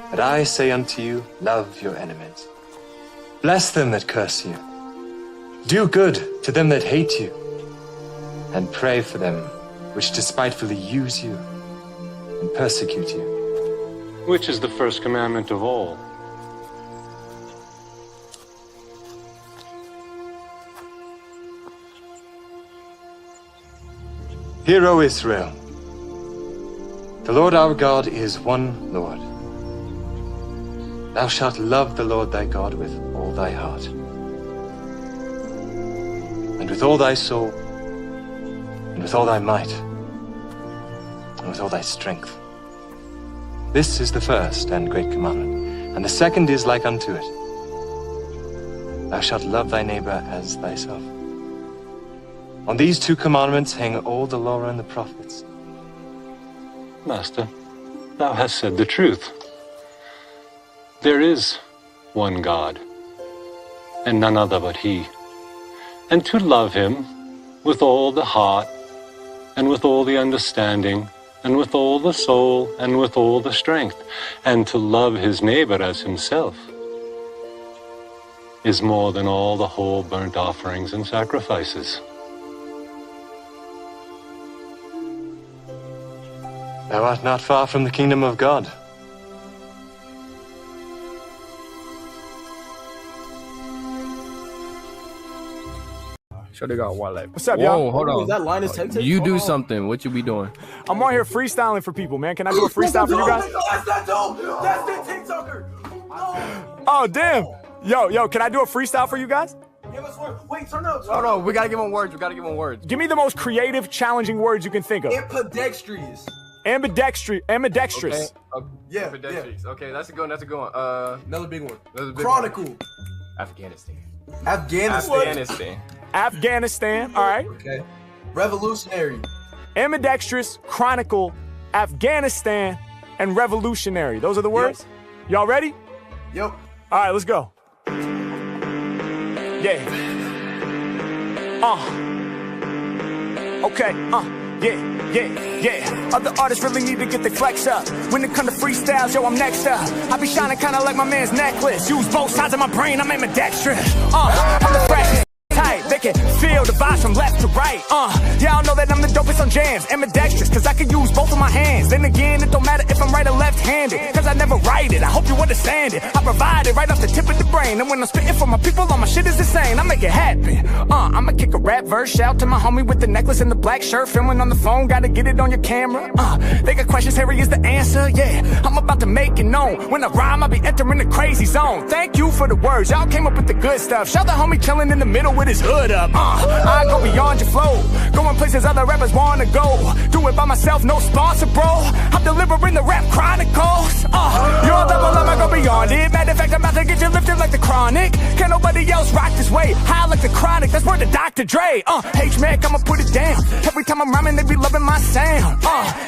But I say unto you, love your enemies. Bless them that curse you. Do good to them that hate you. And pray for them which despitefully use you and persecute you. Which is the first commandment of all? Hear, O Israel, the Lord our God is one Lord. Thou shalt love the Lord thy God with all thy heart, and with all thy soul, and with all thy might, and with all thy strength. This is the first and great commandment, and the second is like unto it. Thou shalt love thy neighbor as thyself. On these two commandments hang all the law and the prophets. Master, thou hast said the truth. There is one God, and none other but He. And to love Him with all the heart, and with all the understanding, and with all the soul, and with all the strength, and to love his neighbor as himself, is more than all the whole burnt offerings and sacrifices. Thou art not far from the kingdom of God. Sure, they got one leg. What's up, y'all? Whoa, hold on. Is that Linus Tech? You do something. What you be doing? I'm on here freestyling for people, man. Can I do a freestyle for you guys? That's that dude. That's that TikToker. Oh, damn. Yo, can I do a freestyle for you guys? Give us one. Wait, turn up. Hold on. We gotta give him words. We gotta give him words. Give me the most creative, challenging words you can think of. Ambidextrous. Ambidextrous. Okay. Yeah, Ambidextrous. Okay, that's a good one. That's a good one. Another big one. Another big Chronicle. one. Afghanistan. Afghanistan. Afghanistan. All right. Okay. Revolutionary. Ambidextrous, chronicle, Afghanistan, and revolutionary. Those are the words? Y'all ready? Yep. All right, let's go. Yeah. Okay. Yeah. Other artists really need to get their flex up. When it come to freestyles, yo, I'm next up. I be shining kinda like my man's necklace. Use both sides of my brain, I'm ambidextrous. I'm the freshest type. They can feel the vibes from left to right. Y'all know that I'm the dopest on jams. Ambidextrous, cause I can use both of my hands. Then again, it don't matter if I'm right or left-handed, cause I never write it. I hope you understand it. I provide it right off the tip of the brain. And when I'm spitting for my people, all my shit is insane. I make it happen. I'ma kick a rap verse. Shout to my homie with the necklace and the black shirt. Filming on the phone, gotta get it on your camera. They got questions, Harry is the answer. Yeah, I'm about to make it known. When I rhyme, I be entering the crazy zone. Thank you for the words, y'all came up with the good stuff. Shout the homie chilling in the middle with his hood up. I go beyond your flow, going places other rappers wanna go. Do it by myself, no sponsor, bro. I'm delivering the rap chronicles. Your level, I'ma go beyond it. Matter of fact, I'm about to get you lifted like the chronic. Can't nobody else rock this way. High like the chronic, that's word to Dr. Dre. H-Mac, I'ma put it down. Every time I'm rhyming, they be loving my sound.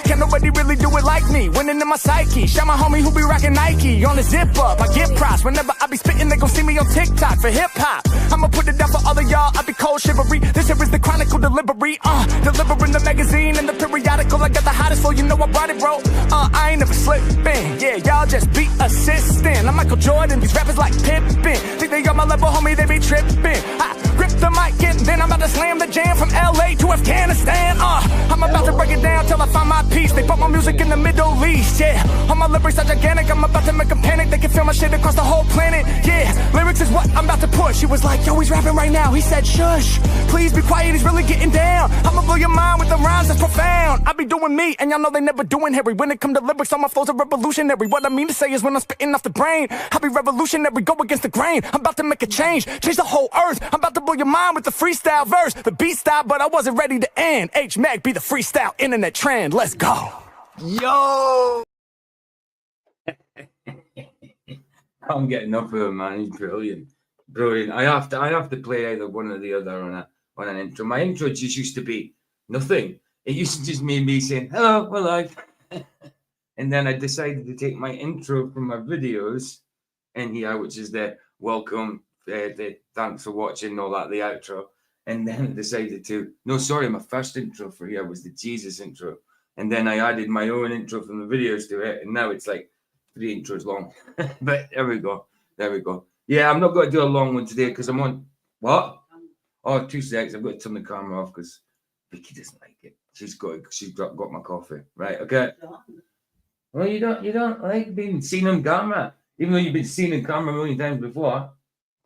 Can't nobody really do it like me. Winning in my psyche. Shout my homie who be rocking Nike. On the zip up, I get props. Whenever I be spitting, they gon' see me on TikTok for hip hop. I'ma put it down for all of y'all. I be cold shivery. This here is the chronicle delivery. Delivering the magazine and the periodical. I got the hottest flow, you know I brought it, bro. I ain't never slipping. Yeah, y'all just be assistant. I'm Michael Jordan, these rappers like Pippen. Think they got my level, homie, they be tripping. I grip the mic and then I'm about to slam the jam from LA to Afghanistan. I'm about to break it down till I find my peace. They put my music in the Middle East, yeah. All my lyrics are gigantic, I'm about to make them panic. They can feel my shit across the whole planet, yeah. Lyrics is what I'm about to push. He was like, yo, he's rapping right now. He said, shush, please be quiet, he's really getting down. I'ma blow your mind with the rhymes that's profound. I be doing me, and y'all know they never doing Harry. When it come to lyrics, all my flows are revolutionary. What I mean to say is when I'm spitting off the brain, I be revolutionary, go against the grain. I'm about to make a change the whole earth. I'm about to blow your mind with the freestyle verse. The beat style, but I wasn't ready to end. H-Mac be the freestyle internet trend. Let's go. Yo. Can't get enough of him, man. He's brilliant. I have to play either one or the other on an intro. My intro just used to be nothing. It used to just me saying, hello, we're live. And then I decided to take my intro from my videos in here, which is the welcome, the thanks for watching, all that, the outro. And then I decided to, no, sorry, my first intro for here was the Jesus intro. And then I added my own intro from the videos to it. And now it's like 3 intros long. But there we go. There we go. Yeah, I'm not going to do a long one today because I'm on, what? Oh, 2 seconds. I've got to turn the camera off because Vicky doesn't like it. She's got my coffee. Right, okay. Well, you don't like being seen on camera, even though you've been seen on camera a million times before.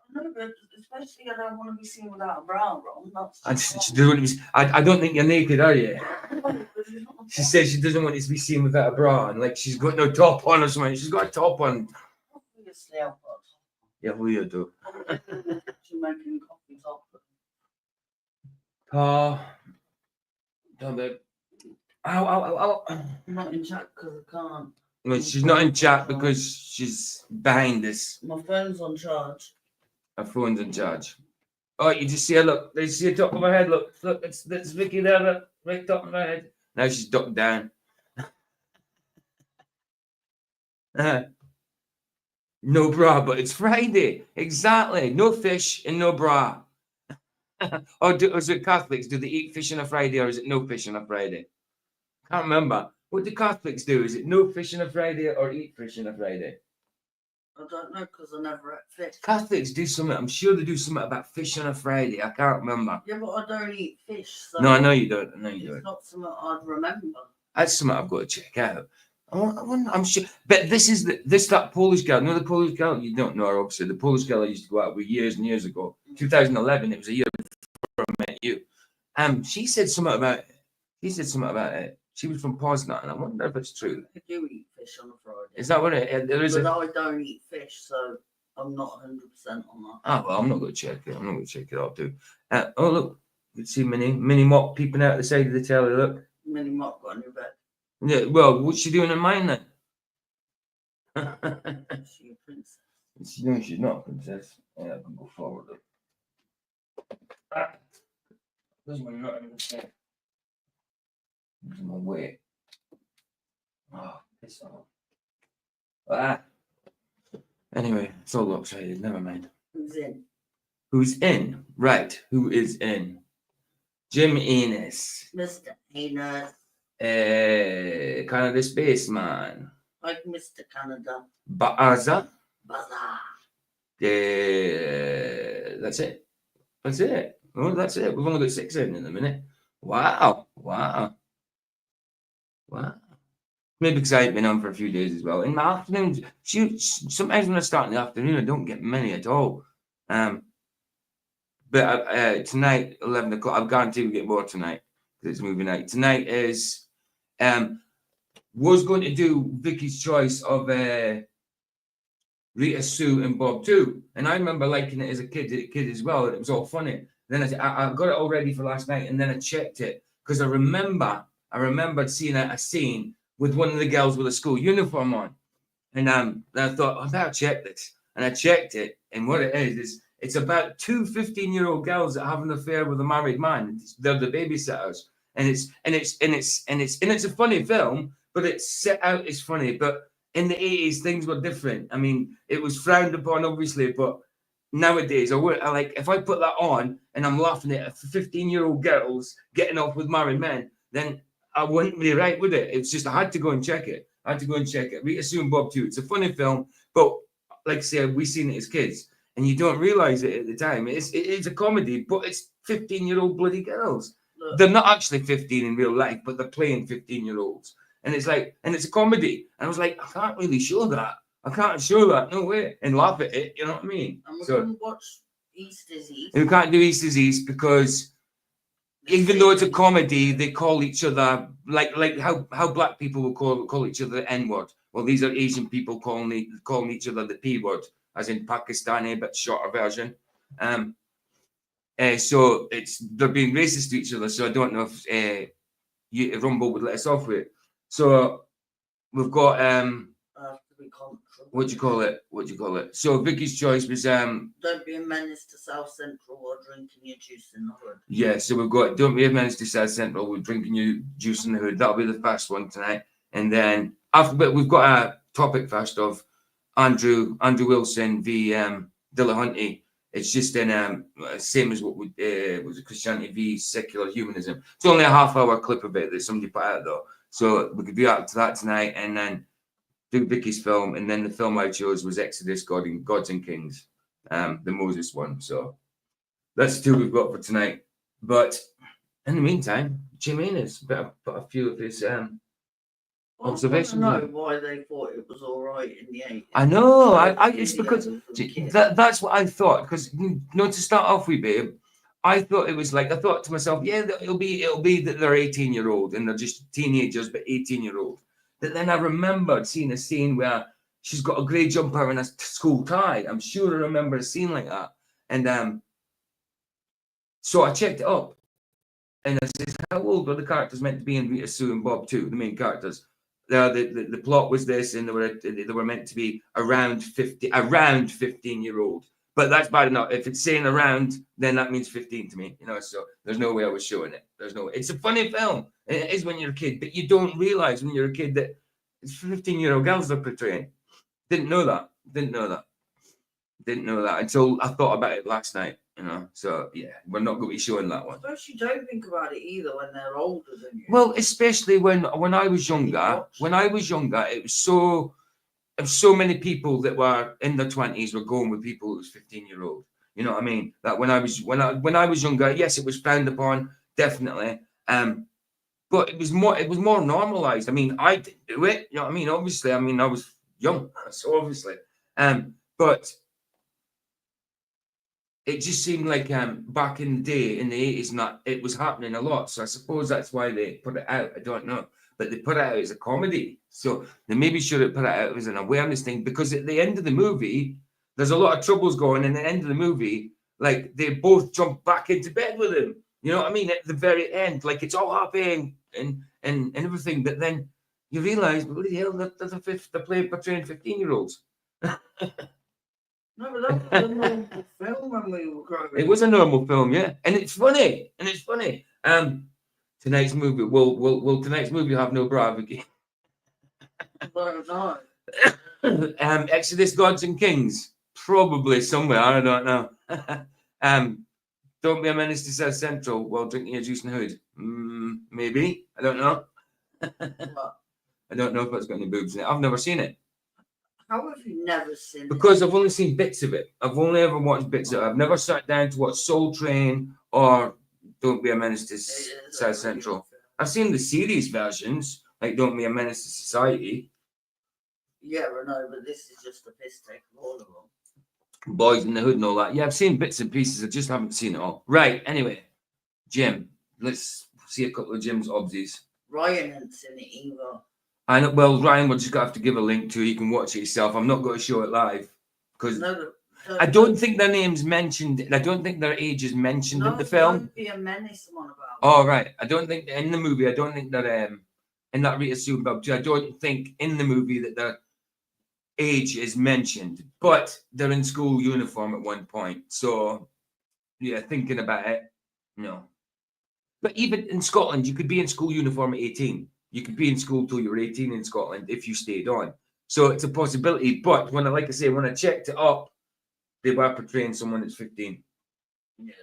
No, but especially I don't want to be seen without a bra on. I don't think you're naked, are you? She says she doesn't want it to be seen without a bra, and like she's got no top on or something. She's got a top on. Obviously, I've got. Yeah, well, you do. She's making coffee top. Don't be. Ow. I'm not in chat because I can't. No, she's not in chat because she's behind us. My phone's on charge. Her phone's in charge. Oh, you just see her, look. You see the top of her head, look. Look, that's Vicky there, look. Right top of her head. Now she's ducked down. No bra, but it's Friday. Exactly. No fish and no bra. Or is it Catholics? Do they eat fish on a Friday or is it no fish on a Friday? Can't remember. What do Catholics do? Is it no fish on a Friday or eat fish on a Friday? I don't know because I never ate fish. Catholics do something. I'm sure they do something about fish on a Friday. I can't remember. Yeah, but I don't eat fish. So No, I know you don't. I know you it's don't. not something I'd remember. That's something I've got to check out. I'm sure. But this is that Polish girl. You know the Polish girl? You don't know her, obviously. The Polish girl I used to go out with years and years ago. 2011. It was a year before I met you. She said something about it. She was from Poznan, and I wonder if it's true. I do eat fish on a Friday. Is that what it is? But I don't eat fish, so I'm not 100% on that. Oh, well, I'm not going to check it. I'm not going to check it out, too. Oh, look. You can see Minnie Mop peeping out the side of the telly, look. Minnie Mop got a new bed. Yeah, well, what's she doing in mine, then? She's a princess. No, she's not a princess. Yeah, I can go forward, look. This one not in the same. This is my way. Oh, piss off. Anyway, it's all lopsided. Never mind. Who's in? Who's in? Right. Who is in? Jim Ennis. Mr. Anus. Canada Spaceman. Like Mr. Canada. Baaza. Bazaar. That's it. That's it. Oh, that's it. We've only got 6 in a minute. Wow. Maybe because I ain't been on for a few days as well. In my afternoons, sometimes when I start in the afternoon, I don't get many at all. But tonight, 11 o'clock, I'm guaranteed we'll get more tonight because it's movie night. Tonight is, was going to do Vicky's choice of Rita, Sue, and Bob too. And I remember liking it as a kid as well. And it was all funny. Then I got it all ready for last night, and then I checked it because I remembered seeing a scene with one of the girls with a school uniform on, and I thought I better check this, and I checked it, and what it is it's about 2 15-year-old girls that have an affair with a married man. They're the babysitters, and it's a funny film, but it's set out as funny. But in the 80s, things were different. I mean, it was frowned upon, obviously, but nowadays, I like if I put that on and I'm laughing at 15-year-old girls getting off with married men, then I wouldn't be right with it. It's just I had to go and check it. Rita, Sue, and Bob too. It's a funny film, but like I said, we seen it as kids, and you don't realize it at the time. It's a comedy, but it's 15-year-old bloody girls. Look. They're not actually 15 in real life, but they're playing 15-year-olds, and it's a comedy. And I was like, I can't really show that. I can't show that, no way, and laugh at it. You know what I mean? And we can watch East is East. We can't do East is East because even though it's a comedy, they call each other like how black people will call each other the N-word. Well, these are Asian people calling each other the P-word, as in Pakistani, but shorter version. So they're being racist to each other. So I don't know if Rumble would let us off with it. So we've got what do you call it? So Vicky's choice was don't be a menace to South Central or drinking your juice in the hood. Yeah, so we've got don't be a menace to South Central, we're drinking your juice in the hood. That'll be the first one tonight. And then But we've got a topic first of Andrew Wilson v. Dillahunty. It's just in same as what was it, Christianity v. secular humanism. It's only a half-hour clip of it that somebody put out though, so we could be up to that tonight, and then do Vicky's film, and then the film I chose was Exodus, Gods and Kings, the Moses one. So that's the two we've got for tonight. But in the meantime, Jim Innes better put a few of his observations. I don't know why they thought it was all right in the 80s. I know. It's because that's what I thought. Because to start off with, babe, I thought it was like, I thought to myself, yeah, it'll be that they're 18-year-old and they're just teenagers, but 18-year-old. But then I remembered seeing a scene where she's got a grey jumper and a school tie. I'm sure I remember a scene like that. And so I checked it up, and I said, how old were the characters meant to be in Rita, Sue, and Bob too? The main characters. The plot was this, and they were meant to be around 15-year-old. But that's bad enough. If it's saying around, then that means 15 to me. So there's no way I was showing it. There's no way. It's a funny film. It is when you're a kid, but you don't realize when you're a kid that it's 15-year-old girls they're portraying. Didn't know that until I thought about it last night. So yeah, we're not going to be showing that one. Especially don't think about it either when they're older than you. Well, especially when I was younger. When I was younger, it was so many people that were in their 20s were going with people who was 15-year-old. You know what I mean? That when I was younger, yes, it was frowned upon, definitely. But it was more normalized. I mean, I didn't do it. You know what I mean? Obviously, I was young, so obviously. But it just seemed like back in the day, in the 80s, and that it was happening a lot. So I suppose that's why they put it out. I don't know. But they put it out as a comedy. So they maybe should have put it out as an awareness thing, because at the end of the movie, there's a lot of troubles going. And at the end of the movie, like, they both jump back into bed with him. You know what I mean? At the very end, like, it's all happy and everything. But then you realize, what the hell, they're portraying 15-year-olds. No, but that was a normal film when we were growing up. It was a normal film, yeah, and it's funny. Tonight's movie will tonight's movie have no bra, Vicky? No. Exodus, Gods and Kings, probably somewhere. I don't know. Don't be a menace to South Central while drinking your juice in the hood. Maybe, I don't know. I don't know if it's got any boobs in it. I've never seen it. How have you never seen it? Because I've only seen bits of it. I've only ever watched bits of it. I've never sat down to watch Soul Train or Don't Be a Menace to South Central. I've seen the series versions, like Don't Be a Menace to Society. Yeah, I know, but this is just a piss take of all of them. Boys in the Hood and all that. Yeah, I've seen bits and pieces. I just haven't seen it all. Right, anyway. Jim. Let's see a couple of Jim's obsies. Ryan hasn't seen it either. I know, well, Ryan, we're just going to have to give a link to it. You can watch it yourself. I'm not going to show it live because I don't think their name's mentioned. I don't think their age is mentioned in the film. Don't Be a Menace one about. Oh, right. I don't think in the movie, I don't think that in that Rita, Sue, and Bob too, I don't think in the movie that their age is mentioned, but they're in school uniform at one point. So, yeah, thinking about it, no. But even in Scotland, you could be in school uniform at 18. You could be in school till you were 18 in Scotland if you stayed on. So it's a possibility. But when I checked it up, they were portraying someone that's 15. Yeah.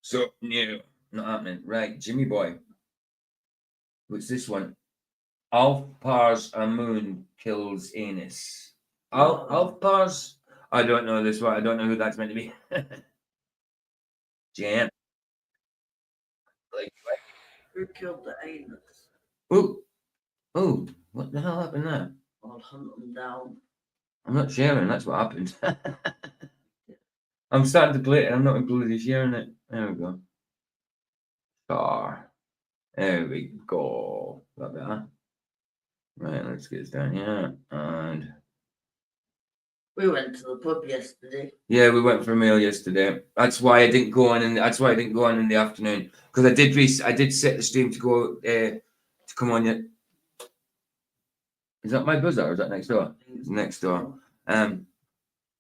So, no, not happening. Right, Jimmy boy. What's this one? Alpars Amun kills Anus. Alpars? I don't know this one. I don't know who that's meant to be. Jam. Who killed the anus? Oh, what the hell happened there? I'll hunt them down. I'm not sharing, that's what happened. I'm starting to play it, I'm not bloody sharing it. There we go. Star. There we go. Got that. Right, let's get this down here. And we went to the pub yesterday. Yeah, we went for a meal yesterday. That's why I didn't go on in the afternoon. Because I did set the stream to go to come on yet. Is that my buzzer or is that next door? It's next door.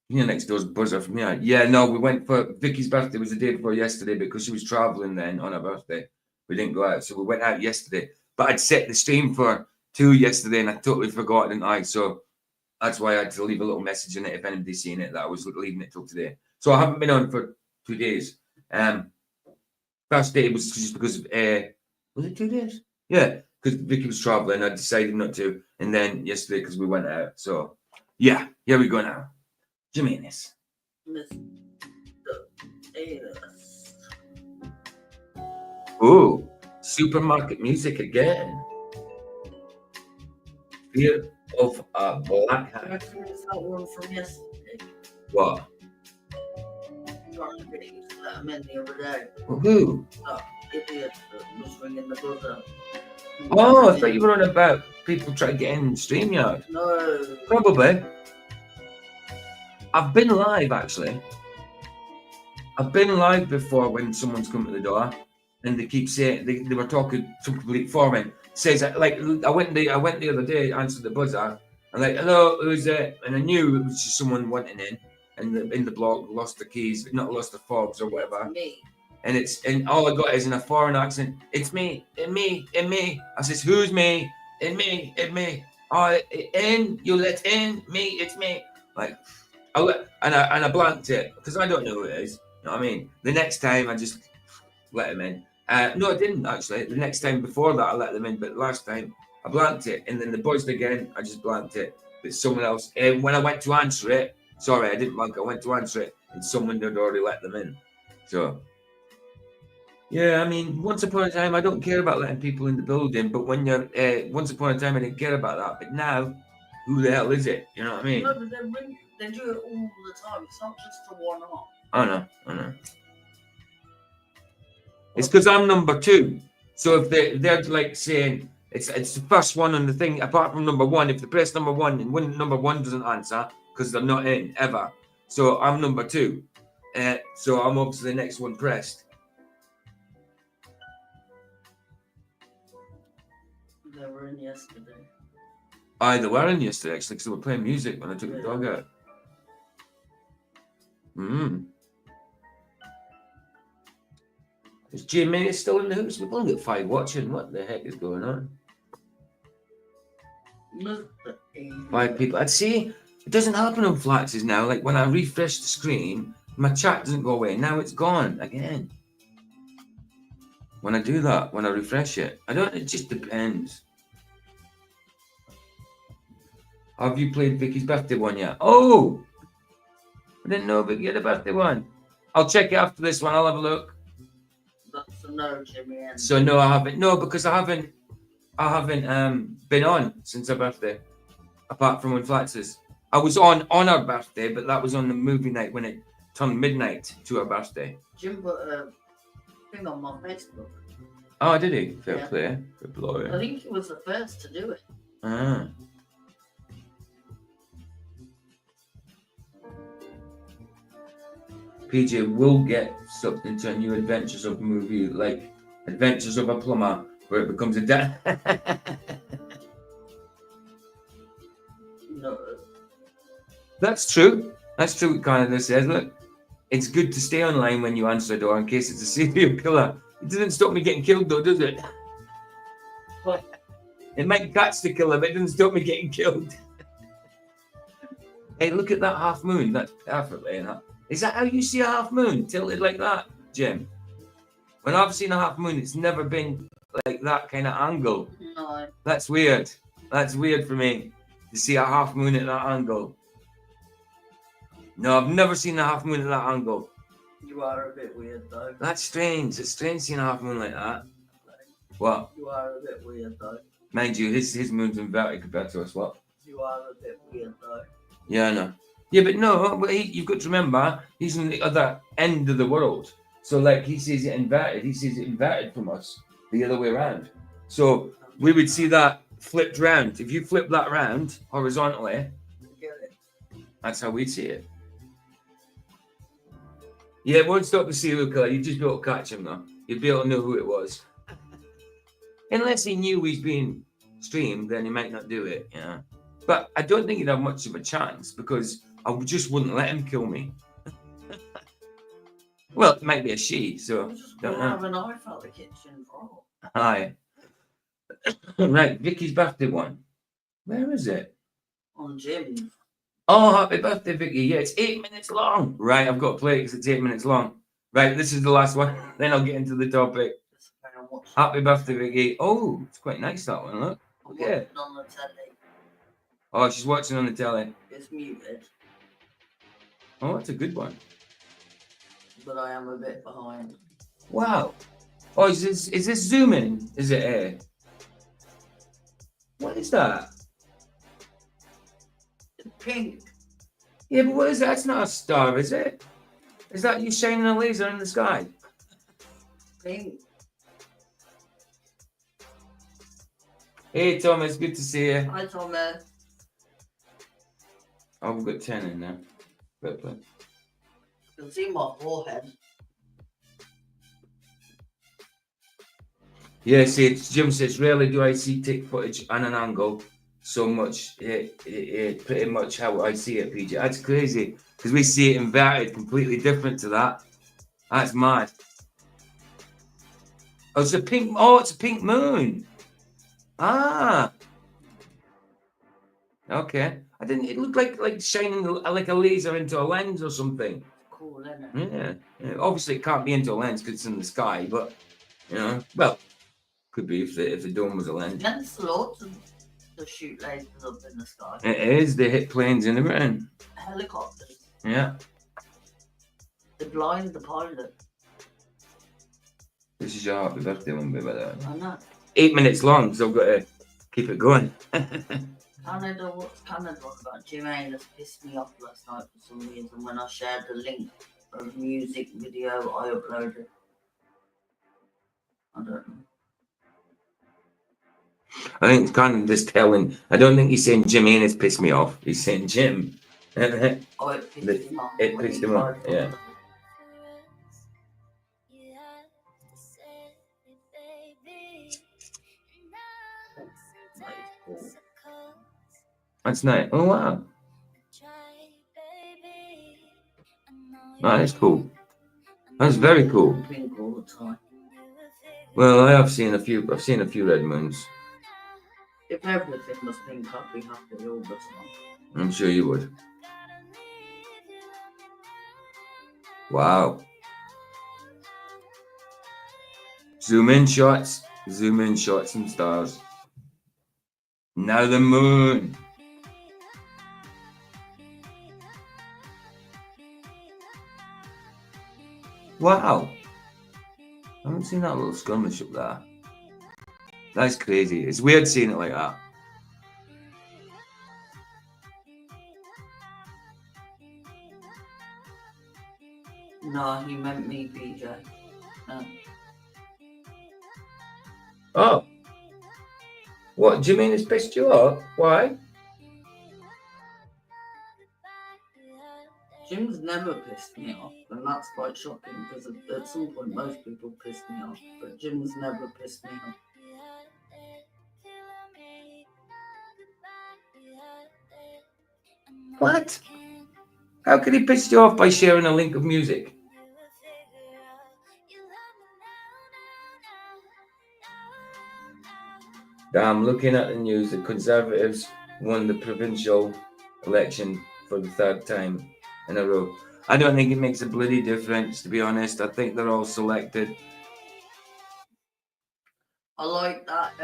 Next door's buzzer from here. Yeah, no, we went for Vicky's birthday was the day before yesterday because she was traveling then on her birthday. We didn't go out, so we went out yesterday. But I'd set the stream for 2 yesterday, and I totally forgot, didn't I? So that's why I had to leave a little message in it if anybody's seen it, that I was leaving it till today. So I haven't been on for 2 days. First day was just because of, was it 2 days? Yeah, because Vicky was traveling. I decided not to. And then yesterday, because we went out. So, yeah, here we go now. Jimenez. Mr. Davis. Oh, supermarket music again. Fear of a black I hat. reckon it's that one from yesterday. What? Trying to get you to let him in the other day. Who? That idiot that was ringing the buzzer. Oh, I thought you were on about people trying to get in StreamYard. No. Probably. I've been live, actually. I've been live before when someone's come to the door and they keep saying, they were talking to complete foreman. Says, like, I went the other day, answered the buzzer, and like, hello, who's it? And I knew it was just someone wanting in. And in the block, lost the keys, not lost the fobs or whatever. Me. And all I got is in a foreign accent, it's me, and me, and me. I says, who's me? And me, and me. Oh, in, you let in, me, it's me. Like, I blanked it, because I don't know who it is. You know what I mean? The next time, I just let him in. No, I didn't, actually. The next time before that, I let them in, but last time, I blanked it. And then the buzzed again, I just blanked it. But someone else, when I went to answer it, sorry, I didn't blank, I went to answer it, and someone had already let them in. So, yeah, I mean, once upon a time, I don't care about letting people in the building, but when you're, once upon a time, I didn't care about that, but now, who the hell is it? You know what I mean? No, but they do it all the time. It's not just a one-off. I know. It's because I'm number 2. So if they're like saying, it's the first one on the thing, apart from number 1, if they press number 1, and when number 1 doesn't answer, because they're not in, ever. So I'm number 2. So I'm obviously the next one pressed. They were in yesterday. They were in yesterday, actually, because they were playing music when I took the dog out. Is Jimmy still in the house? We've only got 5 watching. What the heck is going on? 5 people. I'd see it doesn't happen on Flaxes now. Like when I refresh the screen, my chat doesn't go away. Now it's gone again. When I do that, when I refresh it, it just depends. Have you played Vicky's birthday one yet? Oh! I didn't know Vicky had a birthday one. I'll check it after this one. I'll have a look. That's a no, Jimmy. So no, I haven't. No, because I haven't been on since her birthday. Apart from when Flaxes. I was on her birthday, but that was on the movie night when it turned midnight to her birthday. Jim put a thing on my Facebook. Oh, did he? Fair Yeah. play. Good blow. I think he was the first to do it. Ah. PJ will get sucked into a new Adventures of movie, like Adventures of a Plumber, where it becomes a No. That's true. That's true. What Canada says. Look, it's good to stay online when you answer the door in case it's a serial killer. It doesn't stop me getting killed, though, does it? It might catch the killer, but it doesn't stop me getting killed. Hey, look at that half moon. That's perfectly enough. Is that how you see a half moon? Tilted like that, Jim? When I've seen a half moon, it's never been like that kind of angle. No. That's weird. That's weird for me to see a half moon at that angle. No, I've never seen a half moon at that angle. You are a bit weird, though. That's strange. It's strange seeing a half moon like that. What? You are a bit weird, though. Mind you, his moon's inverted compared to us. What? You are a bit weird, though. Yeah, I know. Yeah, but no, you've got to remember, he's on the other end of the world. So, like, he sees it inverted. He sees it inverted from us, the other way around. So, we would see that flipped round. If you flip that round horizontally, Get it? that's how we'd see it. Yeah, it won't stop the serial killer. You'd just be able to catch him, though. You'd be able to know who it was. Unless he knew he's being streamed, then he might not do it, yeah. But I don't think he'd have much of a chance because I just wouldn't let him kill me. Well, it might be a she, so I'm just don't going to know. have a knife out the kitchen drawer. Aye. Right, Vicky's birthday one. Where is it? On Jim. Oh, happy birthday, Vicky. Yeah, it's 8 minutes long. Right, I've got to play it because it's 8 minutes long. Right, this is the last one. Then I'll get into the topic. Happy birthday, Vicky. Oh, it's quite nice, that one. Look. I'm Yeah. watching on the telly. Oh, she's watching on the telly. It's muted, Oh, that's a good one. but I am a bit behind. Wow. Oh, is this zoom in? Is it what is that? It's pink. Yeah, but what is that? That's not a star, is it? Is that you shining a laser in the sky? Pink. Hey, Thomas, good to see you. Hi, Thomas. Oh, we've got 10 in there. Fair play. You can see my forehead. Yeah, see, Jim says, rarely do I see tick footage on an angle so much. It pretty much how I see it, PJ. That's crazy because we see it inverted, completely different to that. That's mad. Oh, it's a pink. Oh, it's a pink moon. Ah. Okay. I didn't. It looked like shining like a laser into a lens or something. Cool, isn't it? Yeah. Obviously, it can't be into a lens because it's in the sky, but you know, well, could be if the dome was a lens. There's lots of the shoot lasers up in the sky. It is. They hit planes and everything. Helicopters. Yeah. They blind the pilot. This is your happy birthday one, baby. I know. 8 minutes long, so I've got to keep it going. Canada, what's Canada on about? Jermaine has pissed me off last night for some reason when I shared the link of music video I uploaded. I don't know. I think it's kind of just telling. I don't think he's saying Jimmy and it's pissed me off. He's saying Jim. Oh, it pissed him off. It when pissed he him off, tried to yeah. upload. That's nice. Oh, wow. That is cool. That's very cool. Pink all the time. Well, I have seen a few. I've seen a few red moons. If everything was pink, I'd be happy all the time. I'm sure you would. Wow. Zoom in shots and stars. Now the moon. Wow. I haven't seen that little skirmish up there. That's crazy. It's weird seeing it like that. No, he meant me, BJ. No. Oh. What? Do you mean it's pissed you off? Why? Jim's never pissed me off, and that's quite shocking because at some point most people piss me off, but Jim's never pissed me off. What? How could he piss you off by sharing a link of music? I'm looking at the news. The Conservatives won the provincial election for the third time in a row. I don't think it makes a bloody difference, to be honest. I think they're all selected. I like that,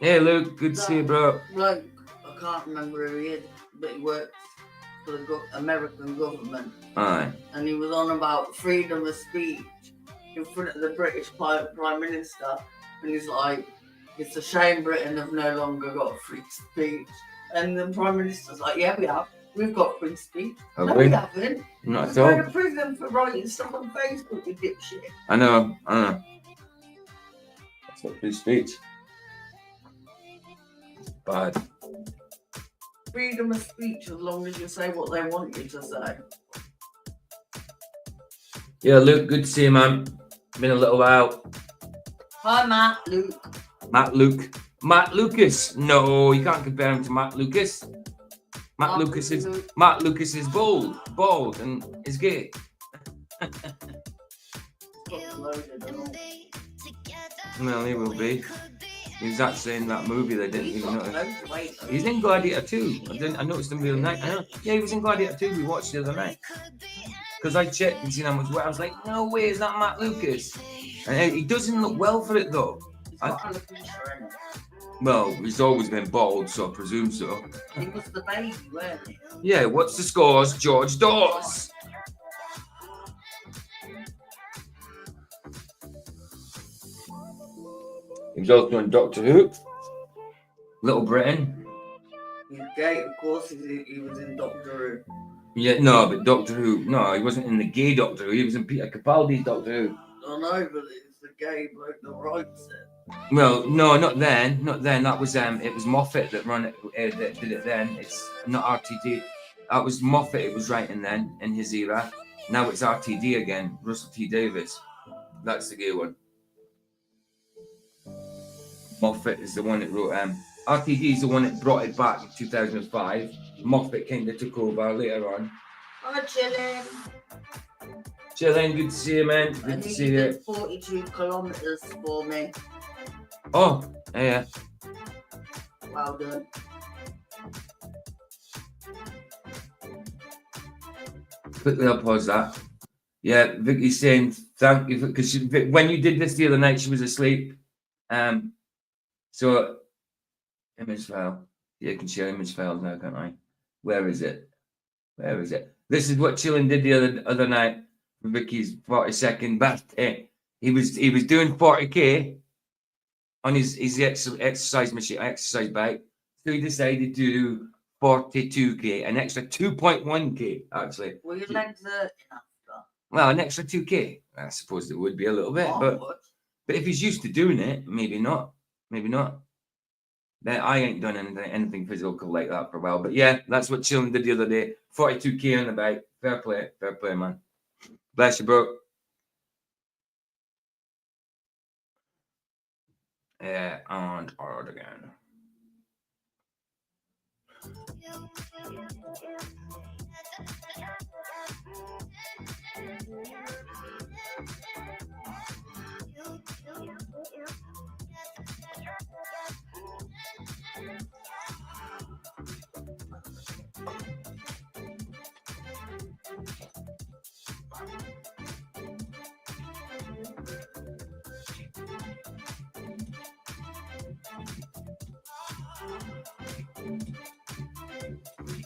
Hey, Luke, good to see you, bro. bloke, I can't remember who he is, but he works for the American government, Aye. and he was on about freedom of speech in front of the British Prime Minister, and he's like, it's a shame Britain have no longer got free speech. And the Prime Minister's like, yeah, we have. We've got free speech. Have no, we? we haven't. Not at We're going all. to prison for writing stuff on Facebook, you dipshit. I know. That's not free speech. It's bad. Freedom of speech as long as you say what they want you to say. Yeah, Luke, good to see you, man. Been a little while. Hi, Matt, Luke. Matt Lucas. No, you can't compare him to Matt Lucas. Matt Lucas is bald, and is gay. Got loaded and all. Well, he will be. He was actually in that movie they didn't He's even got know. loads of weight. though. He's in Gladiator 2. I noticed him the other night. I know. Yeah, he was in Gladiator 2. We watched the other night. Because I checked and seen how much weight. I was like, no way, is that Matt Lucas? And he doesn't look well for it though. He's got alopecia in it. Well, he's always been bald, so I presume so. He was the baby, weren't he? Yeah, what's the scores, George Dawes? He was also in Doctor Who, Little Britain. He's gay, of course. He was in Doctor Who. Yeah, no, but Doctor Who. No, he wasn't in the gay Doctor Who. He was in Peter Capaldi's Doctor Who. I know, but it's the gay bloke that writes it. Well, no, not then. Not then. That was it was Moffat that run it. That did it then. It's not RTD. That was Moffat. It was writing then in his era. Now it's RTD again. Russell T Davies. That's the gay one. Moffat is the one that wrote RTD is the one that brought it back in 2005. Moffat kind of took over later on. Hi, chilling. Chilling, good to see you, man. Good And to he see did you. 42 kilometers for me. Oh, yeah. Well done. Quickly, I'll pause that. Yeah, Vicky's saying thank you because when you did this the other night, she was asleep. So image file. Yeah, I can share image files now, can't I? Where is it? Where is it? This is what Chillin did the other night for Vicky's 42nd birthday. He was doing 40k on his exercise machine, exercise bike. So he decided to do 42k, an extra 2.1k actually. Were your legs hurting after? Well, an extra 2k. I suppose it would be a little bit, Not but much. if he's used to doing it, maybe not. Maybe not. Then I ain't done anything physical like that for a while. But yeah, that's what Chillin did the other day. 42k on the bike. Fair play, man. Bless you, bro. Yeah, and hard again.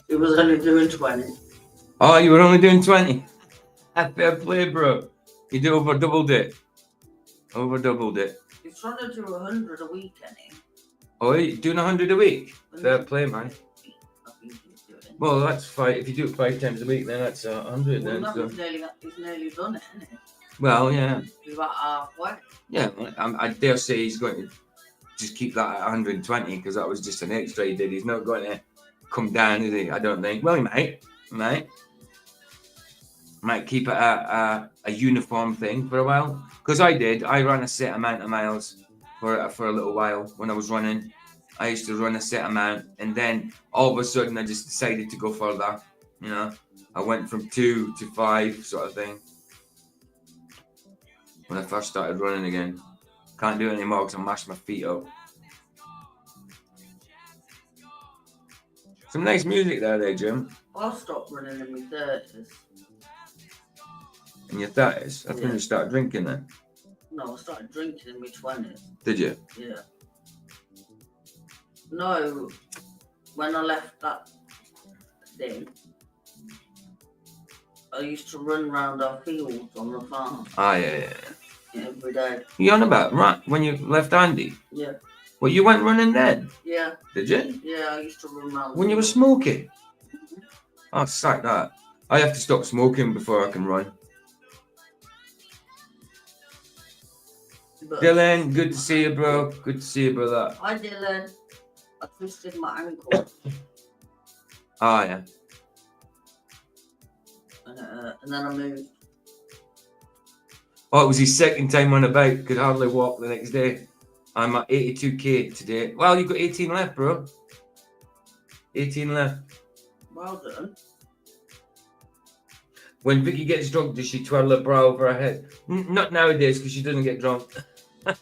It was only doing 20. Oh, you were only doing 20. Fair play, bro. You did over doubled it. He's trying to do 100 a week, ain't he? Oh, you doing 100 a week? Fair play, man. I think he's doing. Well, that's 5. If you do it 5 times a week, then that's 100. Well, Then. no, So. he's nearly done it, isn't he? Well, yeah. He's about halfway. Yeah, I dare say he's going to just keep that at 120 because that was just an extra he did. He's not going to come down, is he? I don't think. Well, he might. Might keep it a uniform thing for a while. Because I ran a set amount of miles for a little while when I was running. I used to run a set amount, and then all of a sudden I just decided to go further. You know, I went from 2 to 5 sort of thing. When I first started running again. Can't do it anymore because I mashed my feet up. Some nice music there, Jim. I'll stop running in my 30s. In your 30s? That's when Yeah. you start drinking then. No, I started drinking in my 20s. Did you? Yeah. No, when I left that thing, I used to run round our fields on the farm Ah, yeah. every day. You on about right when you left Andy? Yeah, Well, you went running then, yeah, did you? yeah. I used to run round. When you were smoking? Oh, sack that. I have to stop smoking before I can run. But Dylan, good to see you, bro. Good to see you, brother. Hi, Dylan. I twisted my ankle, Ah, yeah. and then I moved. Oh, it was his second time on a bike. Could hardly walk the next day. I'm at 82k today. Well, you've got 18 left, bro. 18 left. Well done. When Vicky gets drunk, does she twirl her bra over her head? Not nowadays, because she doesn't get drunk. I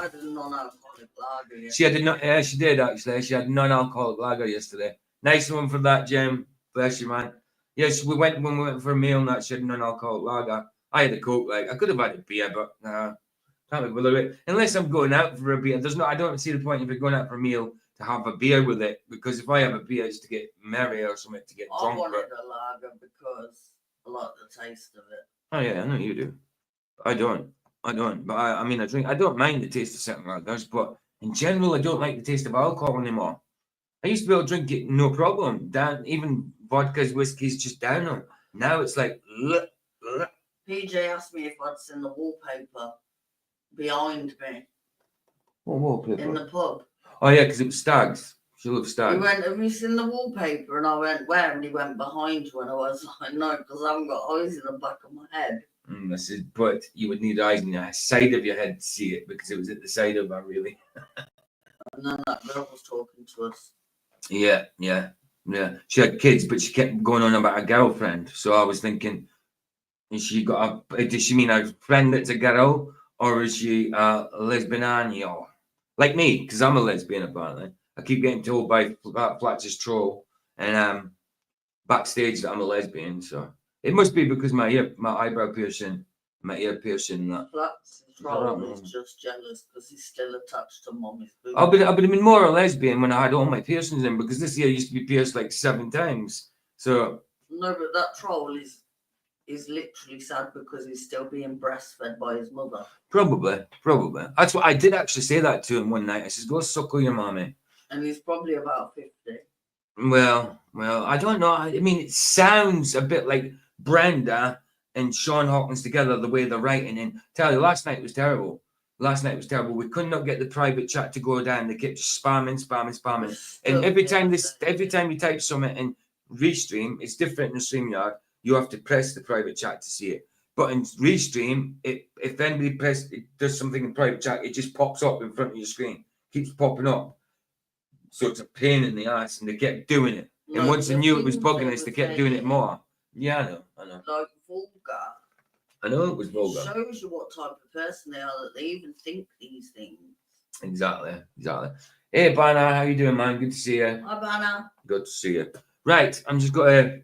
did non-alcoholic non-alcoholic lager. She had a she did actually. She had a non-alcoholic lager yesterday. Nice one for that, Jim. Bless you, man. Yes, when we went for a meal and that she had a non-alcoholic lager. I had a Coke. Like I could have had a beer, but can't be bothered with it. Unless I'm going out for a beer. I don't see the point if you're going out for a meal to have a beer with it, because if I have a beer, it's to get merry or something, to get drunk. I wanted a lager because I like the taste of it. Oh yeah, I know you do. I don't. But I mean, I don't mind the taste of certain lagers, but in general, I don't like the taste of alcohol anymore. I used to be able to drink it no problem. Down, even vodkas, whiskies, just down them. Now it's like. PJ asked me if I'd seen the wallpaper behind me What wallpaper? in the pub. Oh yeah, because it was stags. She loves He stags. went, "Have you seen the wallpaper?" And I went, "Where?" And he went, "Behind you." And I was like, "No, because I haven't got eyes in the back of my head." I said, but you would need eyes on the side of your head to see it, because it was at the side of her, really. And then that girl was talking to us. Yeah. She had kids, but she kept going on about a girlfriend. So I was thinking, does she mean a friend that's a girl, or is she a lesbian? Like me, because I'm a lesbian apparently. I keep getting told by Flatcher's troll and backstage that I'm a lesbian. So it must be because my eyebrow piercing, my ear piercing, and that. Flat's troll is just jealous because he's still attached to mommy's boob. I've been more a lesbian when I had all my piercings in, because this year used to be pierced like 7 times. So No, but that troll is literally sad because he's still being breastfed by his mother. probably. That's what I did actually say that to him one night. I says, "Go suckle your mommy." And he's probably about 50. Well, I don't know. I mean, it sounds a bit like Brenda and Sean Hawkins together, the way they're writing. And tell you, last night was terrible. We could not get the private chat to go down. They kept spamming. And every time you type something in Restream, it's different in StreamYard. You have to press the private chat to see it. But in Restream, if anybody does something in private chat, it just pops up in front of your screen. Keeps popping up. So it's a pain in the ass, and they kept doing it. And No, once they the knew it was things bugging they us, they were kept doing it saying, more. Yeah, I know. Like vulgar. I know it was vulgar. Shows you what type of person they are, that they even think these things. Exactly. Hey, Banner, how you doing, man? Good to see you. Hi, Banner. Good to see you. Right, I'm just going to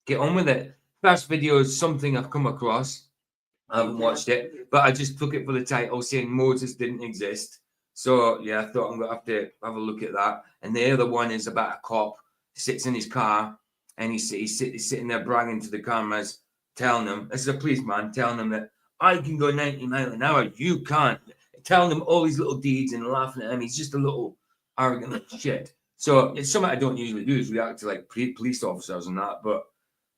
get on with it. First video is something I've come across. I haven't watched it, but I just took it for the title saying Moses didn't exist. So, yeah, I thought I'm going to have to have a look at that. And the other one is about a cop who sits in his car, and he's sitting there bragging to the cameras, telling them, this is a policeman, telling them that I can go 90 miles an hour, you can't. Telling them all these little deeds and laughing at him. He's just a little arrogant little shit. So it's something I don't usually do, is react to like police officers and that. But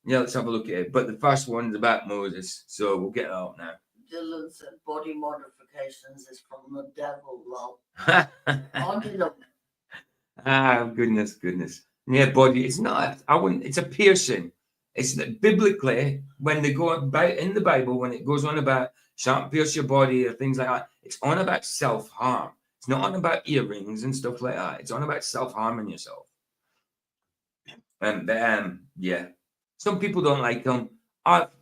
yeah, let's have a look at it. But the first one is about Moses, so we'll get that up now. Dylan said body modifications is from the devil, lol. I did a Goodness. Yeah, body. It's not. It's a piercing. It's that biblically, when they go about in the Bible, when it goes on about shan't pierce your body or things like that, it's on about self-harm. It's not on about earrings and stuff like that. It's on about self-harming yourself. Yeah. Some people don't like them.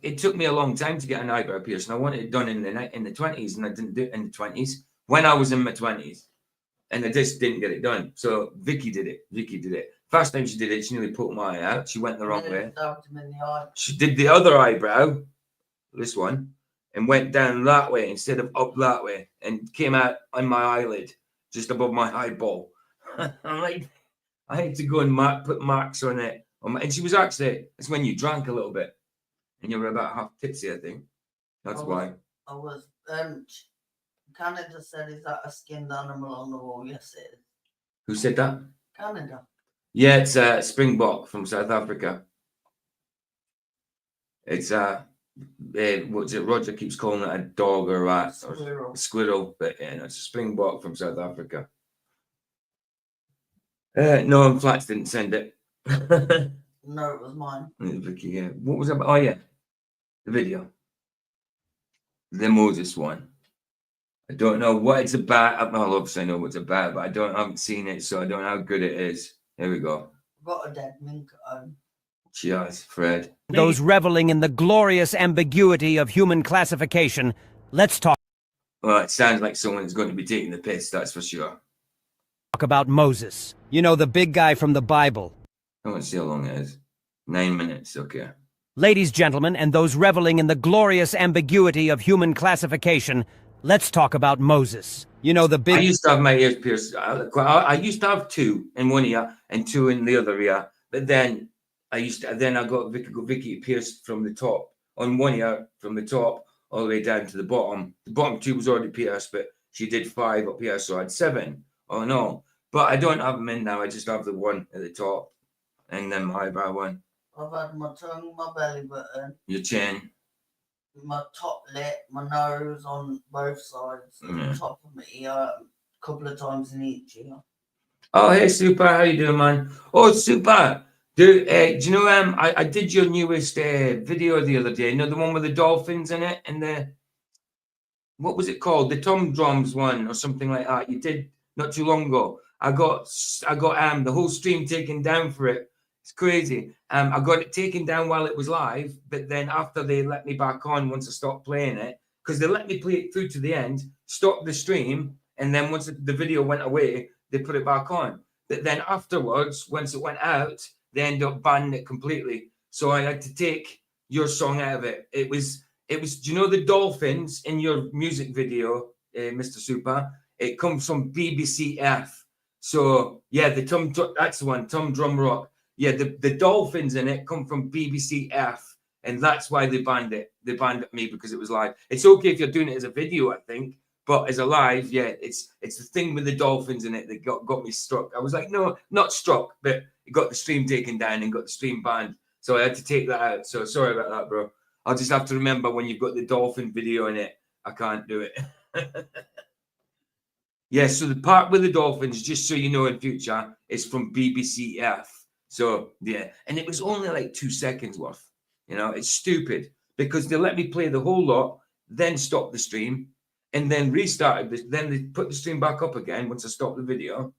It took me a long time to get an eyebrow piercing. I wanted it done in the 20s, and I didn't do it in the 20s when I was in my 20s, and I just didn't get it done. So Vicky did it. First time she did it, she nearly put my eye out. She went the wrong way. stabbed him in the eye. She did the other eyebrow, this one, and went down that way instead of up that way, and came out on my eyelid, just above my eyeball. I'm like, I had to go and put marks on it. And she was actually, it's when you drank a little bit, and you were about half tipsy, I think. That's why. I was. Canada said, "Is that a skinned animal on the wall?" Yes, it is. Who said that? Canada. Yeah, it's a springbok from South Africa. It's what's it? Roger keeps calling it a dog or a rat or a squirrel, but yeah, no, it's a springbok from South Africa. No, Flats didn't send it. No, it was mine. Vicky, yeah. What was it about? Oh yeah, the video, the Moses one. I don't know what it's about. Well, obviously I know what it's about, but I haven't seen it, so I don't know how good it is. Here we go. I've got a dead mink at home. Cheers, Fred. Those reveling in the glorious ambiguity of human classification, let's talk. Well, it sounds like someone is going to be taking the piss, that's for sure. Talk about Moses. You know, the big guy from the Bible. I want to see how long it is. 9 minutes, okay. Ladies, gentlemen, and those reveling in the glorious ambiguity of human classification, let's talk about Moses. You know, the I big... used to have my ears pierced. I used to have 2 in one ear and 2 in the other ear. But then I got Vicky pierced from the top on one ear from the top all the way down to the bottom. The bottom 2 was already pierced, but she did 5 up here, so I had 7. Oh no! But I don't have them in now. I just have the one at the top and then my eyebrow one. I've had my tongue, my belly button, Your chin. my top lip, my nose on both sides, Yeah. the top of my ear, a couple of times in each ear. Oh, hey, Super. How you doing, man? Oh, Super. Do you know, I did your newest video the other day. You know, the one with the dolphins in it and the... What was it called? The Tom Drums one or something like that. You did not too long ago. I got the whole stream taken down for it. It's crazy. I got it taken down while it was live, but then after they let me back on once I stopped playing it, because they let me play it through to the end, stop the stream, and then once the video went away, they put it back on. But then afterwards, once it went out, they ended up banning it completely. So I had to take your song out of it. It was, do you know the dolphins in your music video, Mr. Super? It comes from BBC F. So yeah, that's the one, Tom Drum Rock. Yeah, the dolphins in it come from BBC F, and that's why they banned it. They banned me because it was live. It's okay if you're doing it as a video, I think, but as a live, yeah, it's the thing with the dolphins in it that got me struck. I was like, no, not struck, but it got the stream taken down and got the stream banned. So I had to take that out. So sorry about that, bro. I'll just have to remember when you've got the dolphin video in it, I can't do it. Yeah, so the part with the dolphins, just so you know in future, is from BBC F. So, yeah, and it was only like 2 seconds worth. You know, it's stupid because they let me play the whole lot, then stop the stream, and then restarted this. Then they put the stream back up again once I stopped the video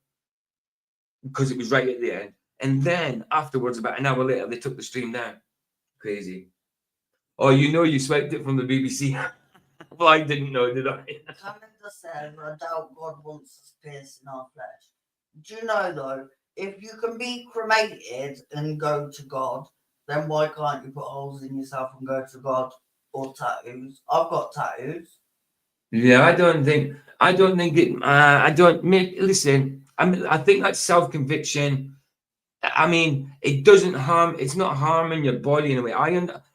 because it was right at the end. And then afterwards, about an hour later, they took the stream down. Crazy. Oh, you know, you swiped it from the BBC. Well, I didn't know, did I? Canada says, I doubt God wants us pierced in our flesh. Do you know, though, if you can be cremated and go to God, then why can't you put holes in yourself and go to God? Or tattoos? I've got tattoos. Yeah, I don't think it. Listen, I think that's self-conviction. I mean, it doesn't harm. It's not harming your body in a way.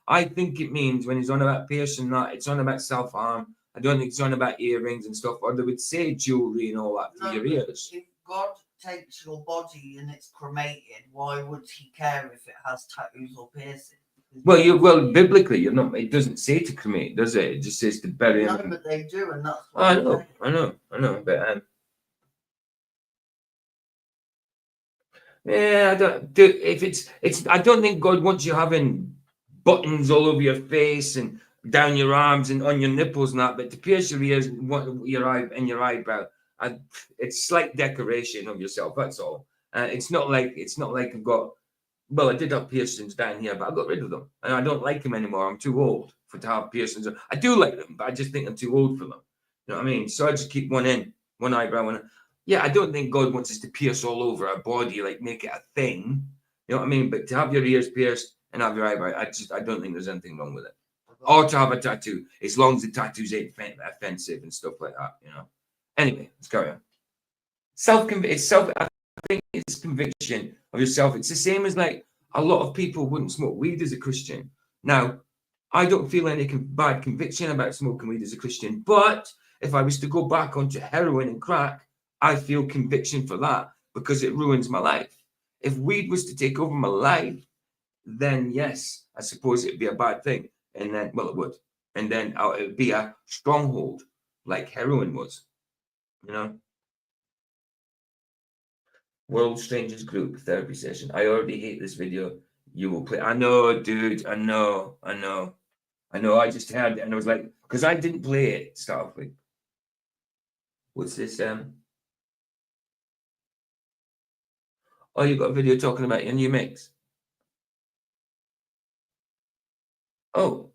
I think it means when he's on about piercing that, it's on about self-harm. I don't think it's on about earrings and stuff, or they would say jewelry and all that for your ears. If God takes your body and it's cremated, why would he care if it has tattoos or piercings? Well, biblically, you're not. It doesn't say to cremate, does it? It just says to bury him. No, but they do, and that's what I know, but yeah, I don't do if it's. I don't think God wants you having buttons all over your face and down your arms and on your nipples and that. But to pierce your ears, your eye and your eyebrow, it's slight decoration of yourself. That's all. It's not like I've got. Well, I did have piercings down here, but I got rid of them, and I don't like them anymore. I'm too old to have piercings. I do like them, but I just think I'm too old for them. You know what I mean? So I just keep one eyebrow, and yeah, I don't think God wants us to pierce all over our body, like make it a thing. You know what I mean? But to have your ears pierced and have your eyebrow, I don't think there's anything wrong with it. Or to have a tattoo, as long as the tattoos ain't offensive and stuff like that. You know. Anyway, let's carry on. I think it's conviction of yourself. It's the same as like a lot of people wouldn't smoke weed as a Christian. Now, I don't feel any bad conviction about smoking weed as a Christian, but if I was to go back onto heroin and crack, I feel conviction for that because it ruins my life. If weed was to take over my life, then yes, I suppose it'd be a bad thing. And then, well, it would. And then it would be a stronghold like heroin was, you know? World Strangers Group therapy session. I already hate this video. You will play. I know, dude. I know. I just heard it and I was like, because I didn't play it to start off with. What's this? Oh, you got a video talking about your new mix. Oh,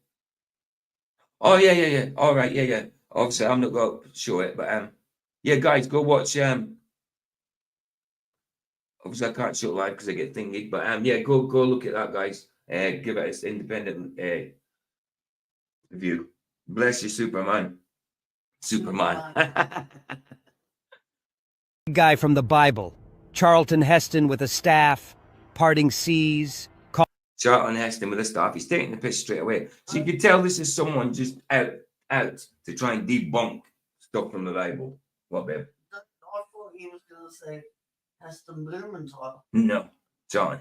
yeah. All right, yeah. Obviously, I'm not going to show it, but yeah, guys, go watch. Obviously, I can't show it live because I get thingy, but yeah, go look at that, guys. Give it its independent review. Bless you, Superman. Guy from the Bible. Charlton Heston with a staff, parting seas. Charlton Heston with a staff. He's taking the piss straight away. So you can tell this is someone just out to try and debunk stuff from the Bible. What, babe? I thought he was going to say Heston Blumenthal. No, John.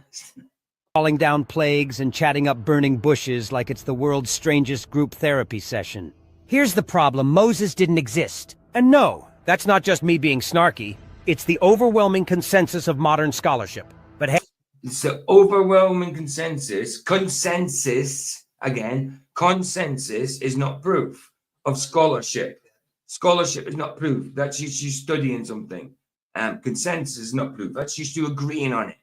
Calling down plagues and chatting up burning bushes like it's the world's strangest group therapy session. Here's the problem, Moses didn't exist. And no, that's not just me being snarky. It's the overwhelming consensus of modern scholarship. But hey, It's the overwhelming consensus is not proof of scholarship. Scholarship is not proof. That's just you studying something. Consensus is not proof. That's just you agreeing on it.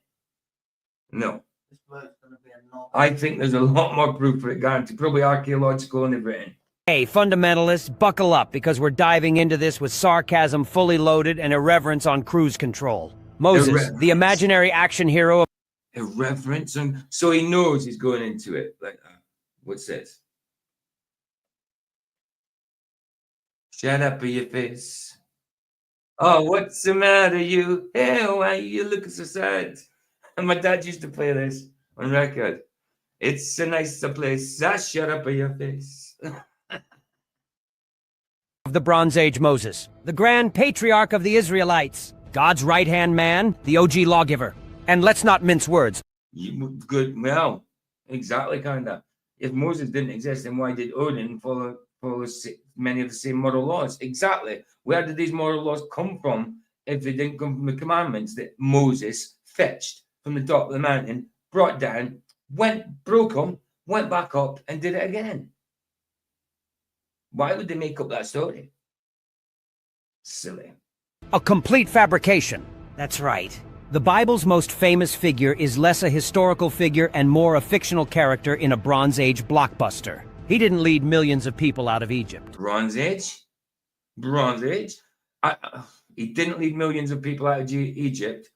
No. This bloke's going to be a knob. I think there's a lot more proof for it, guaranteed. Probably archaeological and everything. hey, fundamentalists, buckle up because we're diving into this with sarcasm fully loaded and irreverence on cruise control. Moses, the imaginary action hero of Irreverence, and so he knows he's going into it like that. What's this? Shut up with your face. Oh, what's the matter, you? Hey, why you looking so sad? And my dad used to play this on record. It's a nicer place. Shut up with your face. the Bronze Age Moses, the grand patriarch of the Israelites, God's right-hand man, the OG lawgiver. And let's not mince words. Good. Well, exactly, kind of. If Moses didn't exist, then why did Odin follow many of the same moral laws? Exactly. Where did these moral laws come from if they didn't come from the commandments that Moses fetched from the top of the mountain, brought down, broke them, went back up, and did it again? Why would they make up that story? Silly. A complete fabrication. That's right. The Bible's most famous figure is less a historical figure and more a fictional character in a Bronze Age blockbuster. He didn't lead millions of people out of Egypt. Bronze Age? Bronze Age? He didn't lead millions of people out of Egypt.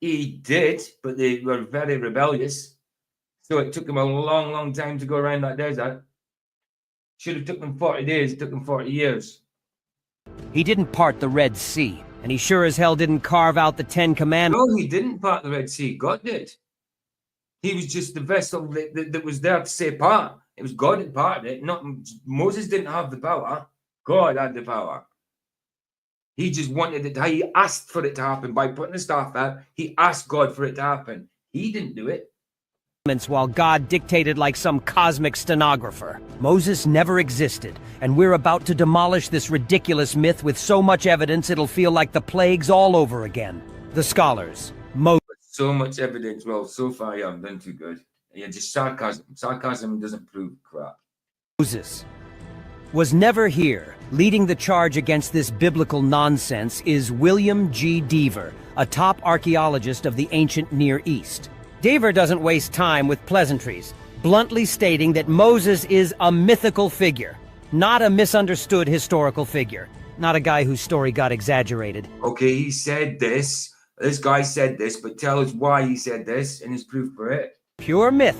He did, but they were very rebellious. So it took them a long, long time to go around that desert. Should have took them 40 days, it took them 40 years. He didn't part the Red Sea, and he sure as hell didn't carve out the 10 Commandments. No, he didn't part the Red Sea. God did. He was just the vessel that was there to say part. It was God that parted it. Not Moses didn't have the power. God had the power. He just wanted it. He asked for it to happen by putting the staff out. He asked God for it to happen. He didn't do it. While God dictated like some cosmic stenographer. Moses never existed, and we're about to demolish this ridiculous myth with so much evidence it'll feel like the plagues all over again. The scholars, So much evidence. Well, so far you haven't done too good. Yeah, just sarcasm. Sarcasm doesn't prove crap. Moses was never here. Leading the charge against this biblical nonsense is William G. Deaver, a top archaeologist of the ancient Near East. Deaver doesn't waste time with pleasantries, bluntly stating that Moses is a mythical figure, not a misunderstood historical figure, not a guy whose story got exaggerated. Okay, he said this. This guy said this, but tell us why he said this and his proof for it. Pure myth,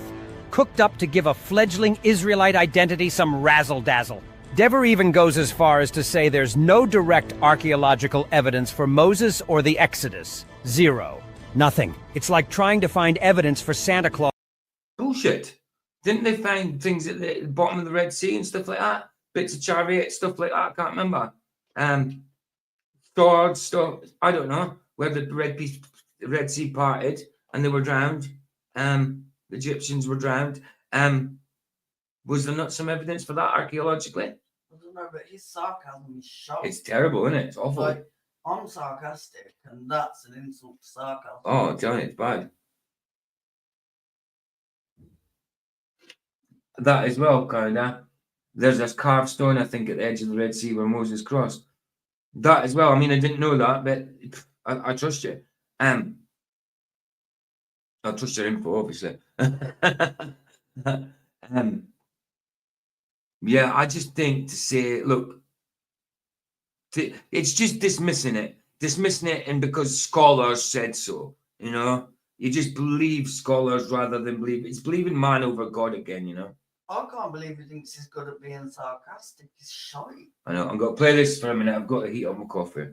cooked up to give a fledgling Israelite identity some razzle-dazzle. Dever even goes as far as to say there's no direct archaeological evidence for Moses or the Exodus. Zero. Nothing. It's like trying to find evidence for Santa Claus. Bullshit. Didn't they find things at the bottom of the Red Sea and stuff like that? Bits of chariot, stuff like that, I can't remember. Swords, stuff, I don't know, where the Red Sea parted and they were drowned. The Egyptians were drowned. Was there not some evidence for that archaeologically? I don't know, but his sarcasm is sharp. It's terrible, isn't it? It's awful. Like, I'm sarcastic, and that's an insult to sarcasm. Oh, I'm telling you, it's bad. That as well, kind of. There's this carved stone, I think, at the edge of the Red Sea where Moses crossed. That as well. I mean, I didn't know that, but I trust you. I trust your info, obviously. Yeah, I just think to say, look, it's just dismissing it, and because scholars said so, you know, you just believe scholars rather than believe. It's believing man over God again, you know. I can't believe he thinks he's good at being sarcastic. He's shy. I know. I'm going to play this for a minute. I've got to heat up my coffee.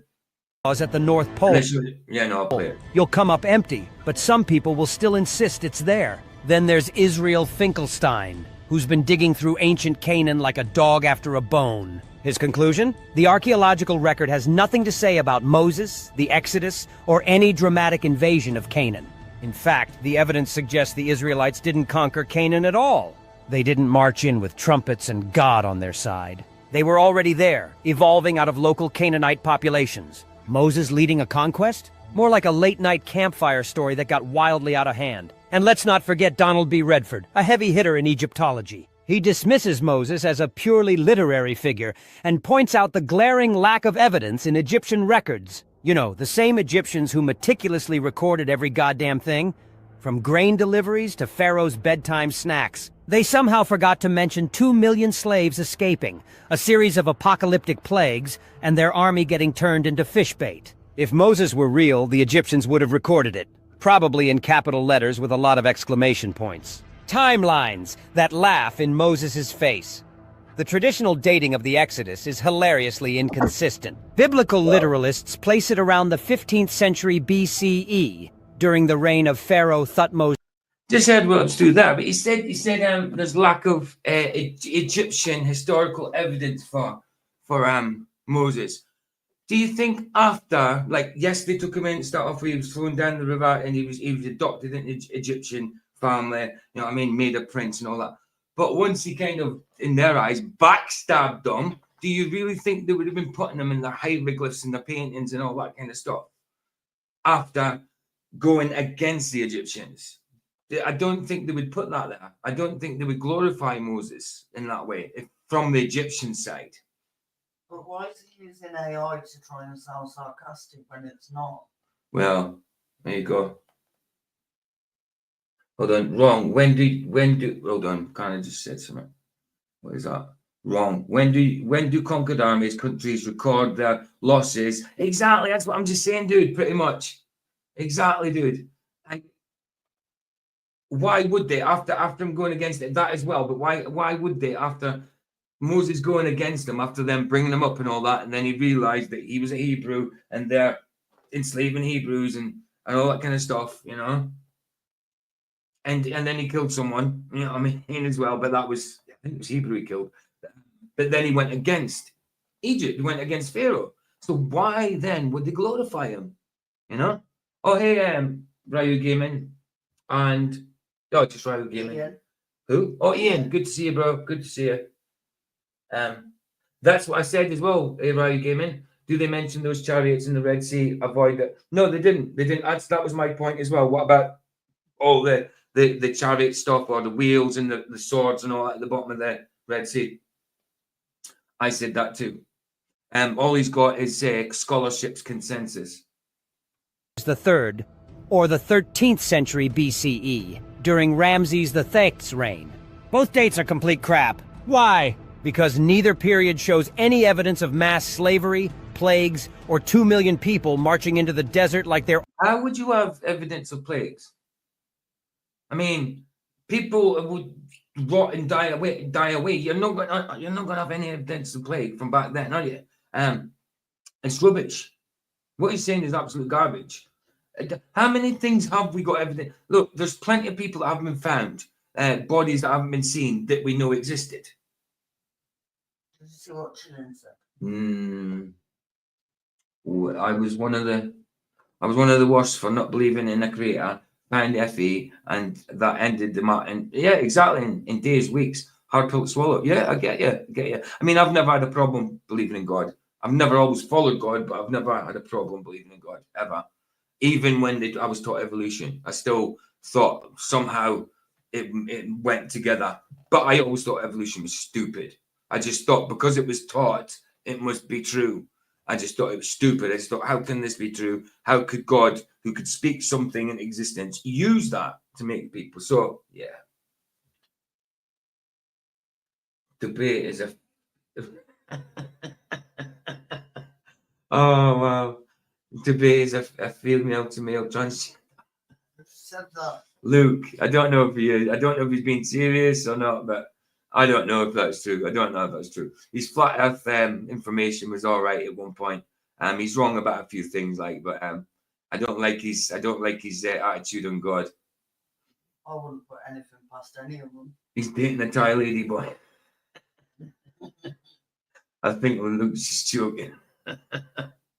At the North Pole, Yeah, no, I'll play it. you'll come up empty, but some people will still insist it's there. Then there's Israel Finkelstein, who's been digging through ancient Canaan like a dog after a bone. His conclusion? The archaeological record has nothing to say about Moses, the Exodus, or any dramatic invasion of Canaan. In fact, the evidence suggests the Israelites didn't conquer Canaan at all. They didn't march in with trumpets and God on their side. They were already there, evolving out of local Canaanite populations. Moses leading a conquest? More like a late-night campfire story that got wildly out of hand. And let's not forget Donald B. Redford, a heavy hitter in Egyptology. He dismisses Moses as a purely literary figure and points out the glaring lack of evidence in Egyptian records. You know, the same Egyptians who meticulously recorded every goddamn thing. From grain deliveries to Pharaoh's bedtime snacks. They somehow forgot to mention 2 million slaves escaping, a series of apocalyptic plagues, and their army getting turned into fish bait. If Moses were real, the Egyptians would have recorded it, probably in capital letters with a lot of exclamation points. Timelines that laugh in Moses' face. The traditional dating of the Exodus is hilariously inconsistent. Biblical literalists place it around the 15th century BCE, during the reign of Pharaoh Thutmose. Just heard Williams do that, but he said there's lack of Egyptian historical evidence for Moses. Do you think after, like, yes, they took him in to start off with, he was thrown down the river and he was adopted into Egyptian family, you know what I mean, made a prince and all that. But once he kind of, in their eyes, backstabbed them, do you really think they would have been putting them in their hieroglyphs and the paintings and all that kind of stuff after going against the Egyptians? I don't think they would put that there. I don't think they would glorify Moses in that way, from the Egyptian side. But why is he using AI to try and sound sarcastic when it's not? Well, there you go. Hold on, wrong. When do hold on, kind of just said something. What is that? Wrong. When do conquered armies, countries record their losses? Exactly, that's what I'm just saying, dude, pretty much. Exactly, dude. Why would they after him going against it, that as well? But why would they after Moses going against them, after them bringing him up and all that, and then he realized that he was a Hebrew and they're enslaving Hebrews and all that kind of stuff, you know? And then he killed someone, you know what I mean, as well. But that was, I think it was Hebrew he killed. But then he went against Egypt. He went against Pharaoh. So why then would they glorify him? You know? Oh, hey, Ryu Gaming and just Ryu Gaming. Ian. Who? Oh, Ian. Good to see you, bro. Good to see you. That's what I said as well. Hey, Ryu Gaming. Do they mention those chariots in the Red Sea? Avoid it. No, they didn't. They didn't. That was my point as well. What about all the chariot stuff or the wheels and the swords and all that at the bottom of the Red Sea? I said that too. All he's got is scholarship's consensus. The 3rd, or the 13th century BCE, during Ramses III's reign. Both dates are complete crap. Why? Because neither period shows any evidence of mass slavery, plagues, or 2 million people marching into the desert like they're... How would you have evidence of plagues? I mean, people would rot and die away. You're not gonna have any evidence of plague from back then, are you? It's rubbish. What he's saying is absolute garbage. How many things have we got evidence? Look, there's plenty of people that haven't been found, bodies that haven't been seen that we know existed. Did you see what Chilling said? I was one of the worst for not believing in a creator. Found FE, and that ended the matter. And yeah, exactly. In days, weeks, hard pill to swallow. Yeah, I get you. I mean, I've never had a problem believing in God. I've never always followed God, but I've never had a problem believing in God ever. Even when I was taught evolution, I still thought somehow it went together. But I always thought evolution was stupid. I just thought because it was taught, it must be true. I just thought it was stupid. I just thought, how can this be true? How could God, who could speak something in existence, use that to make people? So, yeah. debate is a. Oh wow, debate is a female to male trans. Said that. Luke, I don't know if he is. I don't know if he's being serious or not, but I don't know if that's true. I don't know if that's true. His flat earth information was all right at one point. He's wrong about a few things, but I don't like his attitude on God. I wouldn't put anything past any of them. He's dating a Thai lady boy. I think Luke's just joking.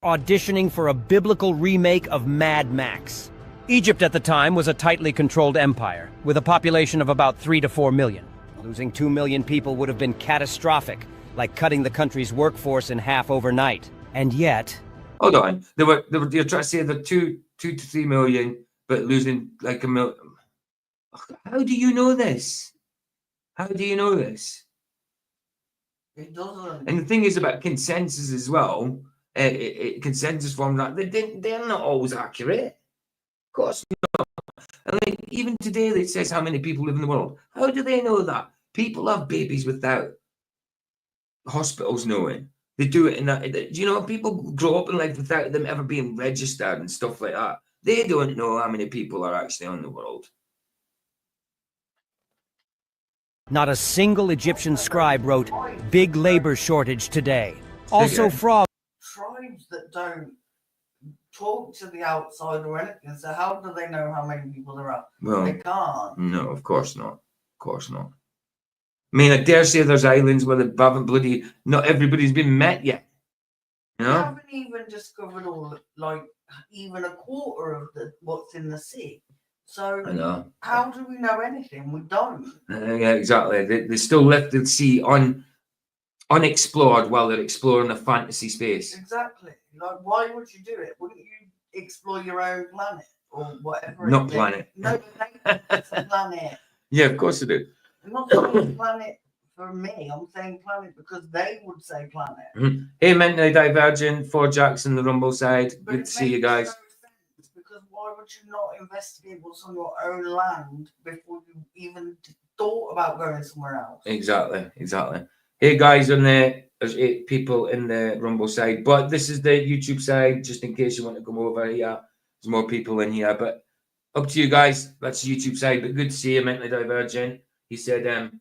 Auditioning for a biblical remake of Mad Max. Egypt at the time was a tightly controlled empire, with a population of about 3 to 4 million. Losing 2 million people would have been catastrophic, like cutting the country's workforce in half overnight. And yet... Hold on. You're trying to say that 2 to 3 million, but losing like a million. How do you know this? How do you know this? It doesn't. And the thing is about consensus as well. Consensus from that they're not always accurate. Of course not. And even today, it says how many people live in the world. How do they know that? People have babies without hospitals knowing. They do it in that. Do you know, people grow up in life without them ever being registered and stuff like that. They don't know how many people are actually on the world. Not a single Egyptian scribe wrote, "Big labor shortage today." Also frog. Tribes that don't talk to the outside or anything, so how do they know how many people there are? Well, they can't. No, of course not. Of course not. I mean, I dare say there's islands where they haven't not everybody's been met yet. You know? We haven't even discovered even a quarter of what's in the sea. So I know. How do we know anything? We don't. Yeah, exactly. They still left the sea unexplored while they're exploring a fantasy space. Exactly. Why would you do it? Wouldn't you explore your own planet or whatever? Not planet. No, it's a planet. Yeah, of course they do. I'm not saying planet for me. I'm saying planet because they would say planet. Mm-hmm. Hey, Mentally Divergent, 4 Jackson, the Rumble side. But Good to see you guys. No sense, because why would you not investigate what's on your own land before you even thought about going somewhere else? Exactly. Hey guys, there's 8 people in the Rumble side, but this is the YouTube side, just in case you want to come over here. There's more people in here, but up to you guys. That's the YouTube side, but good to see you, Mentally Divergent. He said,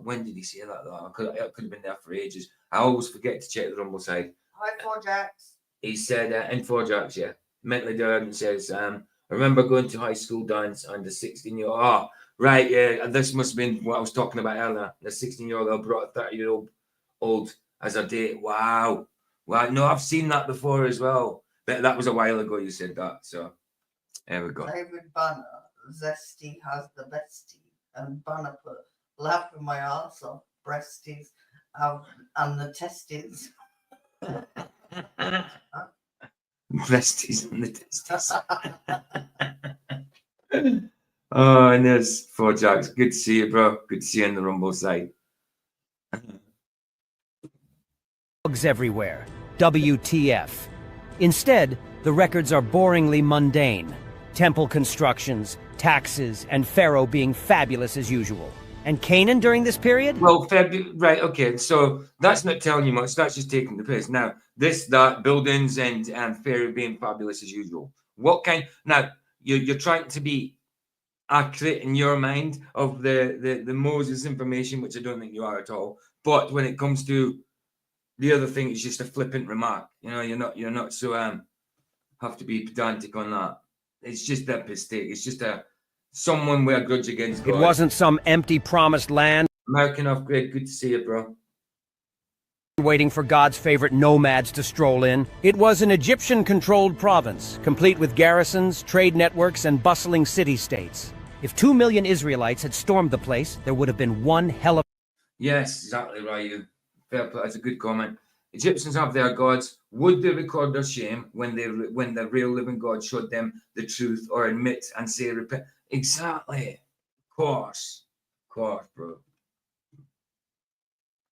when did he say that though? I could have been there for ages. I always forget to check the Rumble side. Hi, 4 Jacks. He said, in 4 Jacks, yeah. Mentally Divergent says, I remember going to high school dance and the 16-year-old. Oh, right, yeah, this must have been what I was talking about earlier. The 16-year-old brought a 30-year-old as a date. Wow. No, I've seen that before as well. But that was a while ago you said that. So, there we go. David Banner, Zesty has the bestie. And Banner put, laughing my arse off, breasties, and the testes. Breasties and the testes. Oh, and there's 4 Jacks. Good to see you, bro. Good to see you on the Rumble side. Bugs everywhere. WTF. Instead, the records are boringly mundane. Temple constructions, taxes, and Pharaoh being fabulous as usual. And Canaan during this period? Well, right, okay, so that's not telling you much. That's just taking the piss. Now, buildings and Pharaoh being fabulous as usual. Now, you're trying to be accurate in your mind of the Moses information, which I don't think you are at all. But when it comes to the other thing, it's just a flippant remark. You know, you're not so have to be pedantic on that. It's just that mistake. It's just someone with a grudge against God. It wasn't some empty promised land. American Upgrade, good to see you, bro. Waiting for God's favorite nomads to stroll in. It was an Egyptian-controlled province, complete with garrisons, trade networks, and bustling city-states. If 2 million Israelites had stormed the place, there would have been one hell of... Yes, exactly right. Fair play. That's a good comment. Egyptians have their gods. Would they record their shame when the real living God showed them the truth, or admit and say repent? Exactly. Of course, bro.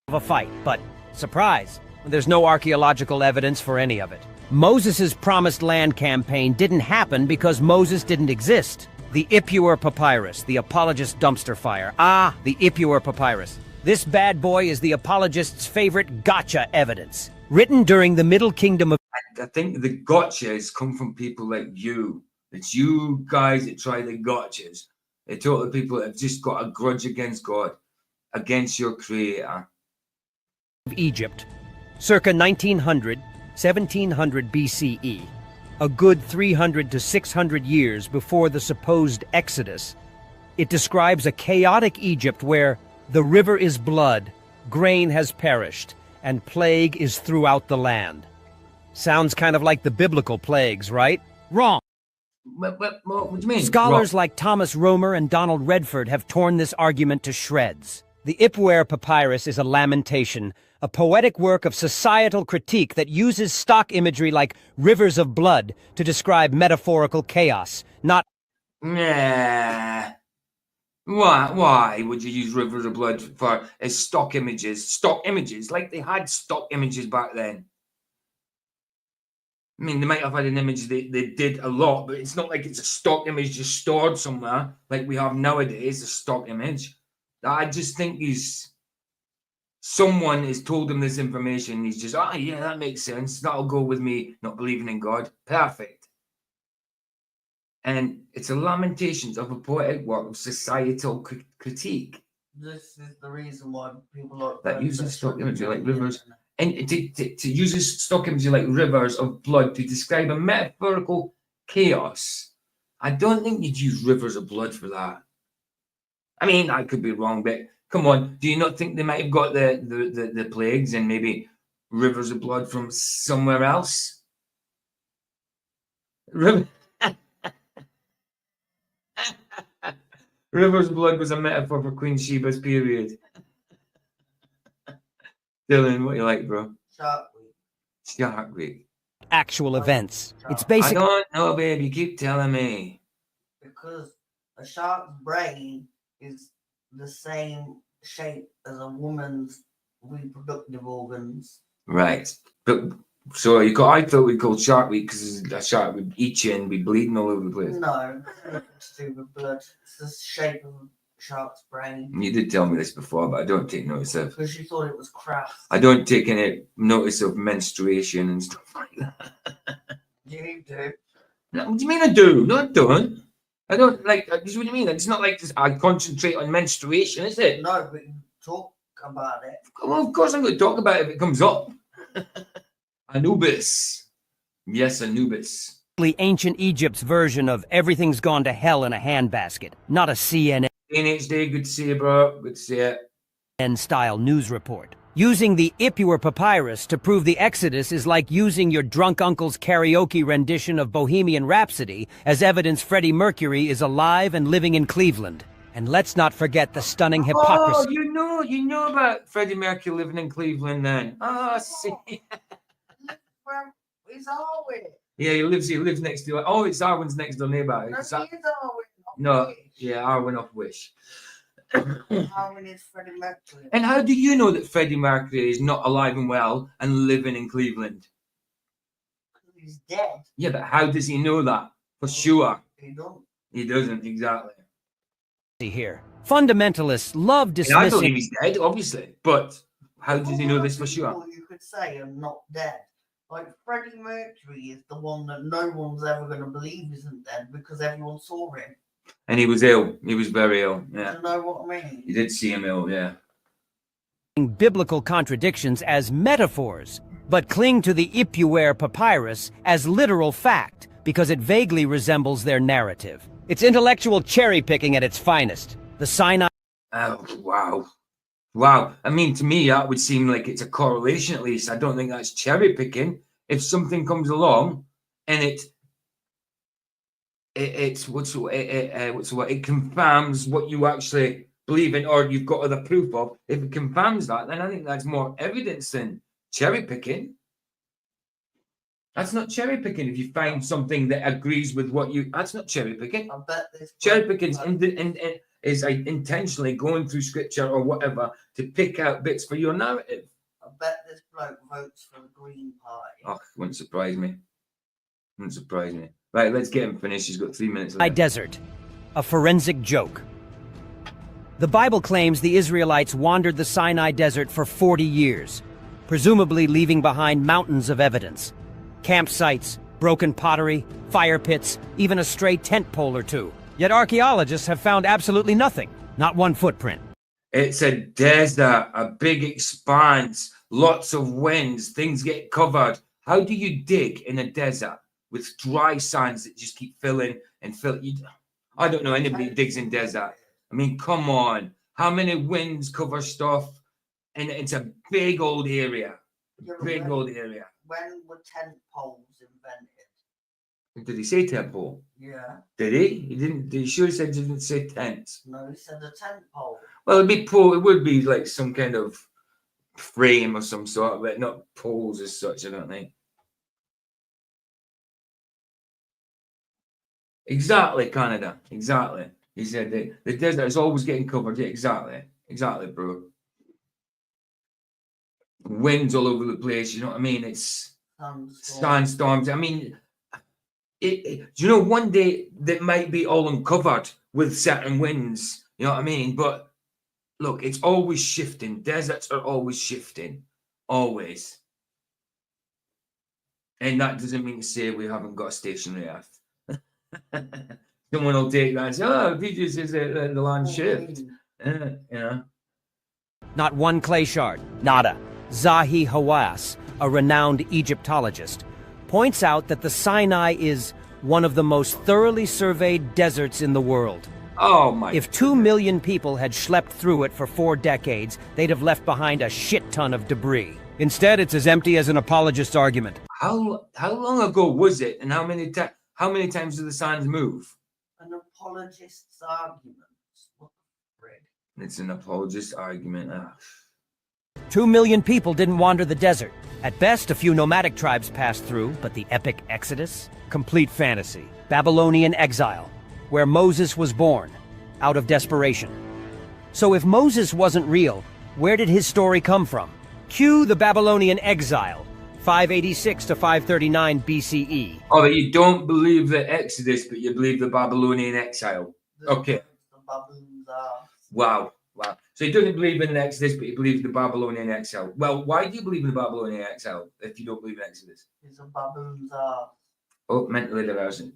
...of a fight, but surprise, there's no archaeological evidence for any of it. Moses' Promised Land campaign didn't happen because Moses didn't exist. The Ep54 papyrus, the apologist dumpster fire. Ah, the Ep54 papyrus. This bad boy is the apologist's favorite gotcha evidence. Written during the Middle Kingdom of... I think the gotchas come from people like you. It's you guys that try the gotchas. They're totally people that have just got a grudge against God, against your creator. Egypt, circa 1900, 1700 BCE, a good 300 to 600 years before the supposed Exodus. It describes a chaotic Egypt where the river is blood, grain has perished, and plague is throughout the land. Sounds kind of like the biblical plagues, right? Wrong. What do you mean? Scholars like Thomas Romer and Donald Redford have torn this argument to shreds. The Ep54 papyrus is a lamentation, a poetic work of societal critique that uses stock imagery like rivers of blood to describe metaphorical chaos, not... Nah. Why would you use rivers of blood for as stock images? Stock images, like they had stock images back then. I mean, they might have had an image they did a lot, but it's not like it's a stock image just stored somewhere like we have nowadays, a stock image. I just think someone has told him this information. He's just, yeah, that makes sense. That'll go with me not believing in God. Perfect. And it's a lamentations of a poetic work of societal critique. This is the reason why people like that uses stock imagery like rivers. And to use this stock imagery like rivers of blood to describe a metaphorical chaos. I don't think you'd use rivers of blood for that. I mean, I could be wrong, but come on, do you not think they might have got the plagues and maybe rivers of blood from somewhere else? Rivers of blood was a metaphor for Queen Sheba's period. Dylan, what you like, bro? Shark Week. Shark Week. Actual events. It's basically... I don't know, babe. You keep telling me. Because a shark's brain is the same shape as a woman's reproductive organs. Right. But so I thought we called Shark Week because a shark would eat you and be bleeding all over the place. No, it's to do with blood. It's the shape of a shark's brain. You did tell me this before, but I don't take notice of. Because you thought it was crap. I don't take any notice of menstruation and stuff like that. You do. No, what do you mean I do? No, I don't. I don't like. What do you mean? It's not like this, I concentrate on menstruation, is it? No, but you talk about it. Well, of course I'm going to talk about it if it comes up. Anubis. Yes, Anubis. Ancient Egypt's version of everything's gone to hell in a handbasket, not a CNN NHD, good to see you, bro. Good to see you. Style news report. Using the Ep54 papyrus to prove the Exodus is like using your drunk uncle's karaoke rendition of Bohemian Rhapsody as evidence Freddie Mercury is alive and living in Cleveland. And let's not forget the stunning hypocrisy. Oh, you know about Freddie Mercury living in Cleveland then. Oh, see. Where is Arwen? Yeah, he lives next to. Oh, it's Arwen's next door neighbour. No, he is Arwen. No, yeah, Arwen off Wish. Arwen is Freddie Mercury. And how do you know that Freddie Mercury is not alive and well and living in Cleveland? He's dead. Yeah, but how does he know that for sure? He don't. He doesn't, exactly. Here, fundamentalists love And I believe dismissing. he's dead, obviously, but how does he know this for sure? People you could say are not dead. Like Freddie Mercury is the one that no one's ever going to believe isn't dead because everyone saw him. And he was ill. He was very ill. Yeah, Do you know what I mean? you did see him ill. Yeah. Biblical contradictions as metaphors, but cling to the Ep54 papyrus as literal fact because it vaguely resembles their narrative. It's intellectual cherry-picking at its finest. The Sinai... Oh, wow. Wow. I mean, to me, that would seem like it's a correlation at least. I don't think that's cherry picking. If something comes along and it confirms what you actually believe in or you've got other proof of, if it confirms that, then I think that's more evidence than cherry picking. That's not cherry picking. If you find something that agrees with what you, that's not cherry picking. I bet this Cherry picking is intentionally going through scripture or whatever to pick out bits for your narrative. I bet this bloke votes for the Green Party. Oh, wouldn't surprise me. Wouldn't surprise me. Right, let's get him finished. He's got 3 minutes left. Desert. A forensic joke. The Bible claims the Israelites wandered the Sinai Desert for 40 years, presumably leaving behind mountains of evidence. Campsites, broken pottery, fire pits, even a stray tent pole or two. Yet archaeologists have found absolutely nothing, not one footprint. It's a desert, a big expanse, lots of winds, things get covered. How do you dig in a desert with dry sands that just keep filling and filling? I don't know anybody that digs in desert. I mean, come on. How many winds cover stuff? And it's a big old area. Big old area. When were tent poles invented? Did he say temple? Yeah. Did he? He didn't. He sure said he didn't say tents. No, he said a tent pole. Well, it'd be pole. It would be like some kind of frame or some sort, but not poles as such. I don't think. Exactly, Canada. Exactly. He said the desert is always getting covered. Yeah, exactly. Exactly, bro. Winds all over the place. You know what I mean? It's sandstorms. I mean, do you know one day that might be all uncovered with certain winds? You know what I mean? But look, it's always shifting. Deserts are always shifting. Always. And that doesn't mean to say we haven't got a stationary Earth. Someone will take that and say, oh, PJ says the land shift. Yeah. Not one clay shard, nada. Zahi Hawass, a renowned Egyptologist, points out that the Sinai is one of the most thoroughly surveyed deserts in the world. Oh my! If 2 million people had schlepped through it for 4 decades, they'd have left behind a shit ton of debris. Instead, it's as empty as an apologist's argument. How long ago was it, and how many times do the sands move? An apologist's argument. What the frick? It's an apologist's argument. 2 million people didn't wander the desert. At best, a few nomadic tribes passed through, but the epic Exodus? Complete fantasy. Babylonian exile, where Moses was born, out of desperation. So if Moses wasn't real, where did his story come from? Cue the Babylonian exile, 586 to 539 BCE. Oh, that you don't believe the Exodus, but you believe the Babylonian exile. Okay. Wow. So he doesn't believe in the Exodus, but he believes the Babylonian exile. Well, why do you believe in the Babylonian exile if you don't believe in Exodus? It's a baboon's ass. Oh, mentally divergent.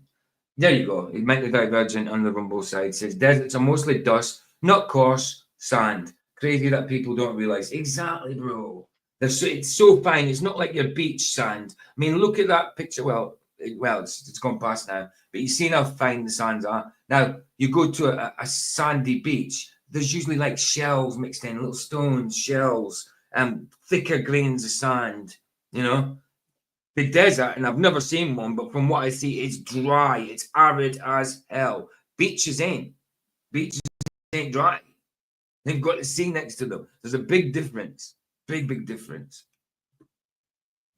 There you go. He's mentally divergent on the Rumble side. Says deserts are mostly dust, not coarse sand. Crazy that people don't realize. Exactly, bro. It's so fine. It's not like your beach sand. I mean, look at that picture. Well, it's gone past now. But you've seen how fine the sands are. Now, you go to a sandy beach. There's usually like shells mixed in, little stones, shells, thicker grains of sand, you know. The desert, and I've never seen one, but from what I see, it's dry. It's arid as hell. Beaches ain't dry. They've got the sea next to them. There's a big difference. Big difference.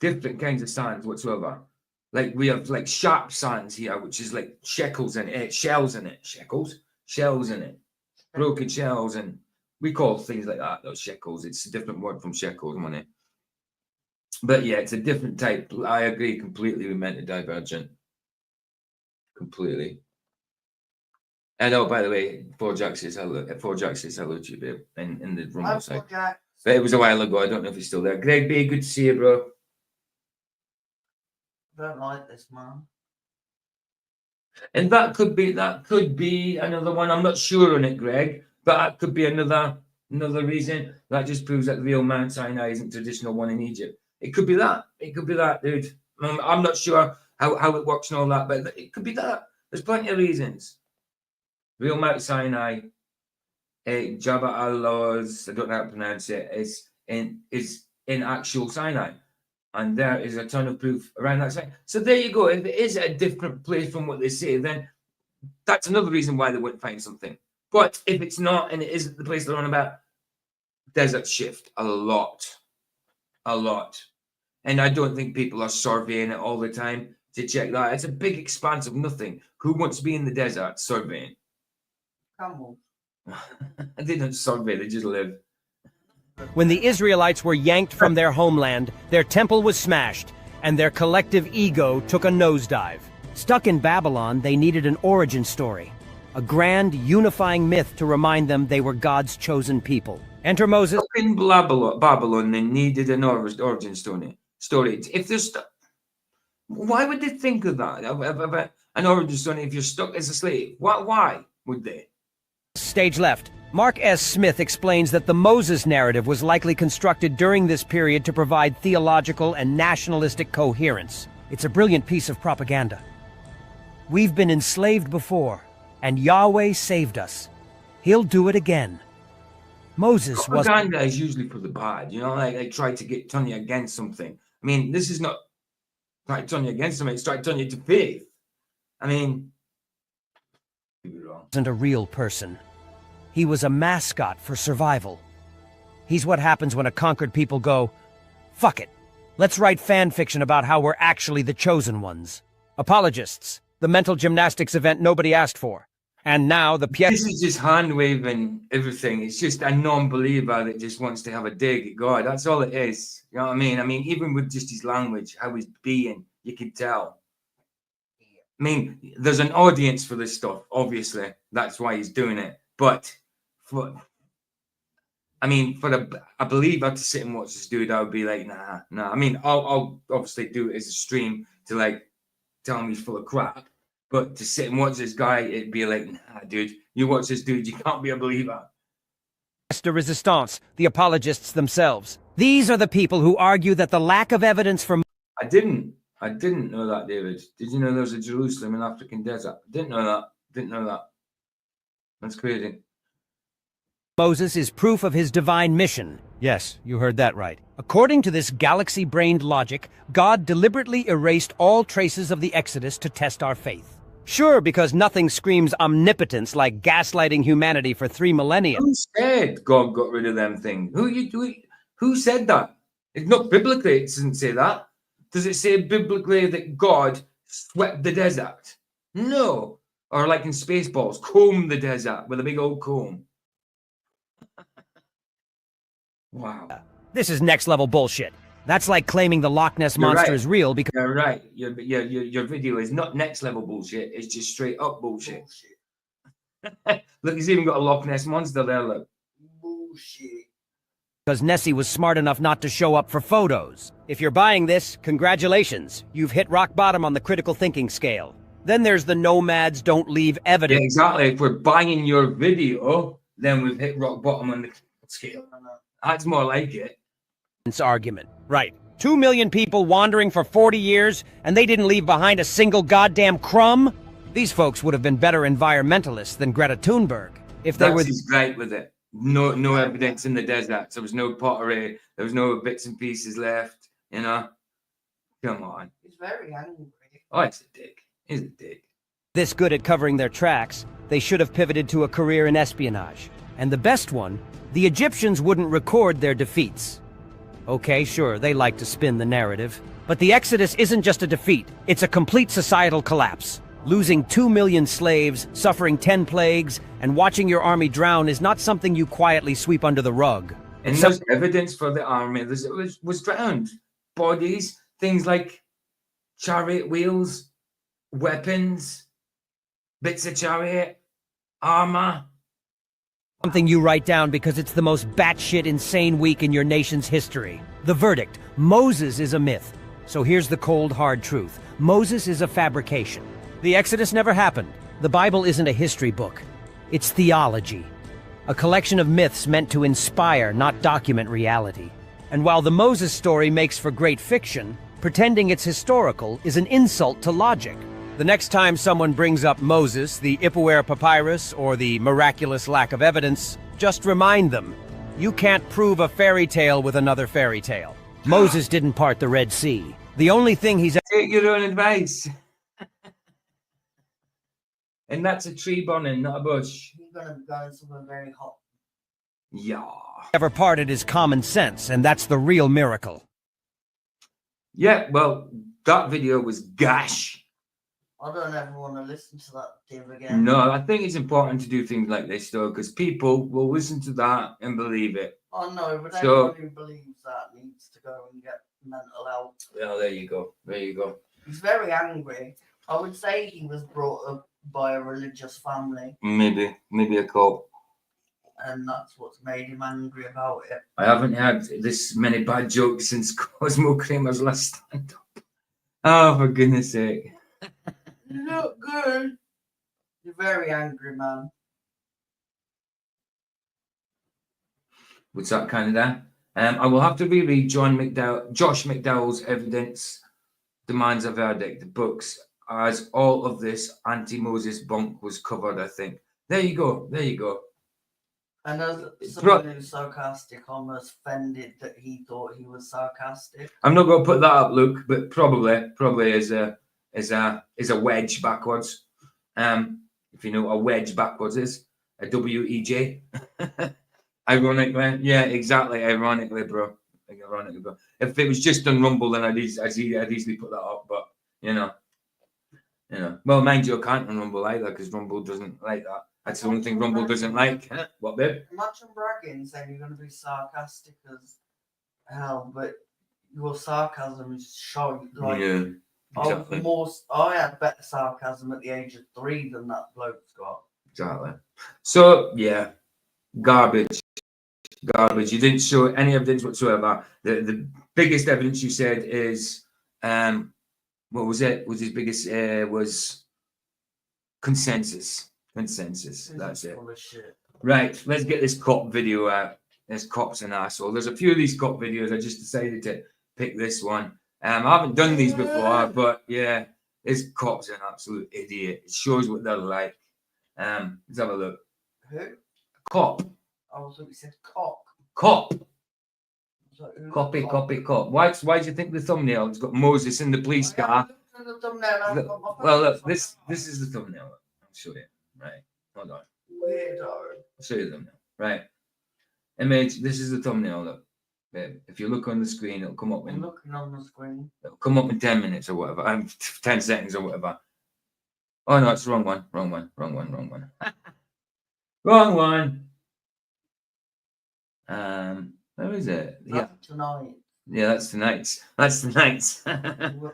Different kinds of sands whatsoever. Like we have like sharp sands here, which is like shells in it. Broken shells, and we call things like that those shekels. It's a different word from shekels, money. But yeah, it's a different type. I agree completely with mentally divergent. Completely. And oh, by the way, 4Jack says hello to you, babe, in the room side. But it was a while ago. I don't know if he's still there. Greg B, good to see you, bro. Don't like this, man. And that could be another one. I'm not sure on it, Greg, but that could be another reason. That just proves that the real Mount Sinai isn't traditional one in Egypt. It could be that. It could be that, dude. I'm not sure how it works and all that, but it could be that. There's plenty of reasons. Real Mount Sinai, Jabba al-Lawz, I don't know how to pronounce it, is in actual Sinai. And there is a ton of proof around that site. So there you go. If it is a different place from what they say, then that's another reason why they wouldn't find something. But if it's not, and it isn't the place they're on about, desert shift a lot. And I don't think people are surveying it all the time to check that. It's a big expanse of nothing. Who wants to be in the desert surveying? Come on. They don't survey, they just live. When the Israelites were yanked from their homeland, their temple was smashed, and their collective ego took a nosedive. Stuck in Babylon, they needed an origin story, a grand, unifying myth to remind them they were God's chosen people. Enter Moses. In Babylon, they needed an origin story. If there's, why would they think of that? Of an origin story if you're stuck as a slave? Why would they? Stage left. Mark S. Smith explains that the Moses narrative was likely constructed during this period to provide theological and nationalistic coherence. It's a brilliant piece of propaganda. We've been enslaved before, and Yahweh saved us. He'll do it again. Moses was... Propaganda is usually for the bad, you know, like they try to turn you against something. I mean, this is not trying to turn you against something, it's trying to turn you to faith. I mean, wasn't a real person. He was a mascot for survival. He's what happens when a conquered people go, fuck it, let's write fan fiction about how we're actually the chosen ones. Apologists, the mental gymnastics event nobody asked for. And now the This is just hand-waving everything. It's just a non-believer that just wants to have a dig at God. That's all it is. You know what I mean? I mean, even with just his language, how he's being, you can tell. I mean, there's an audience for this stuff, obviously. That's why he's doing it. But for a believer to sit and watch this dude, I would be like, nah. I mean, I'll obviously do it as a stream to like tell him he's full of crap. But to sit and watch this guy, it'd be like, nah, dude, you watch this dude, you can't be a believer. de resistance, the apologists themselves. These are the people who argue that the lack of evidence for... I didn't know that, David. Did you know there was a Jerusalem in African desert? Didn't know that. That's crazy. Moses is proof of his divine mission. Yes, you heard that right. According to this galaxy-brained logic, God deliberately erased all traces of the Exodus to test our faith. Sure, because nothing screams omnipotence like gaslighting humanity for 3 millennia. Who said God got rid of them things? Who said that? It's not biblically, it doesn't say that. Does it say biblically that God swept the desert? No. Or like in Spaceballs, comb the desert with a big old comb. Wow. This is next-level bullshit. That's like claiming the Loch Ness Monster is real because... You're right. Your video is not next-level bullshit. It's just straight-up bullshit. Look, he's even got a Loch Ness Monster there, look. Bullshit. Because Nessie was smart enough not to show up for photos. If you're buying this, congratulations. You've hit rock bottom on the critical thinking scale. Then there's the nomads don't leave evidence. Yeah, exactly. If we're buying your video, then we've hit rock bottom on the scale. That's more like it. Argument. Right. 2 million people wandering for 40 years, and they didn't leave behind a single goddamn crumb? These folks would have been better environmentalists than Greta Thunberg. If they were... He's great with it. No evidence in the desert. There was no pottery. There was no bits and pieces left. You know? Come on. He's very angry. Oh, it's a dick. He's a dick. This good at covering their tracks, they should have pivoted to a career in espionage. And the best one, the Egyptians wouldn't record their defeats. Okay, sure, they like to spin the narrative. But the Exodus isn't just a defeat, it's a complete societal collapse. Losing 2 million slaves, suffering 10 plagues, and watching your army drown is not something you quietly sweep under the rug. And there's evidence for the army. It was drowned. Bodies, things like chariot wheels, weapons, bits of chariot, armor. Something you write down because it's the most batshit insane week in your nation's history. The verdict: Moses is a myth. So here's the cold, hard truth. Moses is a fabrication. The Exodus never happened. The Bible isn't a history book. It's theology. A collection of myths meant to inspire, not document reality. And while the Moses story makes for great fiction, pretending it's historical is an insult to logic. The next time someone brings up Moses, the Ep54 papyrus, or the miraculous lack of evidence, just remind them, you can't prove a fairy tale with another fairy tale. Moses didn't part the Red Sea. The only thing he's... Take your own advice. And that's a tree burning, not a bush. He's gonna be going somewhere very hot. Yeah. ever parted is common sense, and that's the real miracle. Yeah, well, that video was gash. I don't ever want to listen to that div again. No, I think it's important to do things like this, though, because people will listen to that and believe it. I know, but So- everyone who believes that needs to go and get mental health. Well, there you go. There you go. He's very angry. I would say he was brought up by a religious family, Maybe a cop. and that's what's made him angry about it. I haven't had this many bad jokes since Cosmo Kramer's last stand-up. Oh, for goodness sake. You look good. You're a very angry man. What's that, Canada? I will have to reread Josh McDowell's Evidence Demands a Verdict, the books, as all of this anti-Moses bunk was covered, I think. There you go. There you go. And as someone who's sarcastic, I'm offended that he thought he was sarcastic. I'm not going to put that up, Luke, but probably is a wedge backwards. If you know what a wedge backwards is, a WEJ. Ironically, yeah, exactly. Ironically, bro. Ironically, bro. If it was just on Rumble, then I'd easily put that up. But you know. Well, mind you, I can't on Rumble either because Rumble doesn't like that. That's the only thing Rumble doesn't like. What, babe? Imagine bragging, saying you're going to be sarcastic as hell, but your sarcasm is showing. Like, Yeah, exactly. I had better sarcasm at the age of 3 than that bloke's got. Exactly. So yeah, garbage. You didn't show any evidence whatsoever. The biggest evidence you said is what was it? Was his biggest was consensus. That's it. Full of shit. Right, let's get this cop video out. This cop's an asshole. There's a few of these cop videos. I just decided to pick this one. I haven't done these before, but yeah, this cop's an absolute idiot. It shows what they're like. Let's have a look. Who? Cop. I was like, you said cock. Cop. Like, Cop. Why do you think the thumbnail has got Moses in the police car? Well, look, this is the thumbnail. I'll show you. Right. Hold on. Weirdo. I'll show you the thumbnail. Right. Image. This is the thumbnail. Look. If you look on the screen, it'll come up I'm looking on the screen. It'll come up in 10 minutes or whatever. 10 seconds or whatever. Oh no, it's the wrong one. Wrong one. Wrong one. Where is it? Tonight. Yeah, that's tonight's.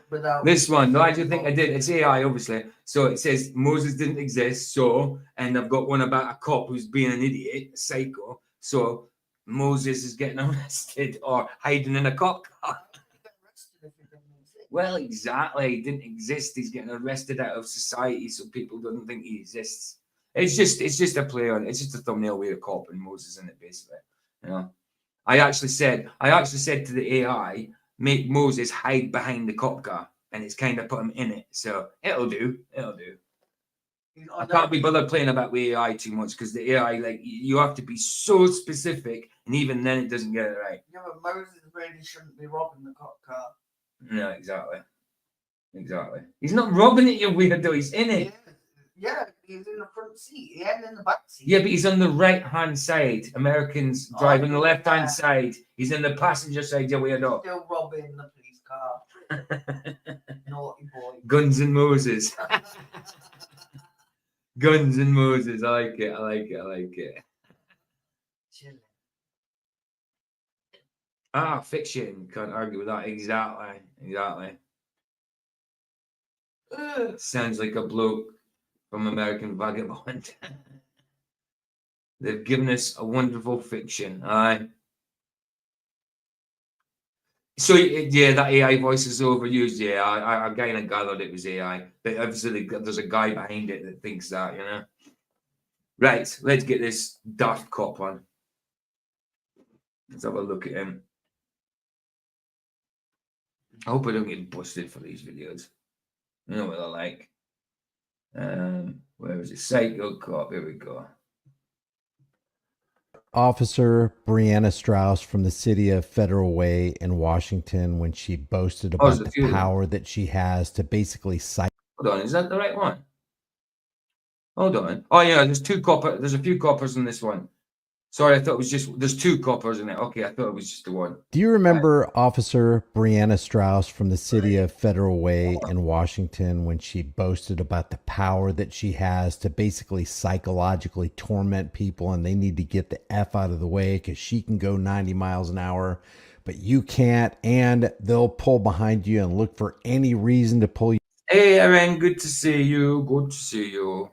Without This one, why do you think I did? It's AI, obviously. So it says Moses didn't exist. So, and I've got one about a cop who's being an idiot, a psycho. So Moses is getting arrested or hiding in a cop car. Well, exactly. He didn't exist. He's getting arrested out of society, so people don't think he exists. It's just a play on. It's just a thumbnail with a cop and Moses in it, basically. You know. I actually said to the AI, make Moses hide behind the cop car, and it's kind of put him in it. So it'll do. I can't be bothered playing about with AI too much because the AI, like, you have to be so specific, and even then it doesn't get it right. Yeah, but Moses really shouldn't be robbing the cop car. No, exactly. He's not robbing it, you weirdo. He's in it. Yeah, he's in the front seat. He ain't in the back seat. Yeah, but he's on the right-hand side. Americans driving the left-hand side. He's in the passenger side, you weirdo. Still robbing the police car. Naughty boy. Guns and Moses. Guns and Moses. I like it. Chilling. Fiction. Can't argue with that. Exactly. Sounds like a bloke from American Vagabond. They've given us a wonderful fiction. Aye. So yeah, that AI voice is overused. Yeah, I kind of gathered it was AI, but obviously there's a guy behind it that thinks that, you know. Right, let's get this daft cop on. Let's have a look at him. I hope I don't get busted for these videos. You know what they're like. Where is it? Psycho cop. Here we go. Officer Brianna Strauss from the city of Federal Way in Washington when she boasted about the power that she has to basically cite. Hold on, is that the right one? Hold on. Oh yeah, there's a few coppers in this one. Sorry, I thought it was just, there's two coppers in it. Okay, I thought it was just the one. Do you remember Officer Brianna Strauss from the city of Federal Way in Washington when she boasted about the power that she has to basically psychologically torment people and they need to get the F out of the way because she can go 90 miles an hour, but you can't, and they'll pull behind you and look for any reason to pull you. Hey, Aaron, good to see you. Good to see you.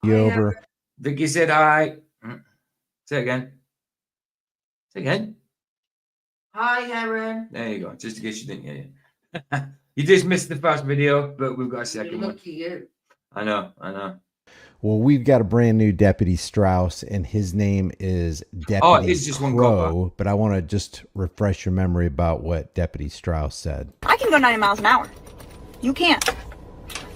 You over? Vicky said hi. Say it again. Say it again. Hi, Aaron. There you go. Just in case you didn't hear you. You just missed the first video, but we've got a second one. Lucky you. I know. Well, we've got a brand new Deputy Strauss, and his name is Deputy it's just one Crow. But I want to just refresh your memory about what Deputy Strauss said. I can go 90 miles an hour. You can't.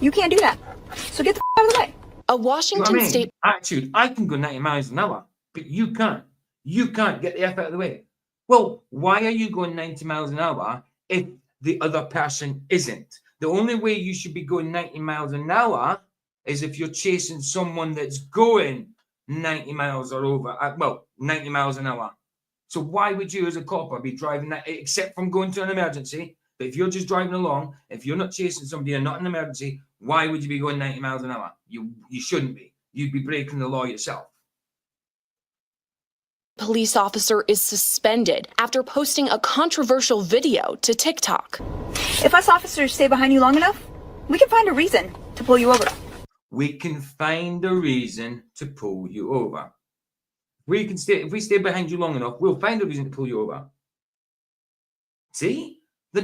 You can't do that. So get the out of the way. A Washington state attitude. I can go 90 miles an hour, but you can't. You can't get the F out of the way. Well, why are you going 90 miles an hour if the other person isn't? The only way you should be going 90 miles an hour is if you're chasing someone that's going 90 miles or over, 90 miles an hour. So why would you as a copper be driving that, except from going to an emergency? But if you're just driving along, if you're not chasing somebody and not an emergency, why would you be going 90 miles an hour? You shouldn't be. You'd be breaking the law yourself. police officer is suspended after posting a controversial video to TikTok. If us officers stay behind you long enough, we can find a reason to pull you over. We can find a reason to pull you over. If we stay behind you long enough, we'll find a reason to pull you over. See? They're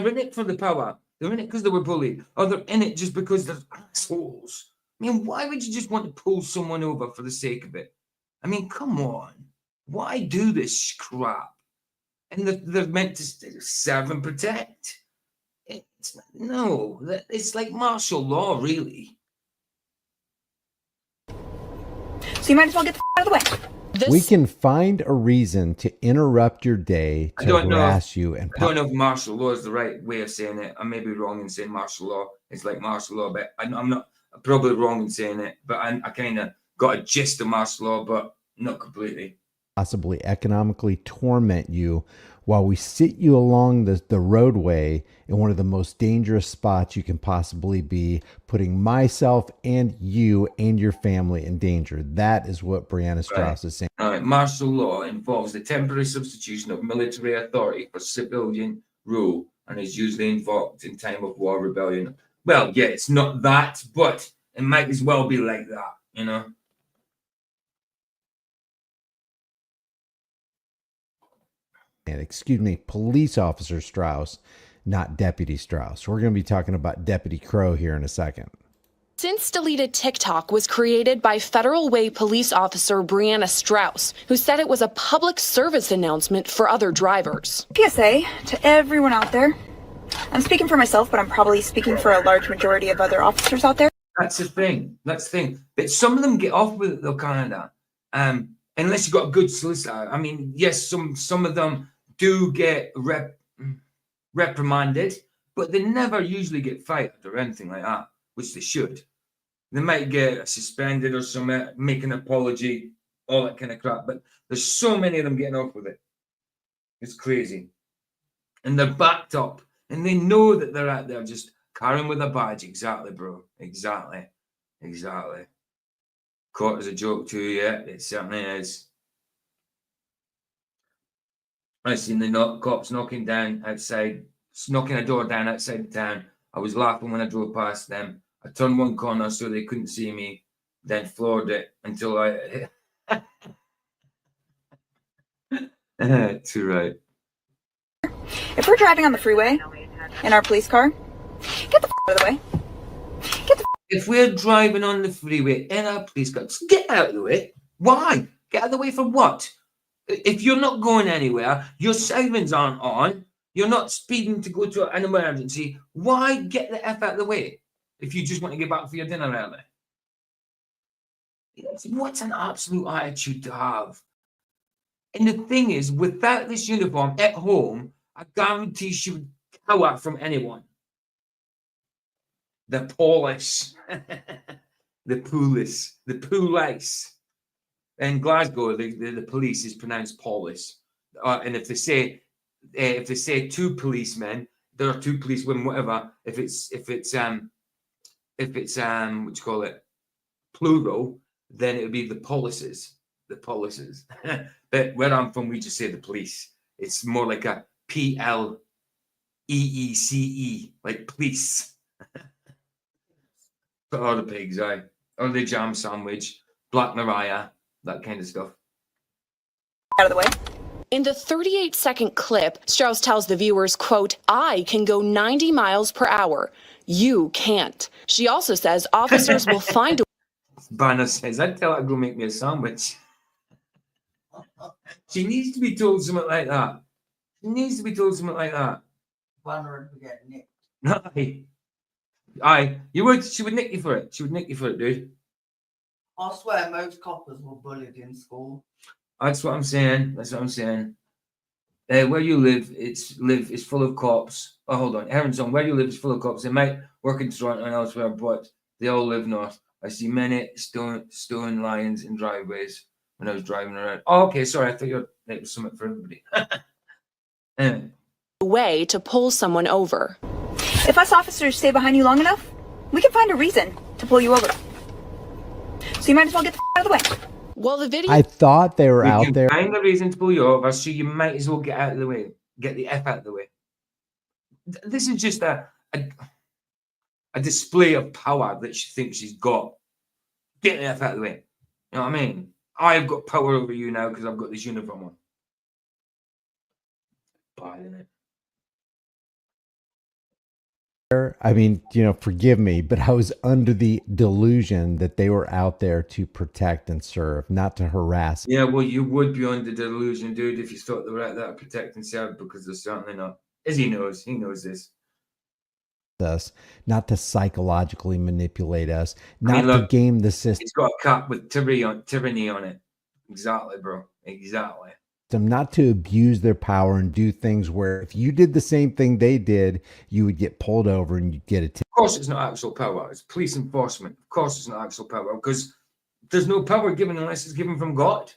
in it for the power. They're in it because they were bullied. Or they're in it just because they're assholes. I mean, why would you just want to pull someone over for the sake of it? I mean, come on. Why do this crap? And they're meant to serve and protect. It's like martial law, really. So you might as well get the out of the way. We can find a reason to interrupt your day to harass you. And I don't know if martial law is the right way of saying it. I may be wrong in saying martial law. It's like martial law, but I'm not probably wrong in saying it. But I kind of got a gist of martial law, but not completely. Possibly economically torment you while we sit you along the roadway in one of the most dangerous spots you can possibly be, putting myself and you and your family in danger. That is what Brianna Strauss is saying. All right. Martial law involves the temporary substitution of military authority for civilian rule and is usually invoked in time of war, rebellion. Well, yeah, it's not that, but it might as well be like that, you know? And excuse me, Police Officer Strauss, not Deputy Strauss. We're going to be talking about Deputy Crow here in a second. Since deleted TikTok was created by Federal Way police officer Brianna Strauss, who said it was a public service announcement for other drivers. PSA to everyone out there. I'm speaking for myself, but I'm probably speaking for a large majority of other officers out there. That's the thing. But some of them get off with it, though, Canada. Unless you've got a good solicitor. I mean, yes, some of them do get reprimanded, but they never usually get fired or anything like that, which they should. They might get suspended or something, make an apology, all that kind of crap. But there's so many of them getting off with it. It's crazy. And they're backed up. And they know that they're out there just carrying with a badge. Exactly, bro. Exactly. Caught as a joke too, yeah. It certainly is. I seen the cops knocking a door down outside the town. I was laughing when I drove past them. I turned one corner so they couldn't see me, then floored it until I... Too right. If we're driving on the freeway in our police car, get the out of the way. If we're driving on the freeway in our police car, just get out of the way. Why? Get out of the way for what? If you're not going anywhere, your sirens aren't on, you're not speeding to go to an emergency, why get the F out of the way if you just want to get back for your dinner early? What an absolute attitude to have. And the thing is, without this uniform at home, I guarantee she would cower from anyone. The police. The police. In Glasgow, the police is pronounced police. And if they say two policemen, there are two policemen, whatever. If it's what you call it, plural, then it would be the policies. But where I'm from, we just say the police. It's more like a PL EECE, like police. For all the pigs, aye. Or the jam sandwich, Black Mariah, that kind of stuff. Out of the way. In the 38-second clip, Strauss tells the viewers, quote, "I can go 90 miles per hour. You can't." She also says officers will find a Banner says, I'd tell her to go make me a sandwich. She needs to be told something like that. She needs to be told something like that. Banner would get nicked. Aye. Aye. You would, she would nick you for it. She would nick you for it, dude. I swear most coppers were bullied in school. That's what I'm saying. That's what I'm saying. Where you live, it's full of cops. Oh, hold on. Aaron's on. Where you live is full of cops. They might work in Toronto and elsewhere, but they all live north. I see many stone lions in driveways when I was driving around. Oh, okay. Sorry. I thought it was something for everybody. Anyway. way to pull someone over. If us officers stay behind you long enough, we can find a reason to pull you over. So you might as well get the out of the way. Well, the video. I thought they were We out can there. find a reason to pull you over, so you might as well get out of the way. Get the F out of the way. This is just a display of power that she thinks she's got. Get the F out of the way. You know what I mean? I've got power over you now because I've got this uniform on. Bad, isn't it? I mean, forgive me, but I was under the delusion that they were out there to protect and serve, not to harass Yeah, well, you would be under delusion, dude, if you thought they were out there to protect and serve, because they're certainly not. As he knows this. us, not to psychologically manipulate us, I mean, not to look, game the system, It's got a cap with tyranny on it. Exactly, bro. Exactly. not to abuse their power and do things where if you did the same thing they did, you would get pulled over and you'd get a Of course, it's not actual power. It's police enforcement. Of course, it's not actual power because there's no power given unless it's given from God.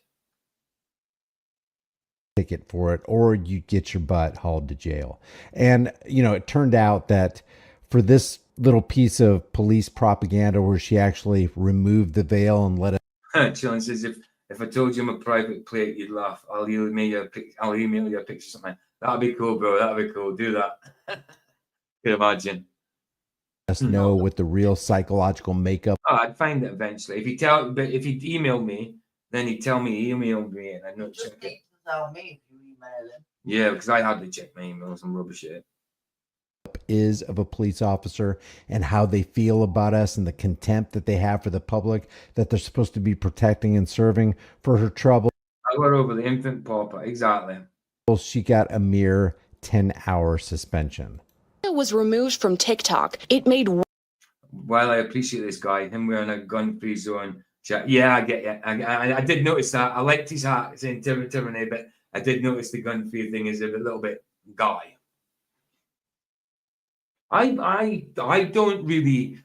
ticket for it, or you get your butt hauled to jail. And it turned out that for this little piece of police propaganda where she actually removed the veil and let it Chillin says, if I told you I'm a private plate, you'd laugh. I'll email you a picture or something. That'd be cool, bro. That'd be cool. Do that. Can imagine. us know what the real psychological makeup. Oh, I'd find it eventually. If he'd email me, then he'd tell me he emailed me and I'd not Just check it. need to tell me if you email him. Yeah, because I hardly check my emails and rubbish it. Is of a police officer and how they feel about us and the contempt that they have for the public that they're supposed to be protecting and serving. For her trouble, I went over the infant pauper. Exactly. she got a mere 10-hour suspension. It was removed from TikTok. It made While I appreciate this guy, him wearing a gun-free zone chat. Yeah, I get it. I did notice that. I liked his hat saying tyranny, but I did notice the gun-free thing is a little bit guy. I don't really.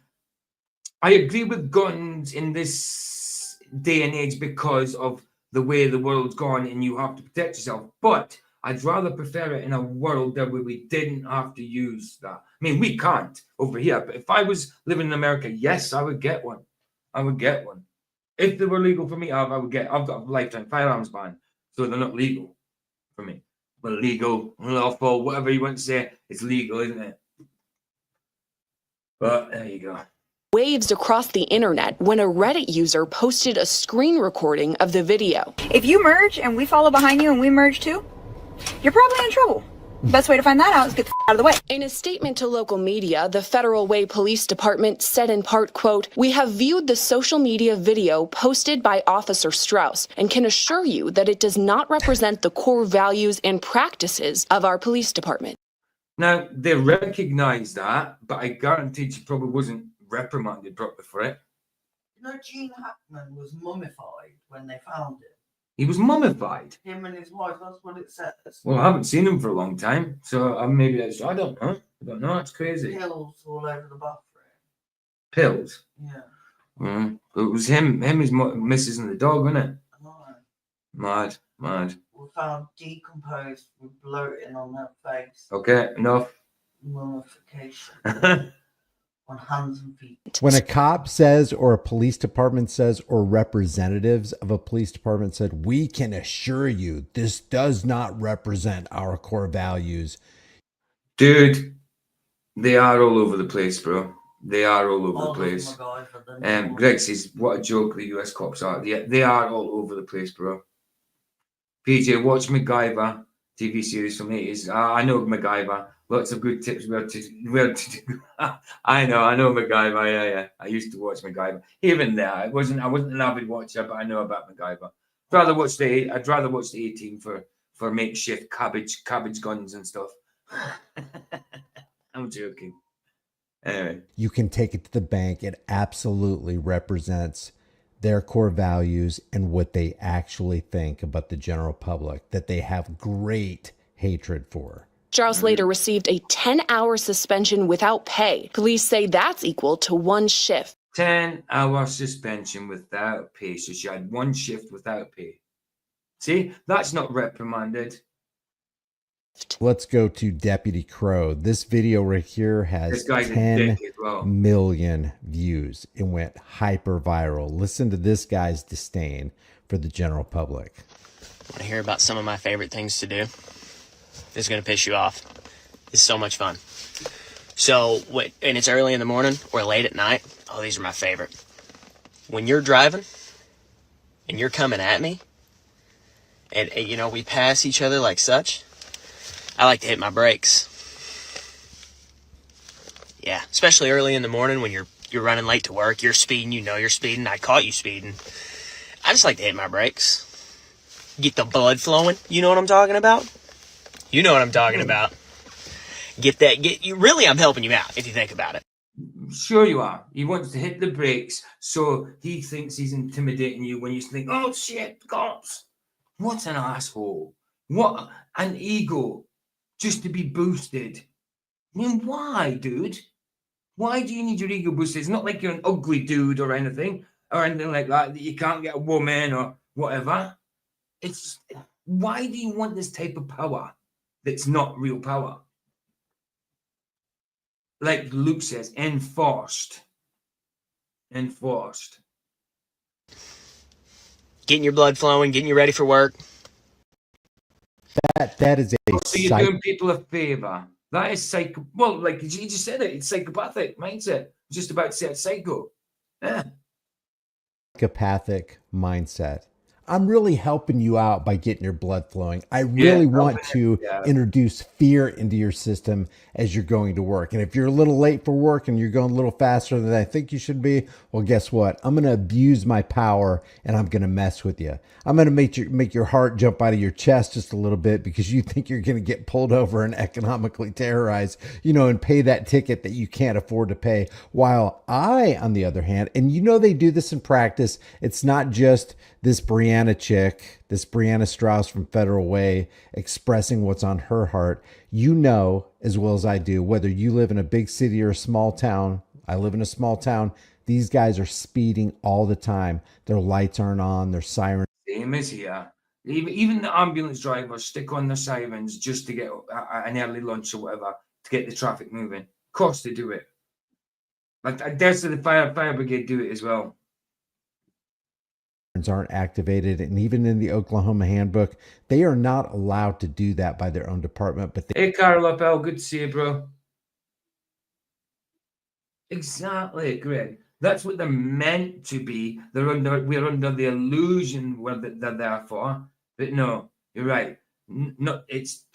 I agree with guns in this day and age because of the way the world's gone and you have to protect yourself. But I'd rather prefer it in a world where we didn't have to use that. I mean, we can't over here. But if I was living in America, yes, I would get one. I would get one. If they were legal for me, I would get. I've got a lifetime firearms ban, so they're not legal for me. But legal, lawful, whatever you want to say, it's legal, isn't it? But there you go. waves across the internet when a Reddit user posted a screen recording of the video. If you merge and we follow behind you and we merge too, you're probably in trouble. Best way to find that out is get the out of the way. In a statement to local media, the Federal Way Police Department said in part, quote, "We have viewed the social media video posted by Officer Strauss and can assure you that it does not represent the core values and practices of our police department." Now, they recognize that, but I guarantee she probably wasn't reprimanded properly for it. You know, Gene Hackman was mummified when they found him. He was mummified. Him and his wife, that's what it says. Well, I haven't seen him for a long time, so maybe that's, I don't know. I don't know, it's crazy. Pills all over the bathroom. Pills? Yeah. It was him, his missus and the dog, wasn't it? No. Mad. We found decomposed with bloating on her face. Okay, enough. Mummification on hands and feet. When a cop says, or a police department says, or representatives of a police department said, "We can assure you this does not represent our core values," Dude, they are all over the place, bro. They are all over the place. Greg says, what a joke the US cops are. Yeah, they are all over the place, bro. PJ, watch MacGyver TV series from the 80s. I know MacGyver. Lots of good tips where to do. I know MacGyver. Yeah. I used to watch MacGyver. Even there, I wasn't an avid watcher, but I know about MacGyver. I'd rather watch the 18 for makeshift cabbage guns and stuff. I'm joking. Anyway. You can take it to the bank. It absolutely represents their core values and what they actually think about the general public, that they have great hatred for. Strauss later received a 10-hour suspension without pay. Police say that's equal to 1 shift. 10-hour suspension without pay. So she had 1 shift without pay. See, that's not reprimanded. Let's go to Deputy Crow. This video right here has 10 million views. It went hyper viral. Listen to this guy's disdain for the general public. Want to hear about some of my favorite things to do? This is going to piss you off. It's so much fun. So, and it's early in the morning or late at night. Oh, these are my favorite. When you're driving and you're coming at me and you know, we pass each other like such, I like to hit my brakes. Yeah, especially early in the morning when you're running late to work, you're speeding, you know you're speeding, I caught you speeding. I just like to hit my brakes. Get the blood flowing, you know what I'm talking about? You know what I'm talking about. Really, I'm helping you out if you think about it. Sure you are. He wants to hit the brakes, so he thinks he's intimidating you when you think, oh shit, cops. What an asshole. What an ego. Just to be boosted. I mean, why, dude? Why do you need your ego boosted? It's not like you're an ugly dude or anything like that you can't get a woman or whatever. It's why do you want this type of power that's not real power? Like Luke says, enforced. Enforced. Getting your blood flowing, getting you ready for work. That is a so you're doing people a favor. That is psycho. Well, like you just said it, it's psychopathic mindset. Just about to say it's psycho. Yeah. Psychopathic mindset. I'm really helping you out by getting your blood flowing. I really want to introduce fear into your system as you're going to work. And if you're a little late for work and you're going a little faster than I think you should be, well, guess what? I'm going to abuse my power and I'm going to mess with you. I'm going to make your heart jump out of your chest just a little bit because you think you're going to get pulled over and economically terrorized, you know, and pay that ticket that you can't afford to pay. While I, on the other hand, and you know they do this in practice, it's not just this Brianna chick, this Brianna Strauss from Federal Way expressing what's on her heart. You know as well as I do, whether you live in a big city or a small town. I live in a small town. These guys are speeding all the time. Their lights aren't on, their sirens. Same as here. Even the ambulance drivers stick on their sirens just to get an early lunch or whatever, to get the traffic moving. Of course they do it. Like I dare say the fire brigade do it as well. Aren't activated, and even in the Oklahoma handbook, they are not allowed to do that by their own department. But hey, Carol Appel, good to see you, bro. Exactly, Greg. That's what they're meant to be. We're under the illusion they're there for. But no, you're right. No, it's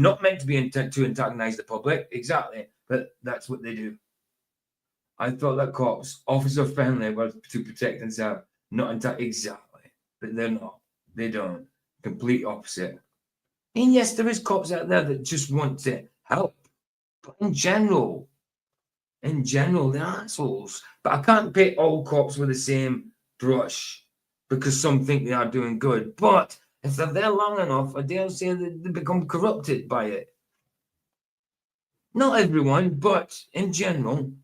not meant to be to antagonize the public. Exactly, but that's what they do. I thought that cops, officer friendly, were to protect themselves, not exactly, but they're not. They don't. Complete opposite. And yes, there is cops out there that just want to help, but in general, they're assholes. But I can't paint all cops with the same brush because some think they are doing good. But if they're there long enough, I dare say that they become corrupted by it. Not everyone, but in general.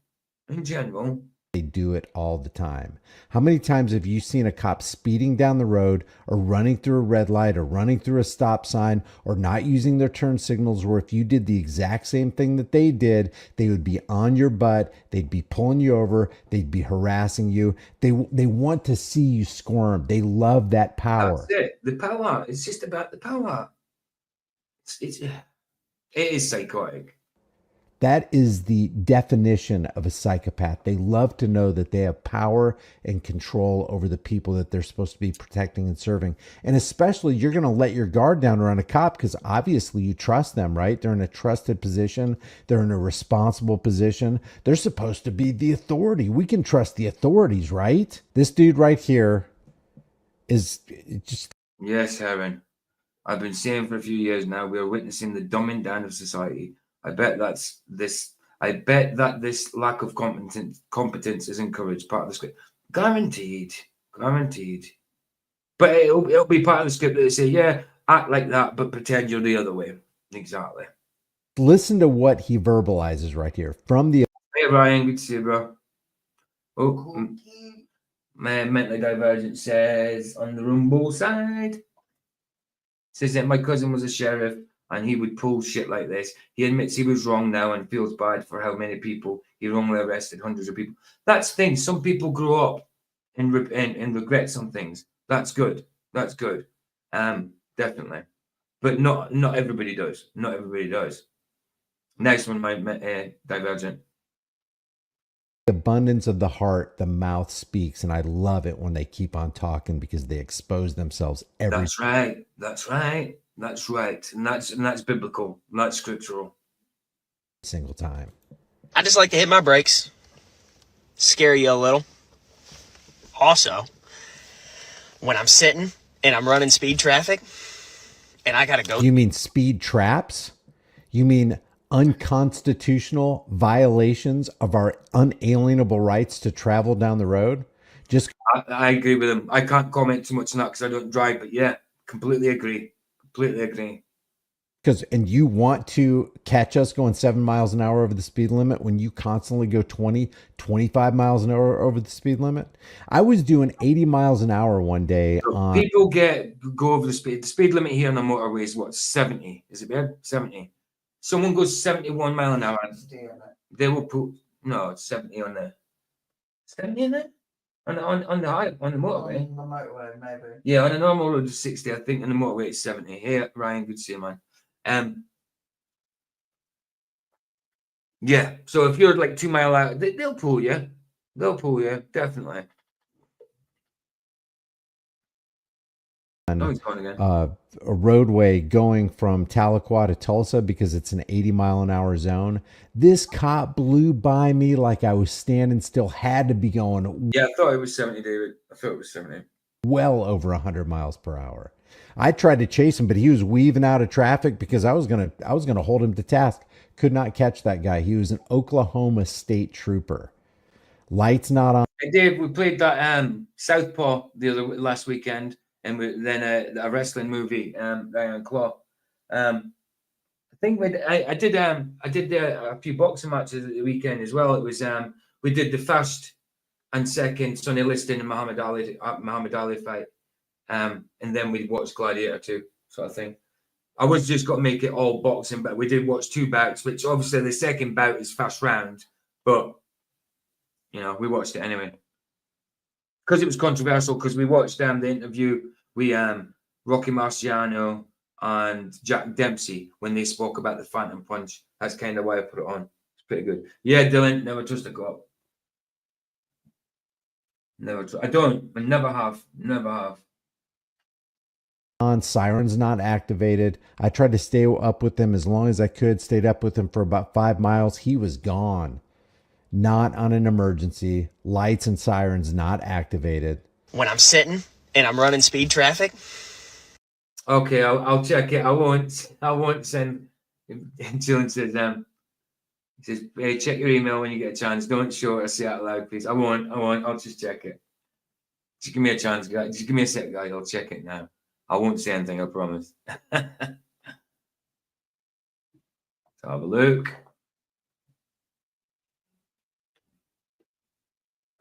They do it all the time. How many times have you seen a cop speeding down the road or running through a red light or running through a stop sign or not using their turn signals, where if you did the exact same thing that they did, they would be on your butt, they'd be pulling you over, they'd be harassing you. They want to see you squirm. They love that power. That's it. The power. It's just about the power. It's It is psychotic. That is the definition of a psychopath. They love to know that they have power and control over the people that they're supposed to be protecting and serving. And especially, you're going to let your guard down around a cop because obviously you trust them, right? They're in a trusted position. They're in a responsible position. They're supposed to be the authority. We can trust the authorities, right? This dude right here is just... Yes, Heron. I've been saying for a few years now, we are witnessing the dumbing down of society. I bet that this lack of competence is encouraged. Part of the script, guaranteed. But it'll be part of the script that they say, yeah, act like that, but pretend you're the other way. Exactly. Listen to what he verbalizes right here from the... Hey Ryan, good to see you, bro. Oh, mentally divergent says on the rumble side. Says that my cousin was a sheriff and he would pull shit like this. He admits he was wrong now and feels bad for how many people he wrongly arrested, hundreds of people. That's the thing. Some people grow up and regret some things. That's good. That's good. Definitely. But not everybody does. Not everybody does. Next one, my divergent. Abundance of the heart, the mouth speaks, and I love it when they keep on talking because they expose themselves every... That's right. And that's biblical. That's scriptural. Single time. I just like to hit my brakes, scare you a little. Also, when I'm sitting and I'm running speed traffic and I gotta go... You mean speed traps? You mean unconstitutional violations of our unalienable rights to travel down the road? I agree with him. I can't comment too much on that because I don't drive, but yeah, completely agree. And you want to catch us going 7 miles an hour over the speed limit when you constantly go 20, 25 miles an hour over the speed limit? I was doing 80 miles an hour one day. People go over the speed. The speed limit here on the motorway is what, 70? Is it bad? 70. Someone goes 71 mile an hour. They will put it's 70 on there. 70 in there? On the motorway. On the motorway, maybe. Yeah, on a normal road it's 60. I think on the motorway it's 70. Hey, Ryan, good to see you, man. Yeah. So if you're like 2 mile out, they'll pull you. They'll pull you, definitely. He's gone again. A roadway going from Tahlequah to Tulsa because it's an 80 mile an hour zone. This cop blew by me like I was standing still, had to be going. Yeah, I thought it was 70, David. I thought it was 70. Well over 100 miles per hour. I tried to chase him, but he was weaving out of traffic because I was gonna hold him to task. Could not catch that guy. He was an Oklahoma State trooper. Lights not on. Hey Dave, we played that Southpaw last weekend. And then a wrestling movie, Ryan Claw. I think I did a few boxing matches at the weekend as well. It was we did the first and second Sonny Liston and Muhammad Ali fight, and then we watched Gladiator 2 sort of thing. I was just got to make it all boxing, but we did watch 2 bouts, which obviously the second bout is first round, but we watched it anyway. Because it was controversial, because we watched the interview with Rocky Marciano and Jack Dempsey when they spoke about the Phantom Punch. That's kind of why I put it on. It's pretty good. Yeah, Dylan, never trust a cop. I never have. On sirens not activated. I tried to stay up with him as long as I could. Stayed up with him for about 5 miles. He was gone. Not on an emergency. Lights and sirens not activated. When I'm sitting and I'm running speed traffic. Okay, I'll check it. I won't send. Dylan says, hey, check your email when you get a chance. Don't show it or say it out loud, please. I won't. I'll just check it. Just give me a chance, guys. Just give me a sec, guys. I'll check it now. I won't say anything, I promise. Let's have a look.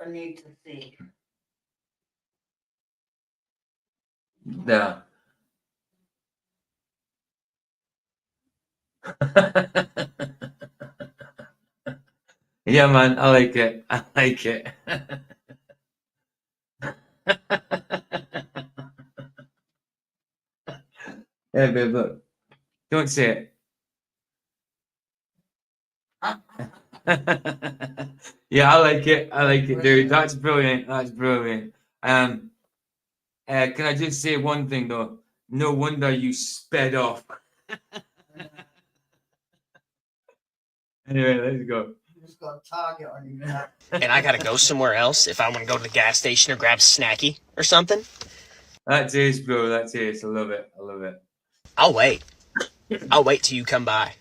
I need to see. Yeah. Yeah, man, I like it. Yeah, babe, look. Don't say it. Yeah, I like it. I like it, dude. That's brilliant. That's brilliant. Can I just say one thing though? No wonder you sped off. Anyway, let's go. You just got a target on your back. And I gotta go somewhere else if I want to go to the gas station or grab a snacky or something. That's ace, bro. That's ace. I love it. I love it. I'll wait. I'll wait till you come by.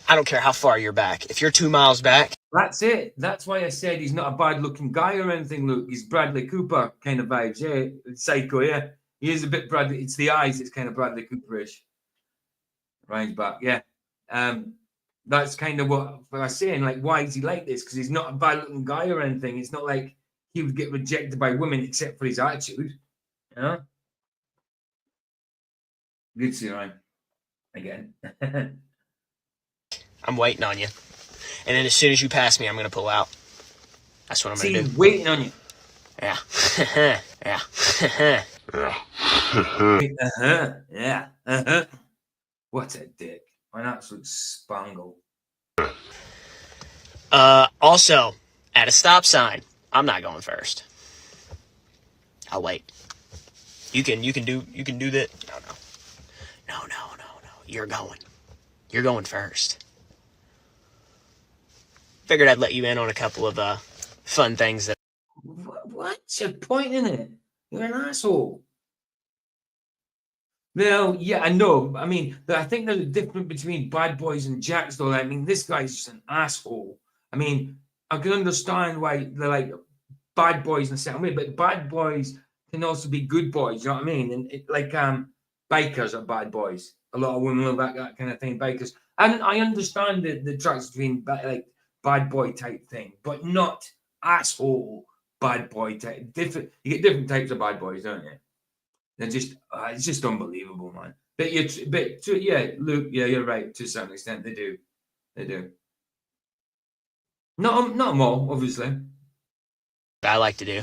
I don't care how far you're back. If you're 2 miles back. That's it. That's why I said he's not a bad-looking guy or anything, Luke. He's Bradley Cooper kind of vibes, yeah. Psycho, yeah. He is a bit Bradley. It's the eyes. It's kind of Bradley Cooperish. Ryan's back, yeah. That's kind of what I was saying. Like, why is he like this? Because he's not a bad-looking guy or anything. It's not like he would get rejected by women except for his attitude. You know? Good to see Ryan again. I'm waiting on you. And then as soon as you pass me, I'm going to pull out. That's what I'm going to do. Waiting on you. Yeah. Yeah. Yeah. What a dick. An absolute spangle. Also, at a stop sign, I'm not going first. I'll wait. You can do that. No. You're going. You're going first. Figured I'd let you in on a couple of fun things that. What's your point in it? You're an asshole. Well, yeah, I know. I mean, I think there's a difference between bad boys and jacks, though. I mean, this guy's just an asshole. I mean, I can understand why they're like bad boys in a certain way, but bad boys can also be good boys. You know what I mean? And bikers are bad boys. A lot of women love that kind of thing. Bikers, and I understand the tracks between like bad boy type thing, but not asshole bad boy type. Different. You get different types of bad boys, don't you? They're just, it's just unbelievable, man. But yeah, Luke, yeah, you're right. To some extent, they do. Not them all, obviously. I like to do.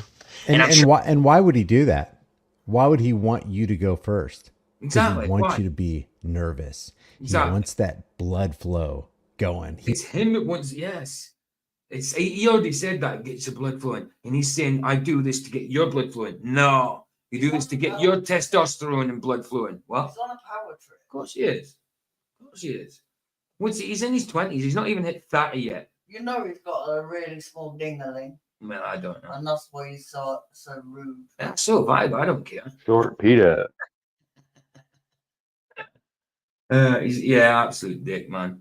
And why would he do that? Why would he want you to go first? Exactly. He wants you to be nervous. Exactly. He wants that blood flow going. It's him that wants, yes. He already said that, gets your blood flowing. And he's saying, I do this to get your blood flowing. No. You do this to get your testosterone and blood flowing. What? He's on a power trip. Of course he is. He's in his 20s. He's not even hit 30 yet. You know he's got a really small dingaling. Well, I don't know. And that's why he's so rude. That's so vibe. I don't care. Short Peter. He's absolute dick, man.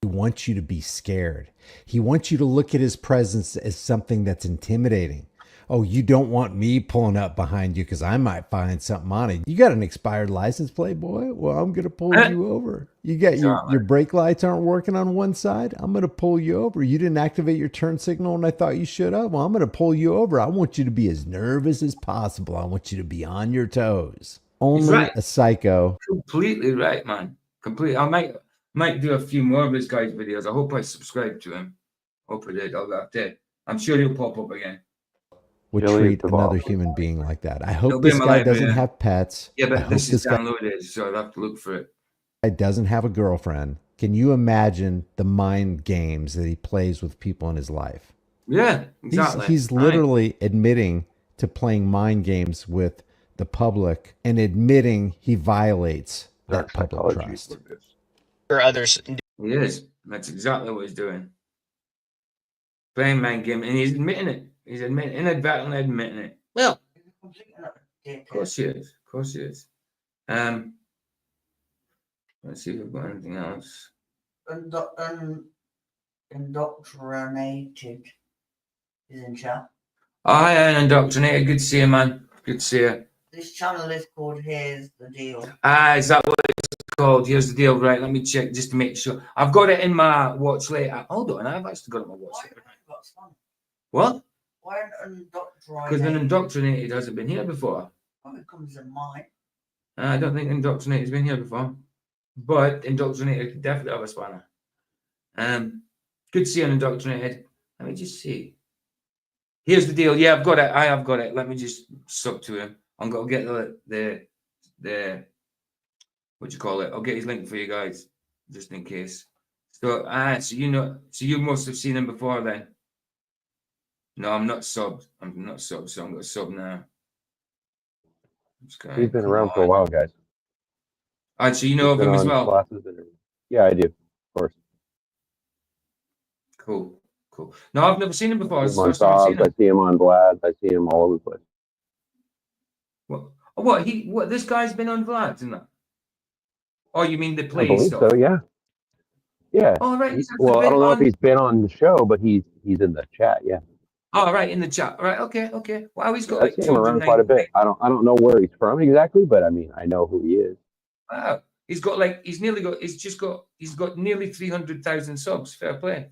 He wants you to be scared. He wants you to look at his presence as something that's intimidating. Oh, you don't want me pulling up behind you because I might find something on it. You got an expired license plate, boy? Well, I'm going to pull you over. You got your brake lights aren't working on one side? I'm going to pull you over. You didn't activate your turn signal when I thought you should have? Well, I'm going to pull you over. I want you to be as nervous as possible. I want you to be on your toes. Only a psycho. Completely right, man. Completely. I might do a few more of this guy's videos. I hope I subscribed to him. Hope I did. I'm sure he'll pop up again. Would treat another human being like that. I hope this guy doesn't have pets. Yeah, but this is downloaded, so I'll have to look for it. Guy doesn't have a girlfriend. Can you imagine the mind games that he plays with people in his life? Yeah, exactly. He's literally admitting to playing mind games with the public and admitting he violates that public trust. Or others. He is. That's exactly what he's doing. Playing mind game, and he's admitting it. He's inadvertently admitting it. Well, of course he is. Let's see if we've got anything else. Indoctrinated is in chat. Indoctrinated. Good to see you, man. Good to see you. This channel is called Here's the Deal. Is that what it's called? Here's the deal. Right, let me check just to make sure. I've got it in my watch later. Hold on, I've actually got it in my watch later. What? Why indoctrinated? Because an indoctrinated hasn't been here before. Well, it comes in mine. I don't think indoctrinated's been here before. But indoctrinated definitely have a spanner. Good to see an indoctrinated. Let me just see. Here's the deal. Yeah, I've got it. I have got it. Let me just suck to him. I'm gonna get the what do you call it? I'll get his link for you guys, just in case. So, so you know, so you must have seen him before then. No, I'm not subbed. I'm not subbed, so I'm going to sub now. He's been around for a while, guys. All right, so you know of him as well? Classes and yeah, I do, of course. Cool, cool. No, I've never seen him before. It's the I first time I've seen him. I see him on Vlad. I see him all over the place. What? This guy's been on Vlad, isn't it? Oh, you mean the play I believe stuff? so, yeah. Yeah. Oh, right. Well, I don't know if he's been on the show, but he's in the chat, yeah. Oh, right, in the chat. Right, okay. Wow, he's got I like see him around quite a bit. I don't know where he's from exactly, but I mean, I know who he is. Wow, he's got nearly 300,000 subs. Fair play.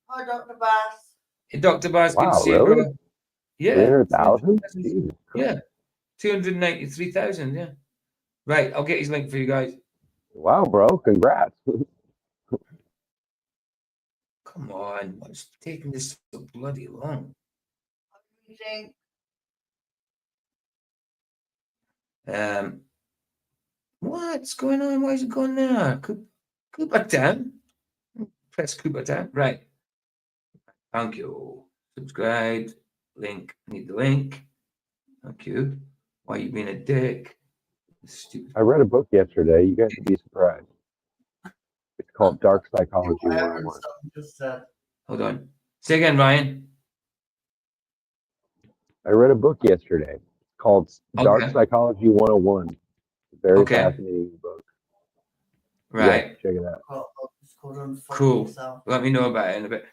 Hi, Dr. Bass. Hey, Dr. Bass, good to Wow, see you, really? brother. Yeah. 300,000? Yeah. 293,000, yeah. Right, I'll get his link for you guys. Wow, bro, congrats. Come on, what's taking this so bloody long? What's going on? Why is it going there? Cooper down. Press Cooper down. Right. Thank you. Subscribe. Link. Need the link. Thank you. Why you being a dick? Stupid. I read a book yesterday. You guys would be surprised. It's called Dark Psychology 101. Hold on. Say again, Ryan. I read a book yesterday. It's called Dark Psychology 101. Very fascinating book. Right. Yeah, check it out. Cool. Let me know about it in a bit.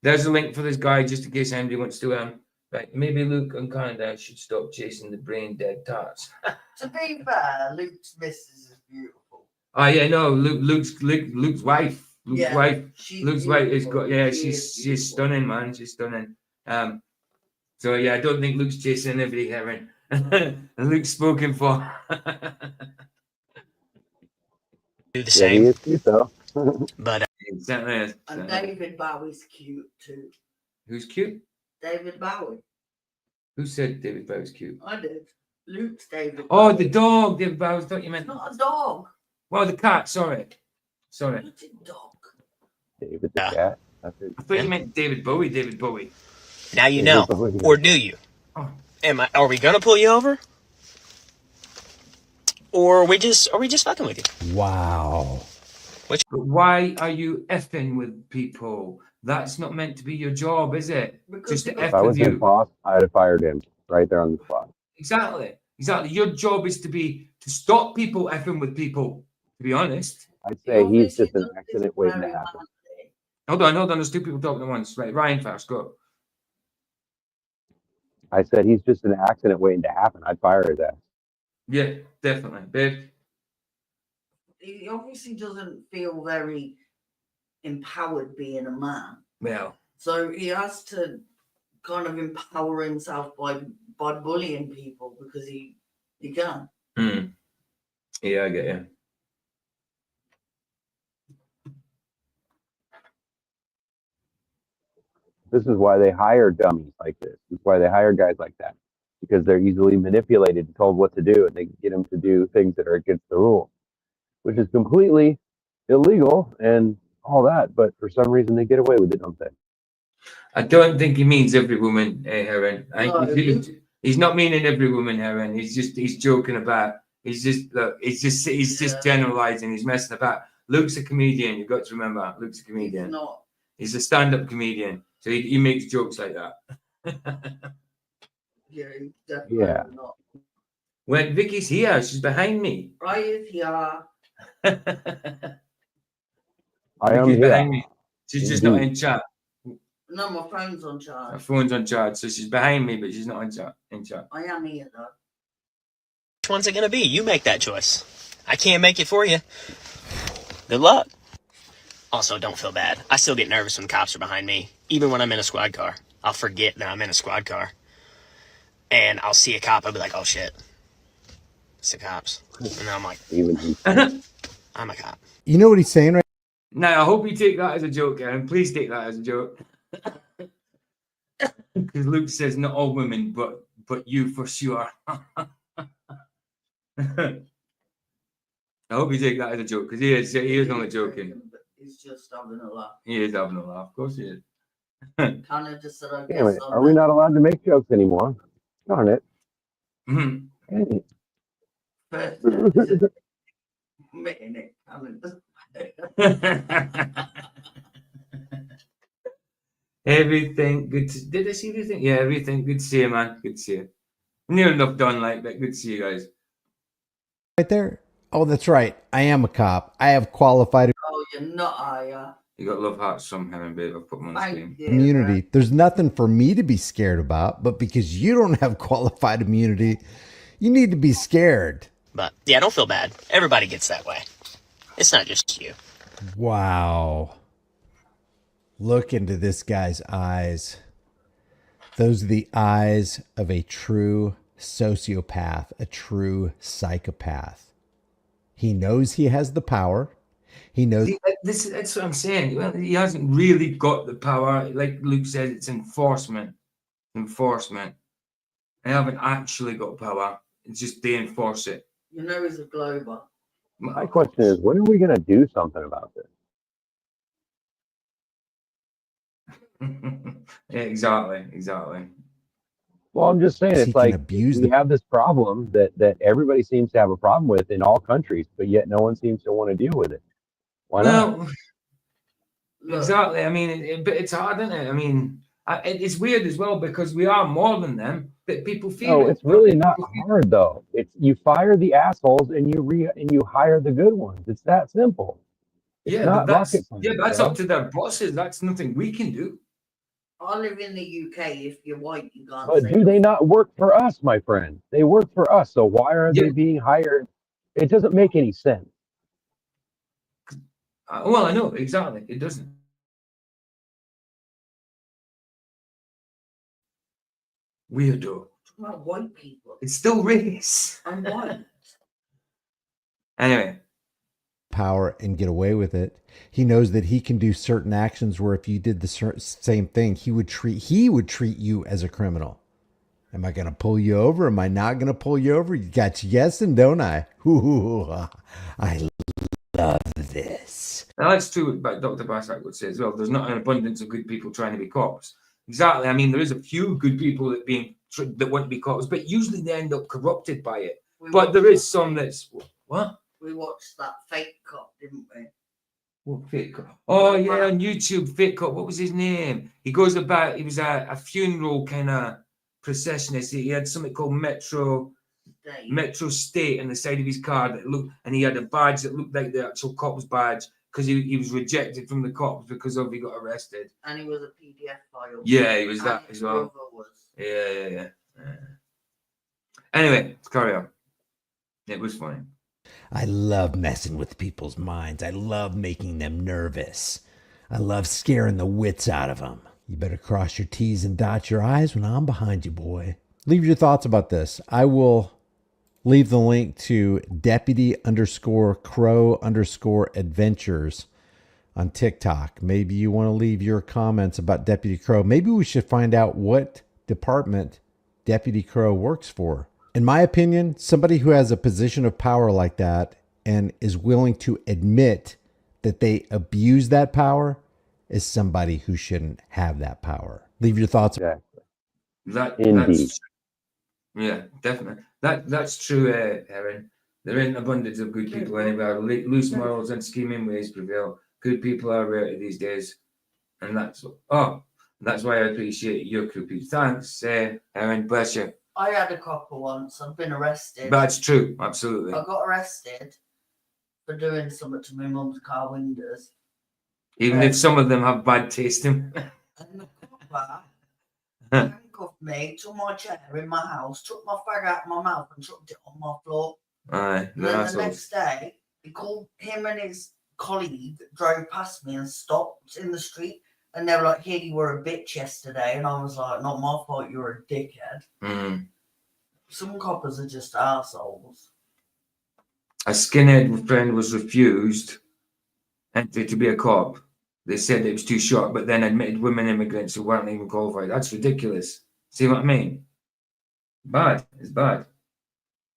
There's a link for this guy just in case anybody wants to right. Maybe Luke and Canada should stop chasing the brain dead tarts. To be fair, Luke's missus is beautiful. Oh yeah, no, Luke's wife. Luke's wife has got she's stunning, man. She's stunning. So yeah, I don't think Luke's chasing anybody, Heron. And Luke's spoken for. Do the same. He is cute though. But exactly. And David Bowie's cute too. Who's cute? David Bowie. Who said David Bowie's cute? I did. Luke's David. Oh, Bowie. the dog, David Bowie. I thought you meant. It's not a dog. Well, the cat. Sorry. It's a dog. David the cat. I thought you meant David Bowie. David Bowie. Now you know, or do you? Oh. Are we gonna pull you over? Or are we just fucking with you? Wow. But why are you effing with people? That's not meant to be your job, is it? Just to If F I was with his you. boss, I'd have fired him right there on the spot. Exactly. Your job is to stop people effing with people, to be honest. I'd say he's just an accident waiting to happen. Hold on. There's two people talking at once. Right, Ryan first, go. I said he's just an accident waiting to happen. I'd fire his ass. Yeah, definitely. Babe. He obviously doesn't feel very empowered being a man. Well. So he has to kind of empower himself by bullying people because he can. Yeah, I get you. This is why they hire dummies like this. This is why they hire guys like that. Because they're easily manipulated and told what to do, and they can get them to do things that are against the rules, which is completely illegal and all that. But for some reason, they get away with it, don't they? I don't think he means every woman, Heron. No, He's not meaning every woman, Heron. He's joking about. He's just generalizing. He's messing about. Luke's a comedian. You've got to remember, Luke's a comedian. He's not. He's a stand-up comedian, so he makes jokes like that. Yeah, he's definitely not. When Vicky's here, she's behind me. Right is here. I am Vicky's here. behind me. She's just not in chat. No, my phone's on charge. Her phone's on charge, so she's behind me, but she's not in chat. I am here though. Which one's it gonna be? You make that choice. I can't make it for you. Good luck. Also, don't feel bad. I still get nervous when cops are behind me, even when I'm in a squad car. I'll forget that I'm in a squad car, and I'll see a cop. I'll be like, "Oh shit, it's the cops," and then I'm like, "I'm a cop." You know what he's saying, right? Now, I hope you take that as a joke, Aaron. Please take that as a joke. Because Luke says not all women, but you for sure. I hope you take that as a joke, because he is only joking. He's just having a laugh. He is having a laugh, of course he is. Kind of just said, I Damn guess it. I'm Are we not not allowed to make jokes anymore? Darn it. Mhm. Dang first. it. Admitting it. I mean, Everything good. Did I see everything? Yeah, everything. Good to see you, man. Good to see you. Near enough done like that. Good to see you guys. Right there. Oh, that's right. I am a cop. I have qualified oh, you're not, are you? You got love hearts from him, babe. I've put them on the Thank screen. you. immunity. There's nothing for me to be scared about, but because you don't have qualified immunity, you need to be scared. But yeah, don't feel bad. Everybody gets that way. It's not just you. Wow. Look into this guy's eyes. Those are the eyes of a true sociopath, a true psychopath. He knows he has the power. He knows. See, that's what I'm saying. Well, he hasn't really got the power. Like Luke said, it's enforcement. Enforcement. They haven't actually got power. It's just they enforce it. You know he's a glober. My question is, when are we going to do something about this? Yeah, exactly. Well, I'm just saying, He it's can like abuse we the. have this problem that everybody seems to have a problem with in all countries, but yet no one seems to want to deal with it. Why not? Well, exactly. I mean, but it's hard, isn't it? I mean, it's weird as well because we are more than them, but people fear No, it. it's really not hard though. It's you fire the assholes and you hire the good ones. It's that simple. It's Yeah, not but rocket science, that's bro. up to their bosses. That's nothing we can do. I live in the UK. If you're white, you can't But say do they not work for us, my friend? They work for us. So why are Yeah. they being hired? It doesn't make any sense. Well, I know exactly. It doesn't. Weirdo. about white people. It's still race. I'm white. Anyway. Power and get away with it. He knows that he can do certain actions where if you did the same thing, he would treat you as a criminal. Am I going to pull you over? Am I not going to pull you over? You got you guessing, don't I? Ooh, I love this. Now that's true what Dr. Basak would say as well. There's not an abundance of good people trying to be cops. Exactly. I mean, there is a few good people that want to be cops, but usually they end up corrupted by it. But there is some that's what? We watched that fake cop, didn't we? What fake cop? Oh yeah, on YouTube, fake cop. What was his name? He goes about. He was a funeral kind of processionist. He had something called Metro State on the side of his car that looked, and he had a badge that looked like the actual cop's badge because he was rejected from the cops because of he got arrested. And he was a PDF file. Yeah, he was that And as well. his brother was. Yeah. Anyway, let's carry on. It was funny. I love messing with people's minds. I love making them nervous. I love scaring the wits out of them. You better cross your T's and dot your I's when I'm behind you, boy. Leave your thoughts about this. I will leave the link to deputy_crow_adventures on TikTok. Maybe you want to leave your comments about Deputy Crow. Maybe we should find out what department Deputy Crow works for. In my opinion, somebody who has a position of power like that and is willing to admit that they abuse that power is somebody who shouldn't have that power. Leave your thoughts. Exactly. That's yeah, definitely. That's true, Erin. There ain't abundance of good people anywhere. Loose morals and scheming ways prevail. Good people are rare these days, and that's why I appreciate your crew. Thanks, Erin. Bless you. I had a copper once. I've been arrested. That's true. Absolutely. I got arrested for doing something to my mum's car windows. Even if some of them have bad taste in them. And the copper handcuffed me to my chair in my house, took my fag out of my mouth and chucked it on my floor. Aye, And then the next day, he called him and his colleague drove past me and stopped in the street. And they were like, "Hey, you were a bitch yesterday." And I was like, "Not my fault, you were a dickhead." Mm. Some coppers are just assholes. A skinhead friend was refused entry to be a cop. They said it was too short, but then admitted women immigrants who weren't even qualified. That's ridiculous. See what I mean? Bad. It's bad.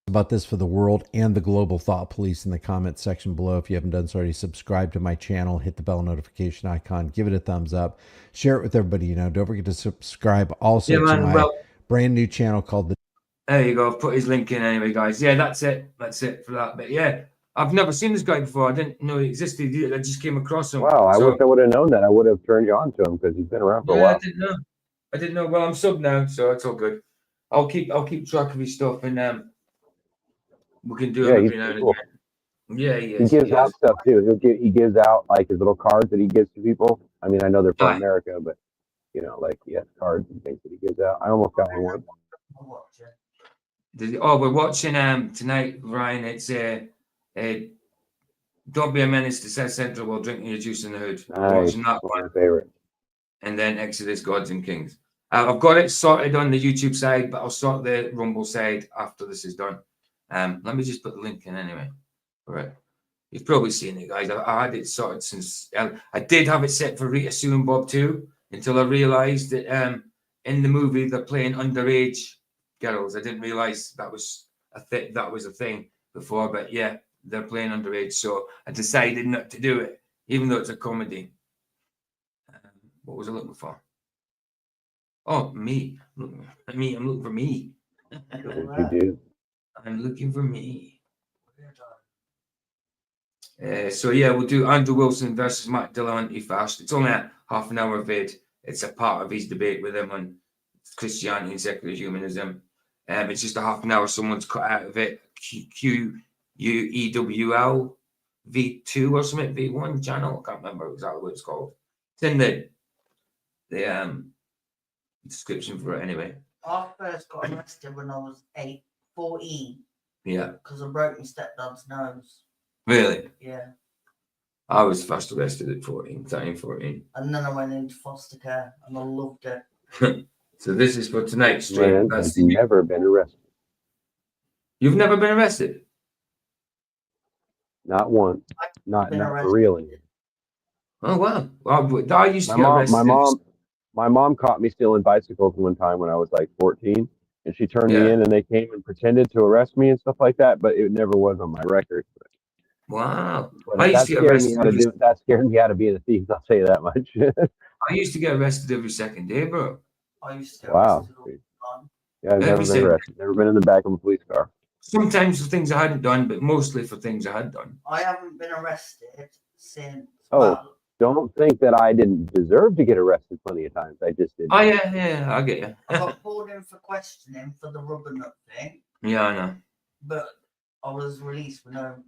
about this for the world and the global thought police in the comments section below. If you haven't done so already, subscribe to my channel, hit the bell notification icon, give it a thumbs up, share it with everybody you know. Don't forget to subscribe also to my brand new channel called the... There you go. I've put his link in anyway, guys. Yeah, that's it. That's it for that. But yeah, I've never seen this guy before. I didn't know he existed. I just came across him. Wow, I wish I would have known that. I would have turned you on to him because he's been around for a while. I didn't know. Well, I'm sub now, so it's all good. I'll keep track of his stuff, and we can do it every now and again. Yeah, he gives out stuff too. He gives out like his little cards that he gives to people. I mean, I know they're from America, but you know, like he has cards and things that he gives out. I almost got one. We're watching tonight, Ryan. It's Don't Be a Menace to South Central while drinking your juice in the hood. Nice. That's my favorite. And then Exodus, Gods and Kings. I've got it sorted on the YouTube side, but I'll sort the Rumble side after this is done. Let me just put the link in anyway. All right. You've probably seen it, guys. I had it sorted since... I did have it set for Rita Sue and Bob too, until I realised that in the movie they're playing underage girls. I didn't realise that was a thing before, but yeah, they're playing underage. So I decided not to do it, even though it's a comedy. What was I looking for? Oh, me. I'm looking for me. You do. I'm looking for me. So yeah, we'll do Andrew Wilson versus Matt Dillahunty fast. It's only a half an hour vid. It's a part of his debate with him on Christianity and secular humanism. It's just a half an hour. Someone's cut out of it. QUEWL V2 or something, V1 channel. I can't remember exactly what it's called. It's in the description for it anyway. I first got arrested when I was 14. Yeah. Because I broke my stepdad's nose. Really? Yeah. I was first arrested at 14. And then I went into foster care and I loved it. So this is for tonight's stream. Man, I've never been arrested. You've never been arrested? Not once. Not really. Oh wow! Well, I used to get arrested. My mom caught me stealing bicycles one time when I was like 14, and she turned me in, and they came and pretended to arrest me and stuff like that, but it never was on my record. Wow! That scared me out of being a thief. I'll tell you that much. I used to get arrested every second day, bro. I used to get arrested all the time. Yeah, I've never been arrested. Never been in the back of a police car. Sometimes for things I hadn't done, but mostly for things I had done. I haven't been arrested since. Don't think that I didn't deserve to get arrested plenty of times. I just didn't. Oh yeah, I get you. I got pulled in for questioning for the rubber nut thing. Yeah, I know. But I was released with no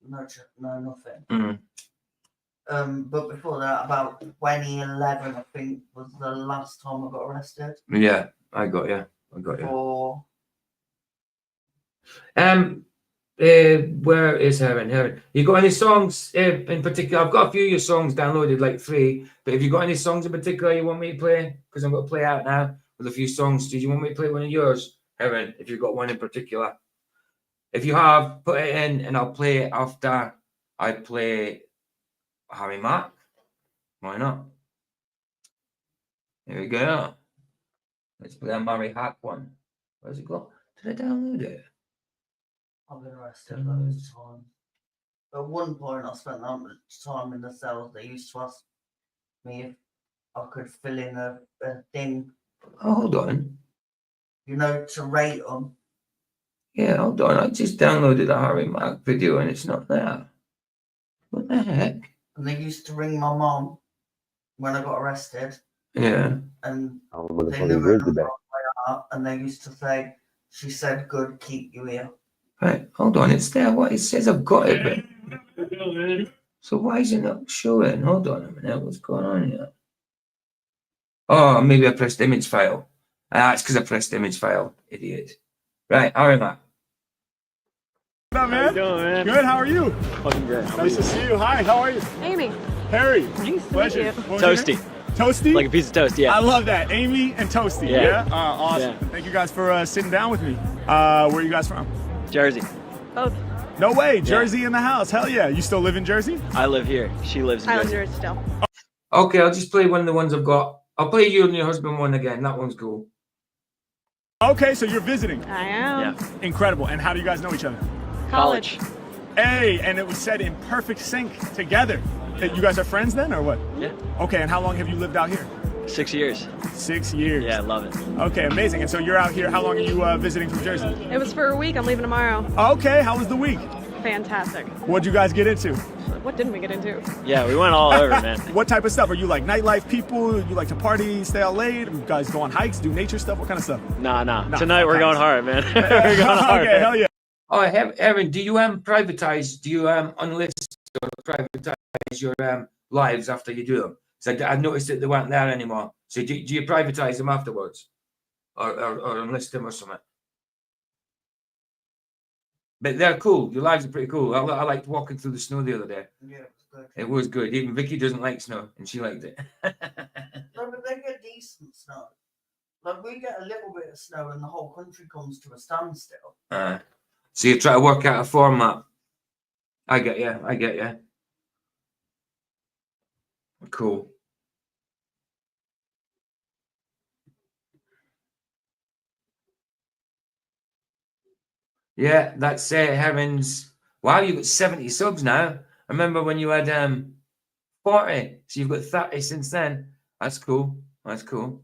nothing. Mm-hmm. But before that, about 2011, I think, was the last time I got arrested. Yeah, I got you. For... where is Heaven? You got any songs in particular? I've got a few of your songs downloaded, like 3. But have you got any songs in particular you want me to play? Because I'm going to play out now with a few songs. Did you want me to play one of yours, Heaven? If you've got one in particular, if you have, put it in, and I'll play it after I play Harry Mack. Why not? Here we go. Let's play a Murray Hack one. Where's it got? Did I download it? I've been arrested loads of times. At one point, I spent that much time in the cells. They used to ask me if I could fill in a thing. Oh, hold on. You know, to rate them. Yeah, hold on. I just downloaded a Harry Mack video and it's not there. What the heck? And they used to ring my mom when I got arrested. Yeah. And they knew and they used to say, she said, good, keep you here. Right, hold on, it's there. What it says, I've got it. But... So why is it not showing? Hold on a minute, what's going on here? Oh, maybe I pressed image file. It's because I pressed image file, idiot. Right, all right, Matt. What up, man? How you doing, man? Good, how are you? Fucking good. Nice to see you. Hi, how are you? Amy. Harry. Nice Pleasure. Toasty. Toasty? Like a piece of toast, yeah. I love that. Amy and Toasty. Yeah. Awesome. Yeah. Thank you guys for sitting down with me. Where are you guys from? Jersey. Both. No way. Jersey in the house. Hell yeah. You still live in Jersey? I live here. She lives in Jersey. I live in Jersey still. Okay, I'll just play one of the ones I've got. I'll play you and your husband one again. That one's cool. Okay, so you're visiting. I am. Yeah. Incredible. And how do you guys know each other? College. Hey, and it was said in perfect sync together. You guys are friends then, or what? Yeah. Okay, and how long have you lived out here? 6 years. 6 years. Yeah, I love it. Okay, amazing. And so you're out here. How long are you visiting from Jersey? It was for a week. I'm leaving tomorrow. Okay, how was the week? Fantastic. What'd you guys get into? What didn't we get into? Yeah, we went all over, man. What type of stuff? Are you like nightlife people? You like to party, stay out late? You guys go on hikes, do nature stuff? What kind of stuff? Nah. Tonight we're going hard, man. We're going hard. Okay, hell yeah. Oh, Evan, do you privatize? Do you unlist or privatize your lives after you do them? So I noticed that they weren't there anymore. So do you privatize them afterwards, or enlist them or something? But they're cool. Your lives are pretty cool. I liked walking through the snow the other day. Yeah, it was good. It was good. Even Vicky doesn't like snow, and she liked it. No, but they get decent snow. Like, we get a little bit of snow and the whole country comes to a standstill. So you try to work out a format. I get you. Cool. Yeah, that's Heron's. Wow, you've got 70 subs now. I remember when you had 40, so you've got 30 since then. That's cool. That's cool.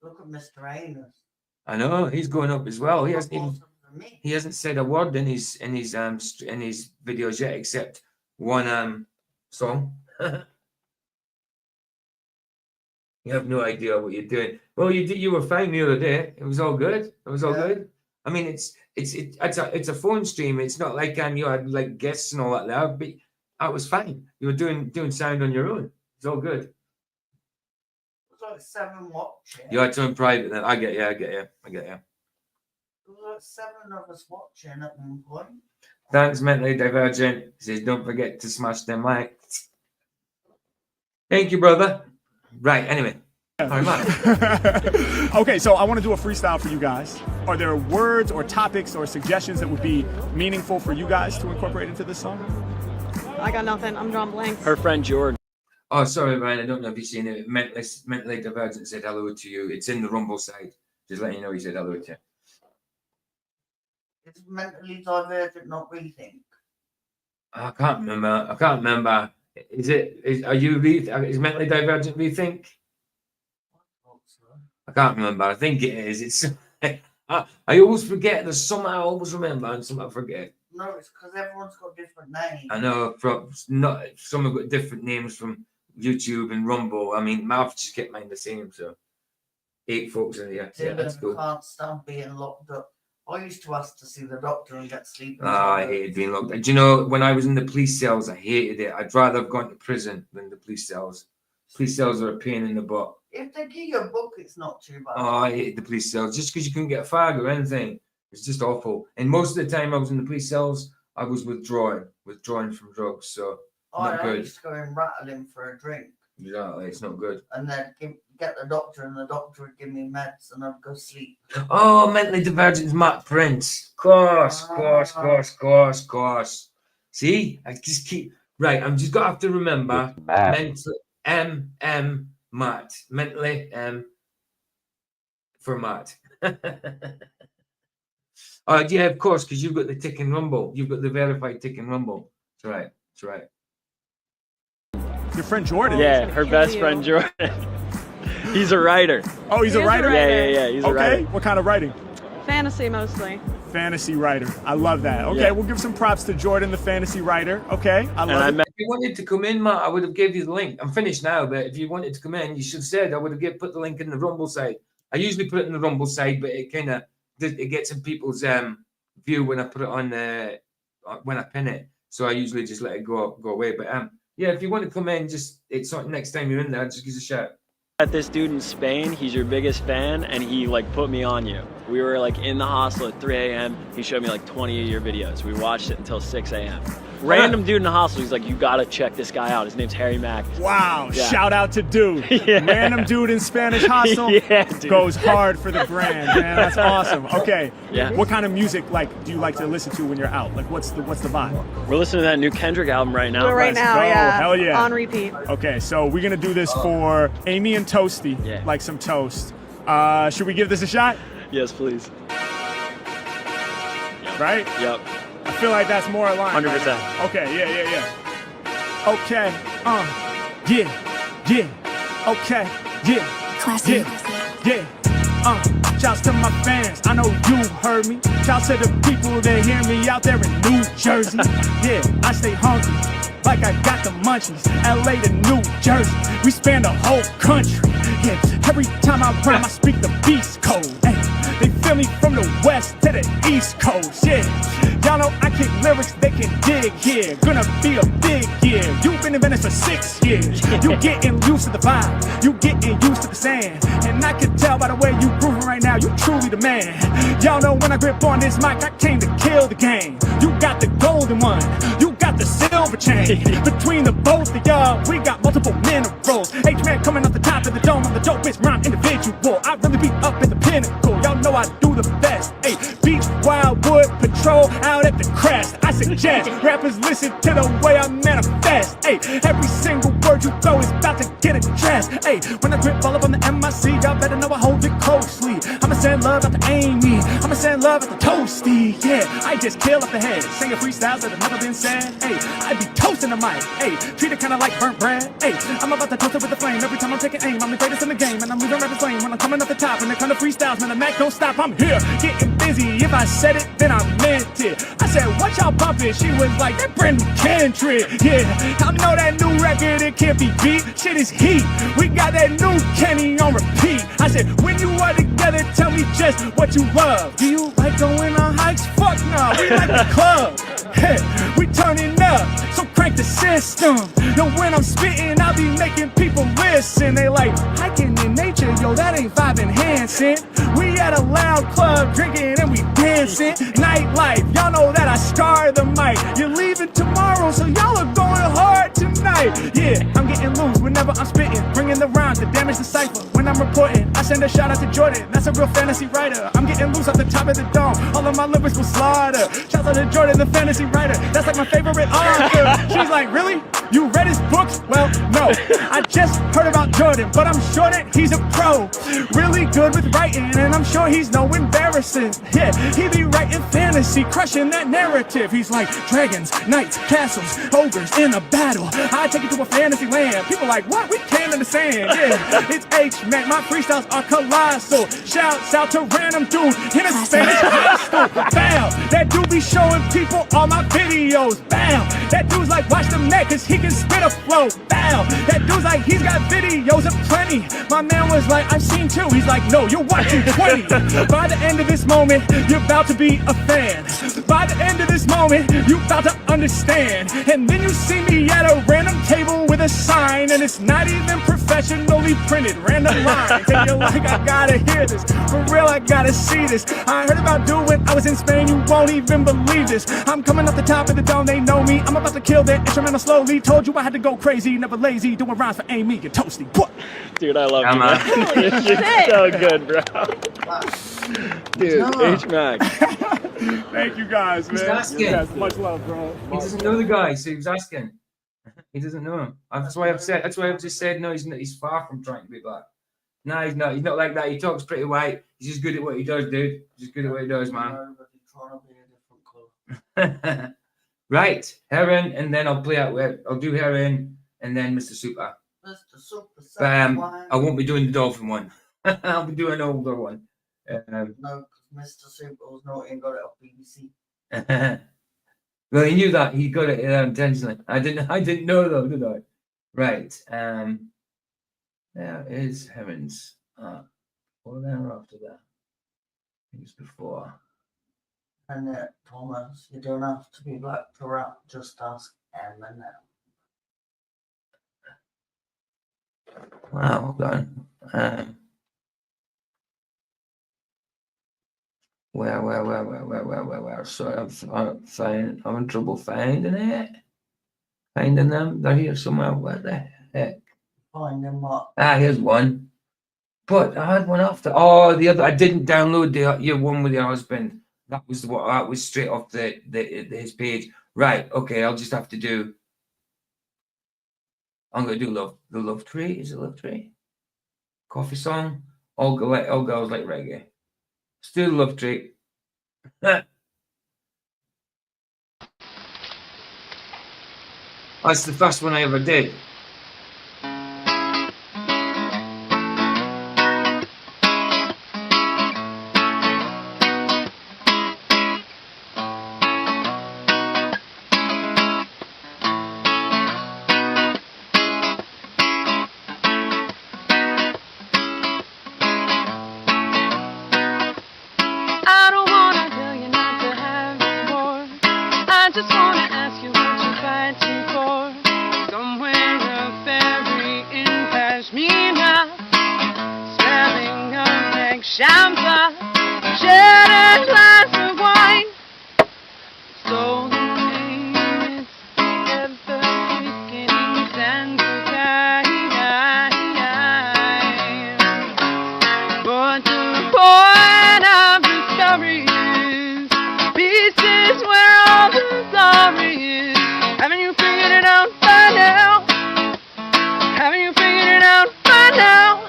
Look at Mr. Anus. I know he's going up as well. He hasn't said a word in his videos yet, except one song. You have no idea what you're doing. Well, you were fine the other day. It was all good. Good. I mean, it's a phone stream. It's not like you had like guests and all that there, but I was fine. You were doing sound on your own. It's all good. It was like 7 watching. You had to in private then. I get you. There was like 7 of us watching at one point. Thanks, Mentally Divergent. He says, don't forget to smash them likes. Thank you, brother. Right, anyway. Okay, so I want to do a freestyle for you guys. Are there words or topics or suggestions that would be meaningful for you guys to incorporate into this song? I got nothing. I'm drawing blanks. Her friend Jordan. Oh, sorry, Ryan. I don't know if you've seen it. Mentally Divergent said hello to you. It's in the Rumble side. Just letting you know he said hello to you. It's mentally divergent, not rethink. I can't remember. Is Mentally Divergent rethink? I can't remember. I think it is. It's. I always forget. There's some I always remember and some I forget. No, it's because everyone's got different names. I know. Some have got different names from YouTube and Rumble. I mean, I've just kept mine the same. So 8 folks in here. Yeah, that's cool. Can't stand being locked up. I used to ask to see the doctor and get sleep. I hated being locked up. Do you know, when I was in the police cells, I hated it. I'd rather have gone to prison than the police cells. Police cells are a pain in the butt. If they give you a book, it's not too bad. Oh, I hated the police cells just because you couldn't get a fag or anything. It's just awful. And most of the time I was in the police cells, I was withdrawing from drugs. So not I good. used to go and rattle him for a drink. Exactly, it's not good. And then get the doctor, and the doctor would give me meds, and I'd go sleep. Oh, Mentally Divergent's Matt Prince. Course. See, I just keep right. I'm just gonna have to remember mentally Matt. Mentally for Matt. Oh yeah, of course, because you've got the tick and rumble. You've got the verified tick and rumble. That's right. Your friend Jordan? Yeah, her best friend Jordan. He's a writer. Oh, he's a writer? Yeah, he's a writer. Okay, what kind of writing? Fantasy mostly. Fantasy writer. I love that. Okay, Yeah. we'll give some props to Jordan, the fantasy writer. Okay, I love it. If you wanted to come in, Matt, I would have gave you the link. I'm finished now, but if you wanted to come in, you should have said I would have put the link in the Rumble side. I usually put it in the Rumble side, but it kind of it gets in people's view when I put it on when I pin it. So I usually just let it go away. But yeah, if you want to come in, it's next time you're in there, just give us a shout. At this dude in Spain, he's your biggest fan, and he like put me on you. We were like in the hostel at 3 a.m. He showed me like 20 of your videos. We watched it until 6 a.m. Random dude in the hostel. He's like, you gotta check this guy out. His name's Harry Mack. Wow, Yeah. shout out to dude. Yeah. Random dude in Spanish hostel goes hard for the brand, man. That's awesome. Okay, Yeah. what kind of music do you like to listen to when you're out? Like what's the vibe? We're listening to that new Kendrick album right now. Right now, go. yeah. Hell yeah. On repeat. Okay, so we're gonna do this for Amy and Toasty, like some toast. Should we give this a shot? Yes, please. Right? Yep. I feel like that's more aligned. 100%. Okay, yeah. Okay, yeah. Okay, yeah. Classic. Yeah. Shouts to my fans, I know you heard me. Shouts to the people that hear me out there in New Jersey. Yeah, I stay hungry, like I got the munchies. LA to New Jersey, we span the whole country. Yeah, every time I rhyme, I speak the beast code. Hey, they feel me from the west to the east coast. Yeah, y'all know I kick lyrics, they can dig here. Gonna be a big year. You've been in Venice for 6 years. You getting used to the vibe, you getting used to the sand. And I can tell by the way you grooving right now, you truly the man. Y'all know when I grip on this mic, I came to kill the game. You got the golden one, you got the silver chain. Between the both of y'all, we got multiple minerals. H-Man coming off the top of the dome, I'm the dopest rhyme individual. I really be up in the pinnacle, y'all know I do the best. Hey, Beach, Wildwood, Patrol, out at the crest. I suggest rappers listen to the way I manifest. Hey, every single word you throw is about to get addressed. Hey, when I grip all up on the MIC, y'all better know I hold it closely. I'ma send love out to Amy, I'ma send love out to Toasty. Yeah, I just kill up the head, singing freestyles that have never been said. Hey, I be toasting the mic. Hey, treat it kinda like burnt bread. Hey, I'm about to toast it with the flame. Every time I'm taking aim, I'm the greatest in the game, and I'm leaving rappers lame. When I'm coming off the top, and it kind of freestyles, man, the Mac don't stop. I'm here, getting busy. If I said it, then I meant it. I said, what y'all bumping? She was like, that brand new Kendrick. Yeah, I know that new record, it can't be beat. Shit is heat. We got that new Kenny on repeat. I said, when you are together, tell me just what you love. Do you like going on hikes? Fuck no, we like the club. Hey, we turning up, so crank the system. Yo, when I'm spitting, I'll be making people listen. They like, hiking in nature, yo, that ain't vibe enhancing. We at a loud club, drinking and we dancing. Nightlife, y'all know that I star the mic. You're leaving tomorrow, so y'all are going hard tonight. Yeah, I'm getting loose whenever I'm spitting, bringing the rhymes to damage the cipher. When I'm reporting, I send a shout out to Jordan, that's a real fantasy writer. I'm getting loose off the top of the dome, all of my lyrics will slaughter. Shout out to Jordan, the fantasy writer, that's like my favorite author. She's like, really? You read his books? Well, no, I just heard about Jordan, but I'm sure that he's a pro. Really good with writing, and I'm sure he's no embarrassing. Yeah, he be writing fantasy, crushing that narrative. He's like dragons, knights, castles, ogres in a battle. I take you to a fantasy land. People like, what? We can't understand. Yeah, it's H-Man, my freestyles are colossal. Shouts out to random dude in a Spanish hostel. Bow, that dude be showing people all my videos. Bow, that dude's like, watch them neck, cause he can spit a flow. Bow, that dude's like, he's got videos of plenty. My man was like, I've seen 2. He's like, no, you're watching 20. By the end of this moment, you're about to be a fan. By the end of this moment, you're about to understand. And then you see me at a random table with a sign, and it's not even professionally printed. Random lines, and you're like, I gotta hear this. For real, I gotta see this. I heard about doing, I was in Spain, you won't even believe this. I'm coming off the top of the dome, they know me. I'm about to kill that instrumental slowly. Told you I had to go crazy, never lazy. Doing rhymes for Amy and Toasty. What? Dude, I love you, man. You're so good, bro. Dude, H-Mac. Thank you guys, man. He's asking. Yes, much love, bro. He doesn't know the guy, so he was asking. He doesn't know him. That's why I've said. That's why I've just said no. He's not, he's far from trying to be black. No, he's not. He's not like that. He talks pretty white. He's just good at what he does, dude. He's just good at what he does, man. Right, Heron, and then I'll play out with. I'll do Heron, and then Mr. Super. Mr. Super. But I won't be doing the dolphin one. I'll be doing an older one. No, because Mr. Super was not in got it off BBC. Well, he knew that. He got it intentionally. I didn't know though, did I? Right. There is Heron's. What then after that? It was before. And Thomas, you don't have to be black to rap. Just ask Eminem. Wow, hold on. Where? Sorry, I'm having trouble finding it. Finding them. They're here somewhere. What the heck? Find them up. Here's one. But I had one after. Oh, the other. I didn't download the one with your husband. That was that was straight off his page. Right. Okay. I'll just have to do. I'm gonna do the love tree. Is it love tree? Coffee song. All girls like reggae. Still love Drake. That's the first one I ever did. I don't wanna tell you not to have war. I just wanna ask you what you're fighting for. Somewhere a ferry in Kashmir, smelling of like champagne, shattered glass of wine. So the name is the ever-quickening sands of time. But the point of the story is peace is where all the glory is. Haven't you figured it out by now? Haven't you figured it out by now?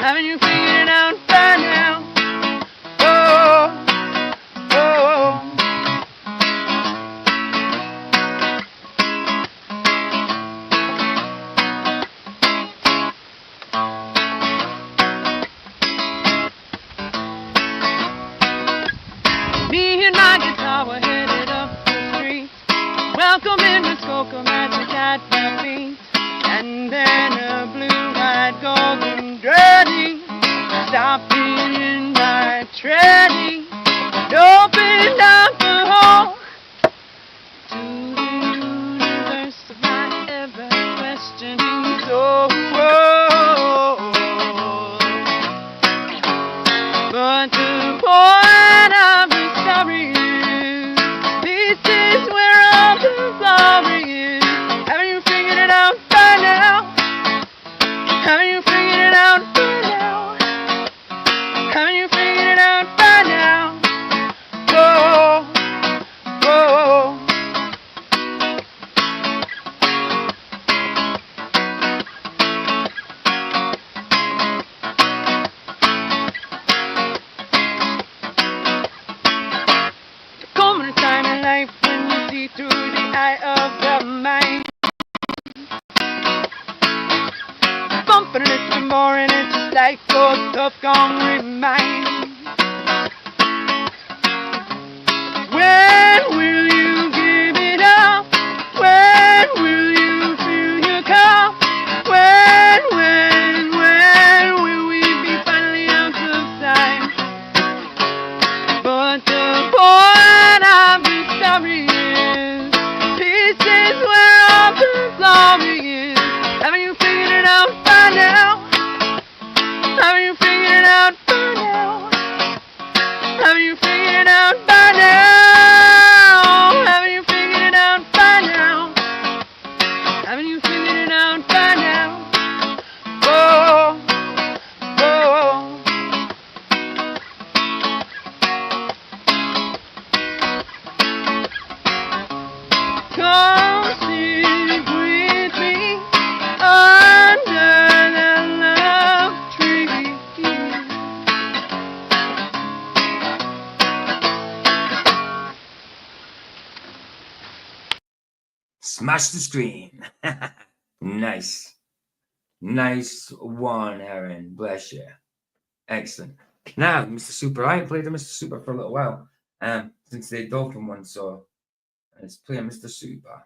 Haven't you figured it out by now? Oh, oh. Me and my guitar were headed up the street, welcoming Miss Coco Magic at my feet. And then a blue-eyed golden dirty stopped me in my treading and opened up the hole to the universe of my ever-questioning soul. But the point of the story is this is where all the glory is. Haven't you figured it out by now? Haven't you figured it out by now? Haven't you figured it out by now? Oh, oh. Come on a time in life when you see through the eye of the mind. Bumping a little more and it's just like your tough gone remind. When will you give it up? When will you fill your cup? When will we be finally out of time? But the point of the story is peace is where all the glory is. Haven't you figured it out by now? Haven't you figured it out by now? Haven't you figured it out by now? Haven't you figured it out by now? Haven't you figured it out by now? Oh, oh. Come sit with me under the love tree. Smash the screen. Nice. Nice one, Aaron. Bless you. Excellent. Now, Mr. Super. I ain't played the Mr. Super for a little while. Since the Dolphin one, so let's play Mr. Super.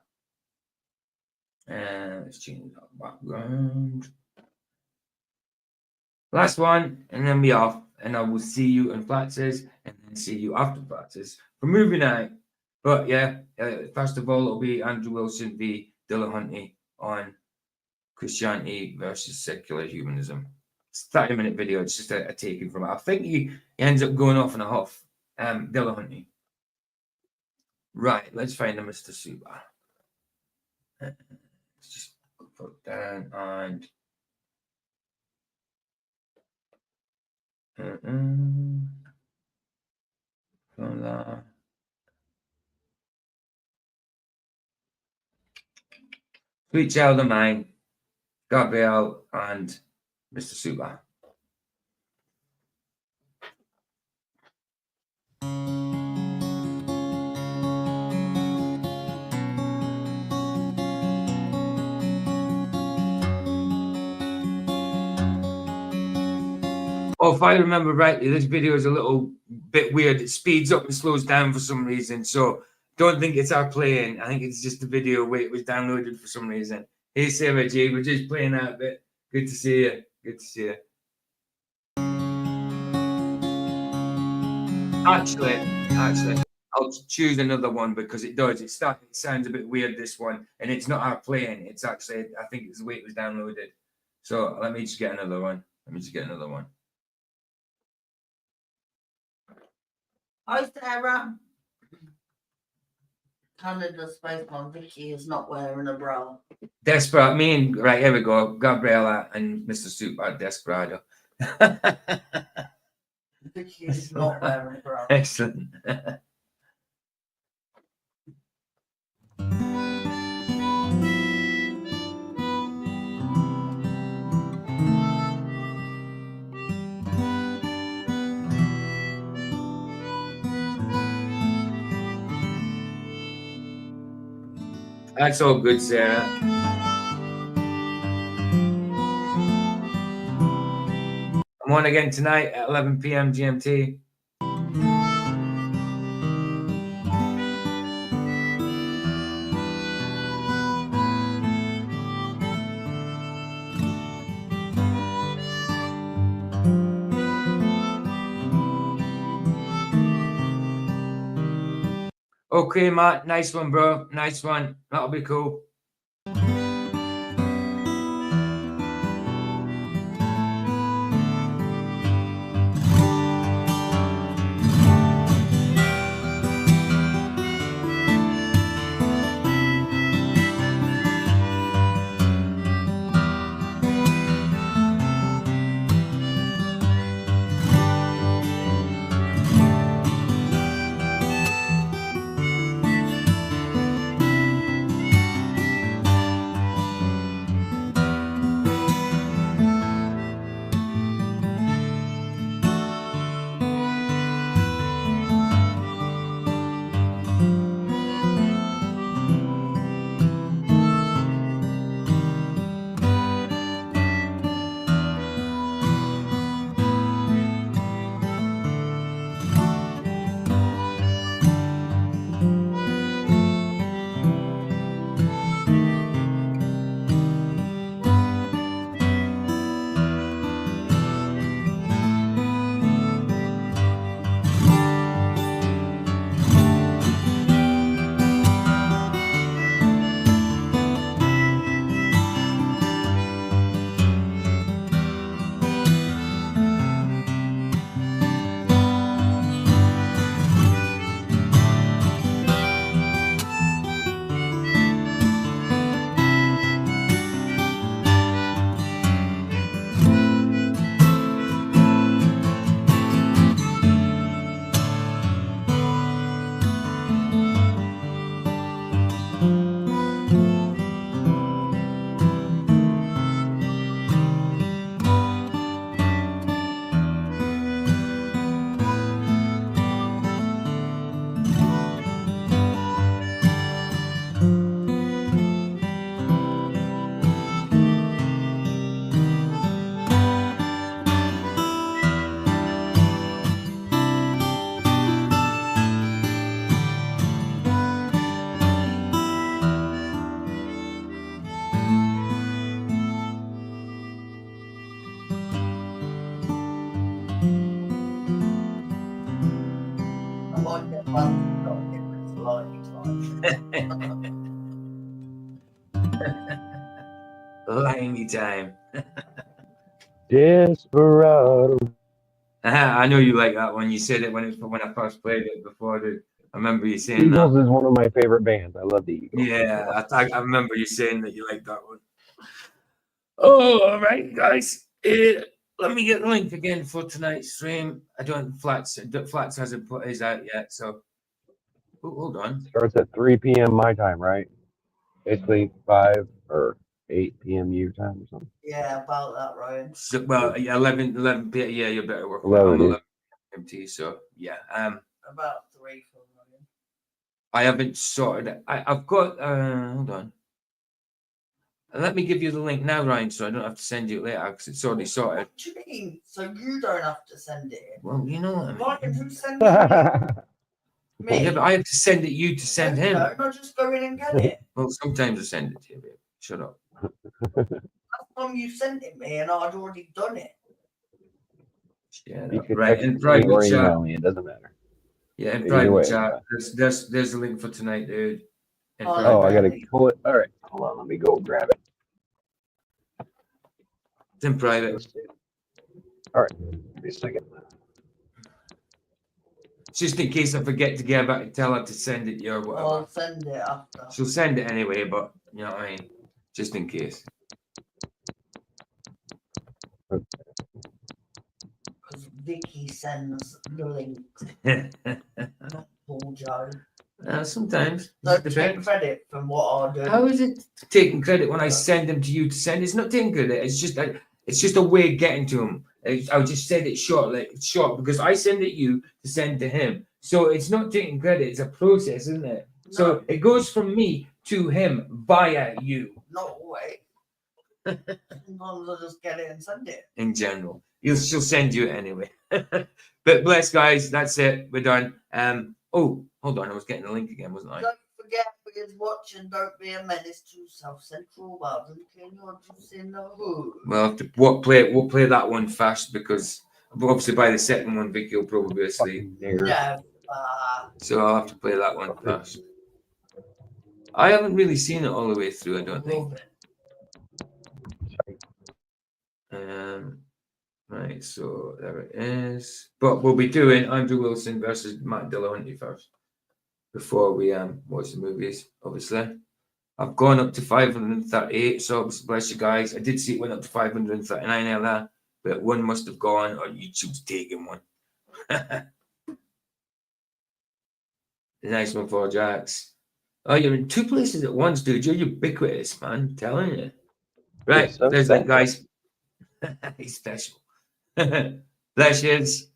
Let's change the background. Last one, and then be off. And I will see you in practice, and then see you after practice for movie night. But yeah, first of all, it'll be Andrew Wilson v. Dillahunty on Christianity versus secular humanism. It's a 30-minute video. It's just a taking from it. I think he ends up going off in a huff. Dillahunty. Right, let's find a Mr. Super. Let's just put down and from that. Sweet Child of Mine, Gabrielle, and Mr. Super. Oh, if I remember rightly, this video is a little bit weird. It speeds up and slows down for some reason. So don't think it's our playing. I think it's just the video where it was downloaded for some reason. Hey, Sarah J, we're just playing that bit. Good to see you. Good to see you. Actually, I'll choose another one because it does. It sounds a bit weird, this one, and it's not our playing. It's actually, I think it's the way it was downloaded. So let me just get another one. Hi, Sarah. Canada Spaceman Vicky is not wearing a bra. Desperate. Right, here we go. Gabriella and Mr. Soup are Desperado. Vicky is not wearing a bra. Excellent. That's all good, Sarah. I'm on again tonight at 11 p.m. GMT. Okay, Matt. Nice one, bro. Nice one. That'll be cool. Limey time. Desperado. I know you like that one. You said it when I first played it before. I remember you saying Eagles that. is one of my favorite bands. I love the Eagles. Yeah, I remember you saying that you like that one. Oh, all right, guys. Let me get the link again for tonight's stream. Flats hasn't put his out yet, so hold on. Starts at 3 p.m. my time, right? Basically 5 or 8 p.m. your time or something. Yeah, about that, Ryan. So, well, yeah, 11 p.m. Yeah, you better work. 11 MT. So yeah. About 3 for Ryan. I haven't sorted it. I've got hold on. And let me give you the link now, Ryan, so I don't have to send you it later because it's already sorted. What do you mean? So you don't have to send it in? Well, you know what I mean. Ryan, who sends it in? Me. Yeah, but I have to send it you to send him. No, not just go in and get it. Well, sometimes I send it to you, babe. Shut up. Last time you sent it me and I'd already done it. Yeah, You can right. text In me or private chat. email me. It doesn't matter. Yeah, in Either private way, chat. There's the link for tonight, dude. In Oh, private. Oh, I gotta pull it. All right, hold on. Let me go grab it. It's in private. All right, give me a second. Just in case I forget to get back and tell her to send it you or whatever. I'll send it after. She'll send it anyway, but you know what I mean? Just in case. Because Vicky sends the links, not Paul Joe. Sometimes. Don't take credit for what I do. How is it taking credit when I send them to you to send? It's not taking credit. It's just a way of getting to them. I just said it short, because I send it you to send to him. So it's not taking credit. It's a process, isn't it? No. So it goes from me to him via you. Not always. Sometimes I just get it and send it. In general, she'll send you it anyway. But bless, guys. That's it. We're done. Oh, hold on. I was getting the link again, wasn't I? Don't forget, please watch and don't be a menace to South Central World. Can you just in the hood? Well, we'll play that one fast because obviously by the second one, Vicky will probably be asleep. Yeah. So I'll have to play that one fast. I haven't really seen it all the way through, I don't think. Right, so there it is. But we'll be doing Andrew Wilson versus Matt Dillahunty first before we watch the movies, obviously. I've gone up to 538, so bless you guys. I did see it went up to 539 earlier, but one must have gone or YouTube's taking one. Nice one for Jax. Oh, you're in two places at once, dude. You're ubiquitous, man. I'm telling you. Right, there's that, guys. He's special. Bless yous.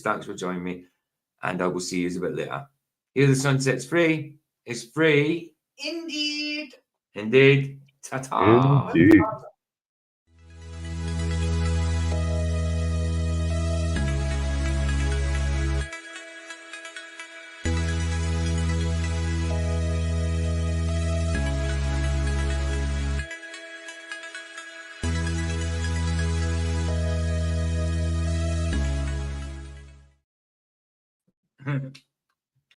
Thanks for joining me. And I will see you a bit later. Here the sunset's free. It's free. Indeed. Ta-ta. Indeed.